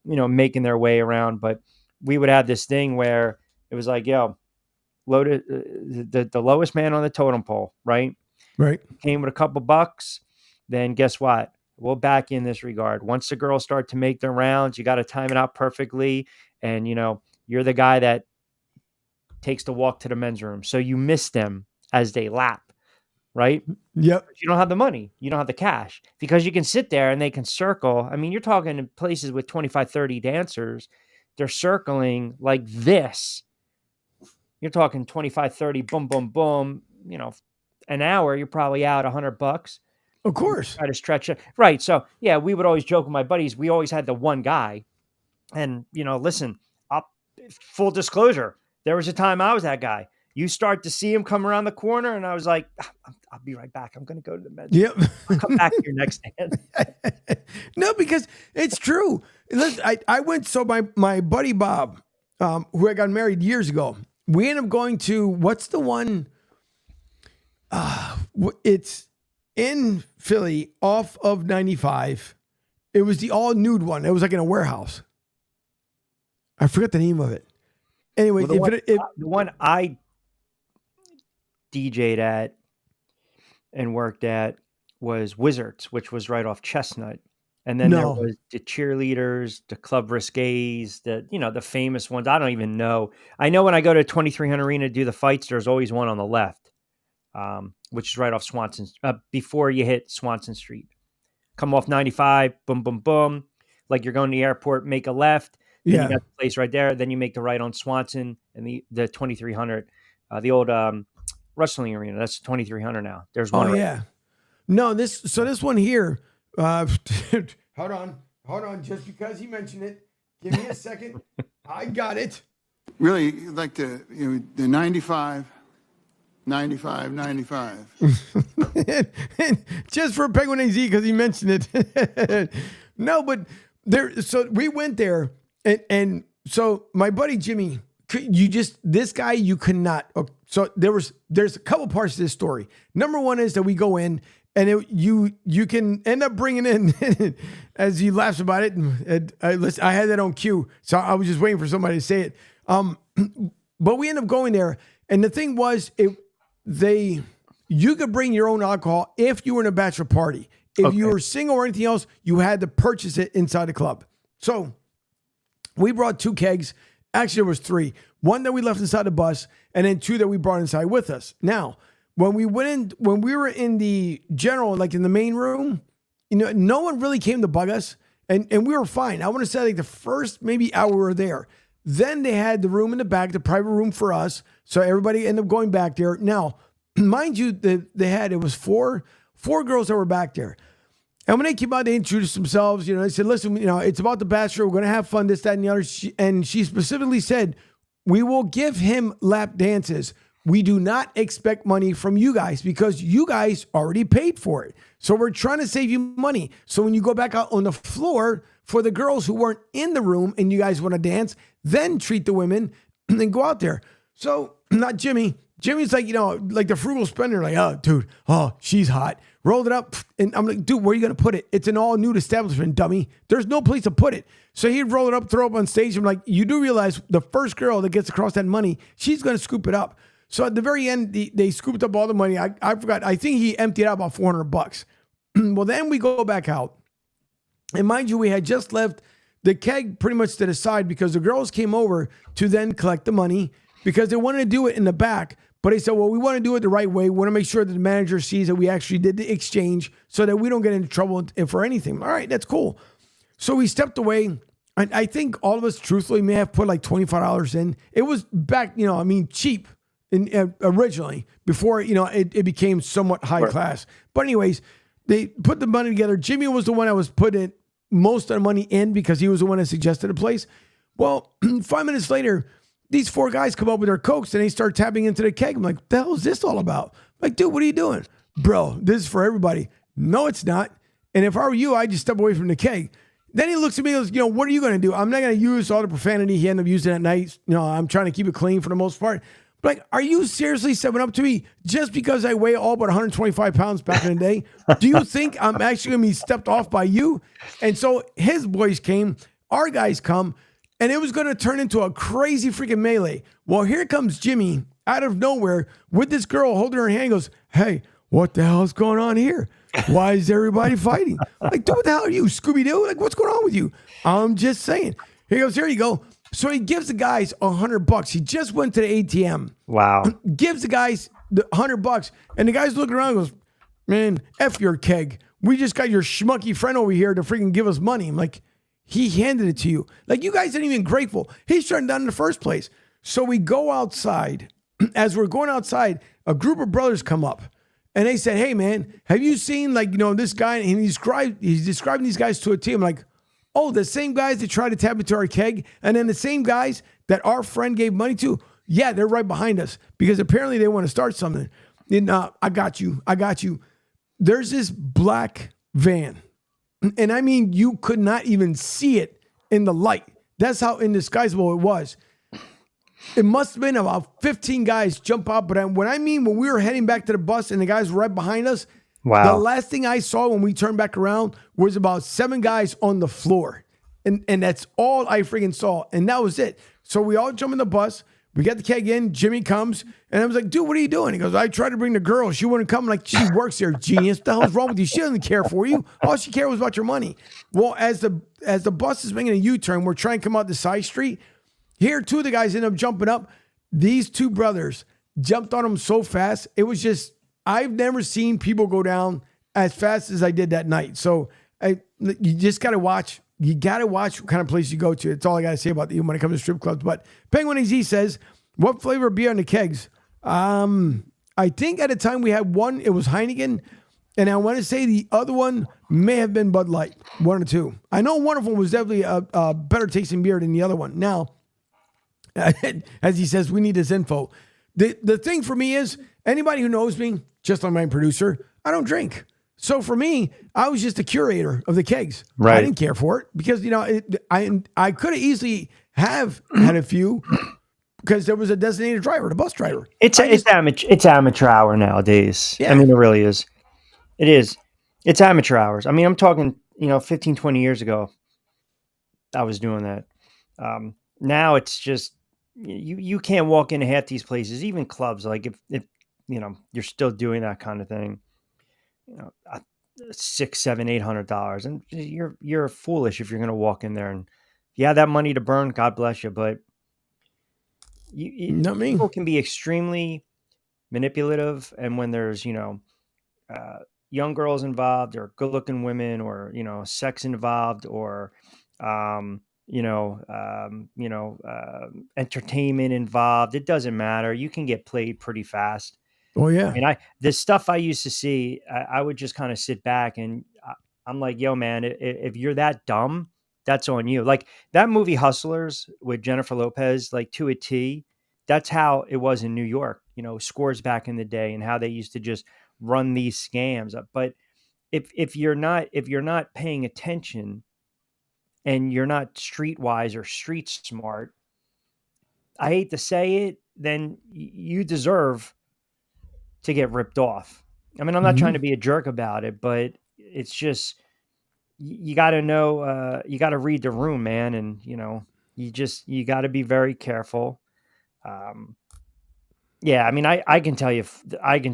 Speaker 20: making their way around. But we would have this thing where it was like, loaded the lowest man on the totem pole, right?
Speaker 4: Right.
Speaker 20: Came with a couple bucks. Then guess what? We'll back in this regard. Once the girls start to make their rounds, you got to time it out perfectly. And, you're the guy that takes the walk to the men's room. So you miss them as they lap, right?
Speaker 4: Yep.
Speaker 20: You don't have the money. You don't have the cash because you can sit there and they can circle. I mean, you're talking in places with 25, 30 dancers. They're circling like this. You're talking 25, 30, boom, boom, boom. You know, an hour, you're probably out $100.
Speaker 4: Of course.
Speaker 20: Try to stretch it. Right. So, yeah, we would always joke with my buddies. We always had the one guy. And, you know, listen, full disclosure, there was a time I was that guy. You start to see him come around the corner, and I was like, I'll be right back. I'm going to go to the men's.
Speaker 4: Yep.
Speaker 20: I'll come back to your next dance.
Speaker 4: No, because it's true. Listen, I went, so my buddy Bob, who I got married years ago, we ended up going to, what's the one? It's in Philly off of 95. It was the all nude one. It was like in a warehouse. I forgot the name of it. Anyway,
Speaker 20: Well, the one I DJ'd at and worked at was Wizards, which was right off Chestnut. And then there was the cheerleaders, the Club Risques, the famous ones. I don't even know. I know when I go to 2300 Arena to do the fights, there's always one on the left, which is right off Swanson, before you hit Swanson Street. Come off 95, boom, boom, boom. Like you're going to the airport, make a left. Then you got the place right there. Then you make the right on Swanson and the 2300, the old wrestling arena. That's 2300 now. There's one.
Speaker 4: Oh, yeah. No, this one here, hold on. Just because he mentioned it, give me a second. I got it.
Speaker 1: Really, like the 95.
Speaker 4: Just for Penguin AZ, because he mentioned it. No, but so we went there, and so my buddy Jimmy, this guy, you could not. So there's a couple parts to this story. Number one is that we go in, and you can end up bringing in, as he laughs about it. And I had that on cue, so I was just waiting for somebody to say it. But we end up going there, and the thing was, you could bring your own alcohol if you were in a bachelor party. If you were single or anything else, you had to purchase it inside the club. So we brought 2 kegs. Actually, there was 3. One that we left inside the bus, and then 2 that we brought inside with us. Now, when we were in the general, like in the main room, no one really came to bug us, and we were fine. I want to say like the first maybe hour we were there. Then they had the room in the back, the private room for us. So everybody ended up going back there. Now, mind you, it was four girls that were back there. And when they came out, they introduced themselves. They said, listen, it's about the Bachelor. We're going to have fun, this, that, and the other. And she specifically said, we will give him lap dances. We do not expect money from you guys because you guys already paid for it. So we're trying to save you money. So when you go back out on the floor for the girls who weren't in the room and you guys want to dance, then treat the women and then go out there. So not Jimmy. Jimmy's like, like the frugal spender, like, oh, dude, she's hot. Rolled it up. And I'm like, dude, where are you going to put it? It's an all nude establishment, dummy. There's no place to put it. So he'd roll it up, throw it up on stage. I'm like, you do realize the first girl that gets across that money, she's going to scoop it up. So at the very end, they scooped up all the money. I forgot. I think he emptied out about $400. Well, then we go back out. And mind you, we had just left the keg pretty much to the side because the girls came over to then collect the money because they wanted to do it in the back. But they said, well, we want to do it the right way. We want to make sure that the manager sees that we actually did the exchange so that we don't get into trouble for anything. All right, that's cool. So we stepped away. And I think all of us, truthfully, may have put like $25 in. It was back, cheap originally before, it became somewhat high class. But anyways, they put the money together. Jimmy was the one that was putting most of the money in because he was the one that suggested a place. Well, 5 minutes later, these 4 guys come up with their Cokes and they start tapping into the keg. I'm like, what the hell is this all about? I'm like, dude, what are you doing? Bro, this is for everybody. No, it's not. And if I were you, I'd just step away from the keg. Then he looks at me and goes, what are you going to do? I'm not going to use all the profanity he ended up using that night. I'm trying to keep it clean for the most part. But like, are you seriously stepping up to me just because I weigh all but 125 pounds back in the day? Do you think I'm actually going to be stepped off by you? And so his boys came, our guys come, and it was going to turn into a crazy freaking melee. Well, here comes Jimmy out of nowhere with this girl holding her hand, goes, hey, what the hell is going on here? Why is everybody fighting? Like, dude, what the hell are you, Scooby-Doo? Like, what's going on with you? I'm just saying. He goes, here you go. So he gives the guys $100. He just went to the ATM.
Speaker 5: Wow.
Speaker 4: Gives the guys the $100, and the guys looking around and goes, man, F your keg. We just got your schmucky friend over here to freaking give us money. I'm like, he handed it to you. Like, you guys ain't even grateful. He's turned down in the first place. So we go outside. As we're going outside, a group of brothers come up. And they said, hey, man, have you seen, like, this guy? And he's describing these guys to a team. Like, oh, the same guys that tried to tap into our keg, and then the same guys that our friend gave money to, yeah, they're right behind us because apparently they want to start something. And, I got you. There's this black van. And I mean, you could not even see it in the light. That's how indisguisable it was. It must have been about 15 guys jump out. But when we were heading back to the bus and the guys were right behind us,
Speaker 5: wow.
Speaker 4: The last thing I saw when we turned back around was about 7 guys on the floor. And that's all I freaking saw. And that was it. So we all jump in the bus. We get the keg in. Jimmy comes. And I was like, dude, what are you doing? He goes, I tried to bring the girl. She wouldn't come. I'm like, she works here, genius. What the hell is wrong with you? She doesn't care for you. All she cared was about your money. Well, as the bus is making a U-turn, we're trying to come out the side street. Here, 2 of the guys end up jumping up. These 2 brothers jumped on them so fast. It was just, I've never seen people go down as fast as I did that night. So you just got to watch. You got to watch what kind of place you go to. That's all I got to say about you when it comes to strip clubs. But Penguin AZ says, what flavor beer on the kegs? I think at the time we had one, it was Heineken. And I want to say the other one may have been Bud Light, 1 or 2. I know one of them was definitely a better tasting beer than the other one. Now, as he says, we need this info. The thing for me is, anybody who knows me, just like my producer, I don't drink. So for me, I was just the curator of the kegs.
Speaker 5: Right.
Speaker 4: I didn't care for it because, I could have easily have had a few because there was a designated driver, the bus driver.
Speaker 5: It's amateur hour nowadays.
Speaker 4: Yeah.
Speaker 5: I mean, it really is. It is. It's amateur hours. I mean, I'm talking, 15, 20 years ago, I was doing that. Now it's just, you can't walk into half these places, even clubs. Like if you're still doing that kind of thing, $600, $700, $800, and you're foolish if you're going to walk in there and that money to burn. God bless you, but
Speaker 4: not me.
Speaker 5: People can be extremely manipulative, and when there's young girls involved, or good-looking women, or sex involved, or entertainment involved, it doesn't matter. You can get played pretty fast.
Speaker 4: Oh yeah.
Speaker 5: I mean, the stuff I used to see, I would just kind of sit back and I'm like, yo, man, if you're that dumb, that's on you. Like that movie Hustlers with Jennifer Lopez, like to a T, that's how it was in New York, Scores back in the day, and how they used to just run these scams. But if you're not paying attention and you're not streetwise or street smart, I hate to say it, then you deserve to get ripped off. I mean, I'm not trying to be a jerk about it, but it's just, you got to know, you got to read the room, man. And, you got to be very careful. Yeah, I mean, I can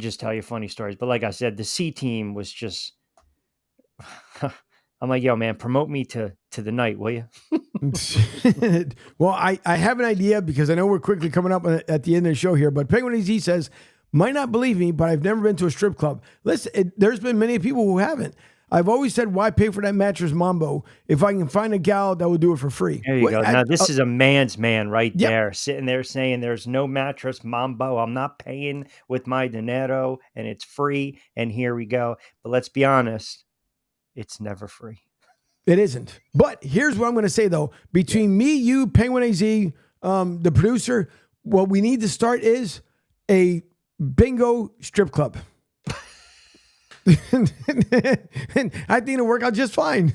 Speaker 5: just tell you funny stories, but like I said, the C team was just, I'm like, yo, man, promote me to the night, will you?
Speaker 4: Well, I have an idea because I know we're quickly coming up at the end of the show here, but Penguin AZ says, might not believe me, but I've never been to a strip club. Listen, there's been many people who haven't. I've always said, why pay for that mattress mambo if I can find a gal that will do it for free?
Speaker 5: There you go. Now, this is a man's man right there, sitting there saying there's no mattress mambo. I'm not paying with my dinero, and it's free, and here we go. But let's be honest, it's never free.
Speaker 4: It isn't. But here's what I'm going to say, though. Between me, you, Penguin AZ, the producer, what we need to start is a bingo strip club. And I think it'll work out just fine.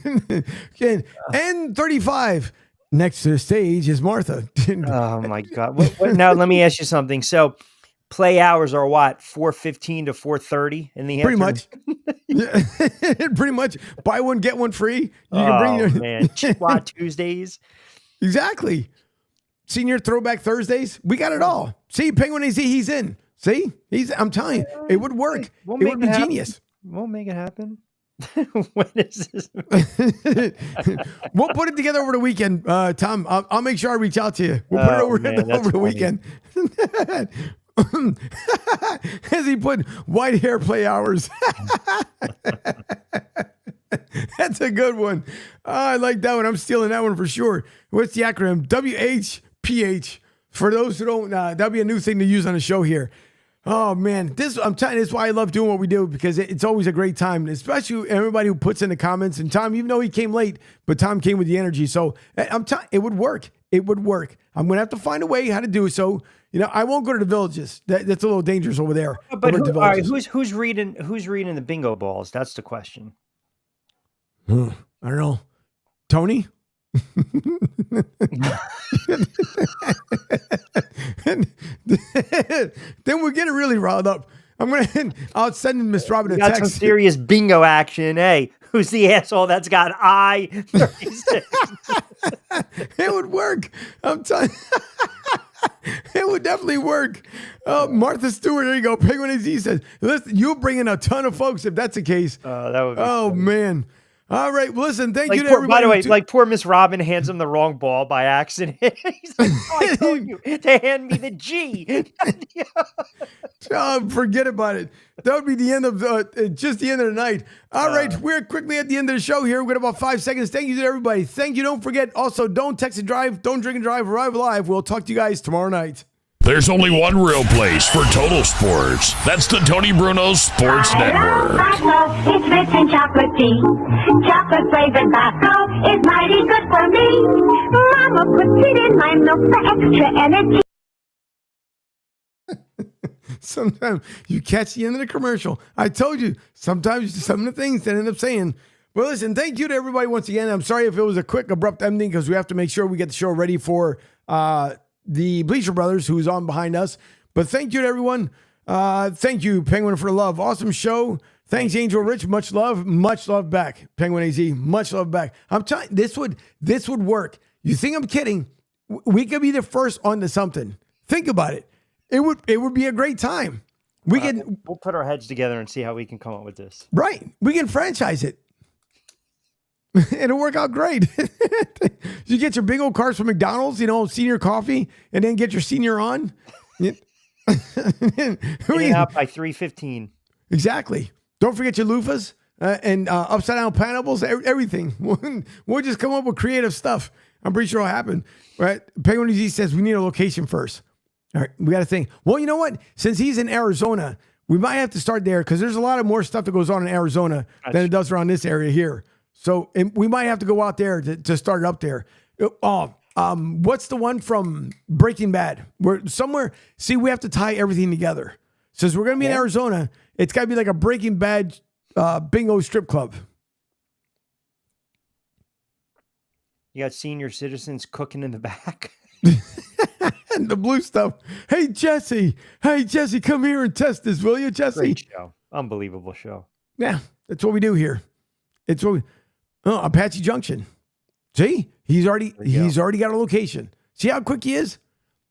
Speaker 4: N35 next to the stage is Martha.
Speaker 5: Oh my God. Now let me ask you something. So play hours are what? 4:15 to 4:30 in the afternoon?
Speaker 4: Pretty much. Buy one, get one free. You
Speaker 5: can bring your man. Chippewa Tuesdays.
Speaker 4: Exactly. Senior Throwback Thursdays. We got it all. See, Penguin AZ, he's in. See? I'm telling you, it would work. It would be genius.
Speaker 5: We'll make it happen.
Speaker 20: When is this?
Speaker 4: We'll put it together over the weekend, Tom. I'll make sure I reach out to you. We'll put it over, over the weekend. As he put white hair play hours. That's a good one. I like that one. I'm stealing that one for sure. What's the acronym? WHPH. For those who don't, that'll be a new thing to use on the show here. Oh man, I'm telling you, this is why I love doing what we do, because it's always a great time, especially everybody who puts in the comments. And Tom, even though he came late, but Tom came with the energy. So I'm telling it would work. It would work. I'm gonna have to find a way how to do so. I won't go to the villages. That's a little dangerous over there.
Speaker 20: But all right, who's reading the bingo balls? That's the question.
Speaker 4: I don't know. Tony? Then we're getting really riled up. I'll send Miss Robin a text.
Speaker 20: Got some serious bingo action. Hey, who's the asshole that's got I-36?
Speaker 4: It would work. I'm telling it would definitely work. Martha Stewart, there you go. Penguin AZ says, listen, you'll bring in a ton of folks if that's the case.
Speaker 20: That would be
Speaker 4: funny. Man. All right. Well, listen, thank you to everybody.
Speaker 20: By the way, like poor Miss Robin hands him the wrong ball by accident. He's like, I told you to hand me the G.
Speaker 4: Forget about it. That would be the end of just the end of the night. All right. We're quickly at the end of the show here. We've got about 5 seconds. Thank you to everybody. Thank you. Don't forget. Also, don't text and drive. Don't drink and drive. Arrive alive. We'll talk to you guys tomorrow night.
Speaker 14: There's only one real place for total sports. That's the Tony Bruno Sports Network.
Speaker 11: It's rich in chocolate tea. Chocolate flavored Bosco is mighty good for me. Mama puts it in my milk for extra energy.
Speaker 4: Sometimes you catch the end of the commercial. I told you, sometimes some of the things they end up saying. Well, listen, thank you to everybody once again. I'm sorry if it was a quick, abrupt ending because we have to make sure we get the show ready for the Bleacher Brothers, who's on behind us. But thank you to everyone. Thank you, Penguin, for the love. Awesome show. Thanks, Angel Rich. Much love back. Penguin AZ, much love back. I'm telling you, this would work. You think I'm kidding? We could be the first onto something. Think about it. It would be a great time.
Speaker 20: We'll put our heads together and see how we can come up with this.
Speaker 4: Right. We can franchise it. It'll work out great. You get your big old cars from McDonald's, senior coffee, and then get your senior on.
Speaker 20: In and out by 3:15.
Speaker 4: Exactly. Don't forget your loofahs and upside down pineapples, everything. We'll just come up with creative stuff. I'm pretty sure it'll happen. Right? Penguin AZ says we need a location first. All right, we got to think. Well, you know what? Since he's in Arizona, we might have to start there because there's a lot of more stuff that goes on in Arizona than it does around this area here. So we might have to go out there to start it up there. What's the one from Breaking Bad? We're somewhere. See, we have to tie everything together. Since we're going to be in Arizona, it's got to be like a Breaking Bad bingo strip club.
Speaker 20: You got senior citizens cooking in the back.
Speaker 4: And the blue stuff. Hey, Jesse, come here and test this, will you, Jesse?
Speaker 20: Great show. Unbelievable show.
Speaker 4: Yeah, that's what we do here. It's what Apache Junction. See, he's already got a location. See how quick he is?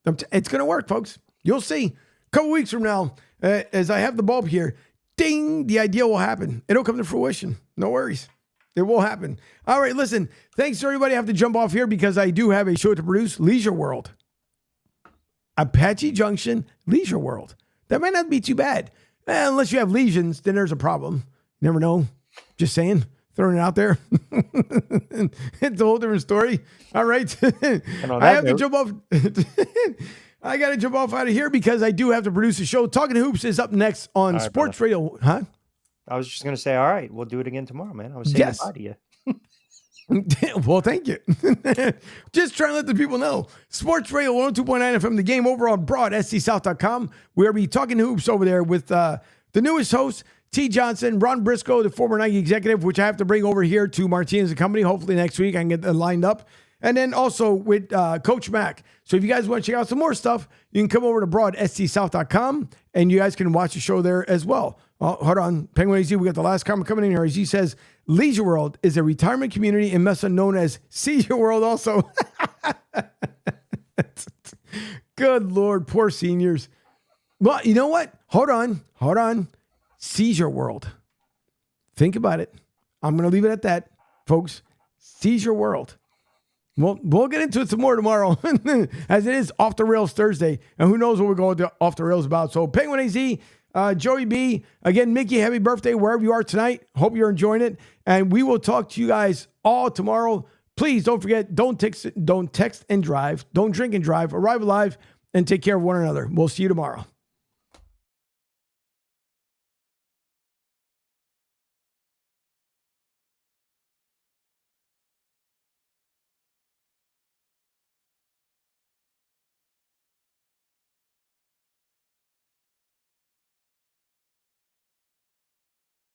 Speaker 4: It's going to work, folks. You'll see. A couple weeks from now, as I have the bulb here, ding, the idea will happen. It'll come to fruition. No worries. It will happen. All right, listen. Thanks to everybody. I have to jump off here because I do have a show to produce. Leisure World. Apache Junction, Leisure World. That might not be too bad. Unless you have lesions, then there's a problem. Never know. Just saying. Throwing it out there. It's a whole different story. All right. I have to jump off. I got to jump off out of here because I do have to produce a show. Talking Hoops is up next on Sports Radio. Huh?
Speaker 20: I was just going to say, all right, we'll do it again tomorrow, man. I was saying goodbye to you.
Speaker 4: Well, thank you. Just trying to let the people know. Sports Radio 102.9 FM, the game over on Broad, SCSouth.com. We'll be talking hoops over there with the newest host, T. Johnson, Ron Briscoe, the former Nike executive, which I have to bring over here to Martinez Company. Hopefully next week I can get that lined up. And then also with Coach Mack. So if you guys want to check out some more stuff, you can come over to Broad, SCSouth.com, and you guys can watch the show there as well. Hold on. Penguin AZ, we got the last comment coming in here. AZ says, Leisure World is a retirement community in Mesa known as Seizure World also. Good Lord, poor seniors. Well, you know what? Hold on. Seizure World. Think about it. I'm going to leave it at that, folks. Seize your world. We'll get into it some more tomorrow, as it is Off the Rails Thursday, and who knows what we're going to off the rails about. So Penguin AZ, Joey B, again, Mickey, happy birthday wherever you are tonight. Hope you're enjoying it, and we will talk to you guys all tomorrow. Please don't forget, don't text and drive, don't drink and drive, arrive alive, and take care of one another. We'll see you tomorrow.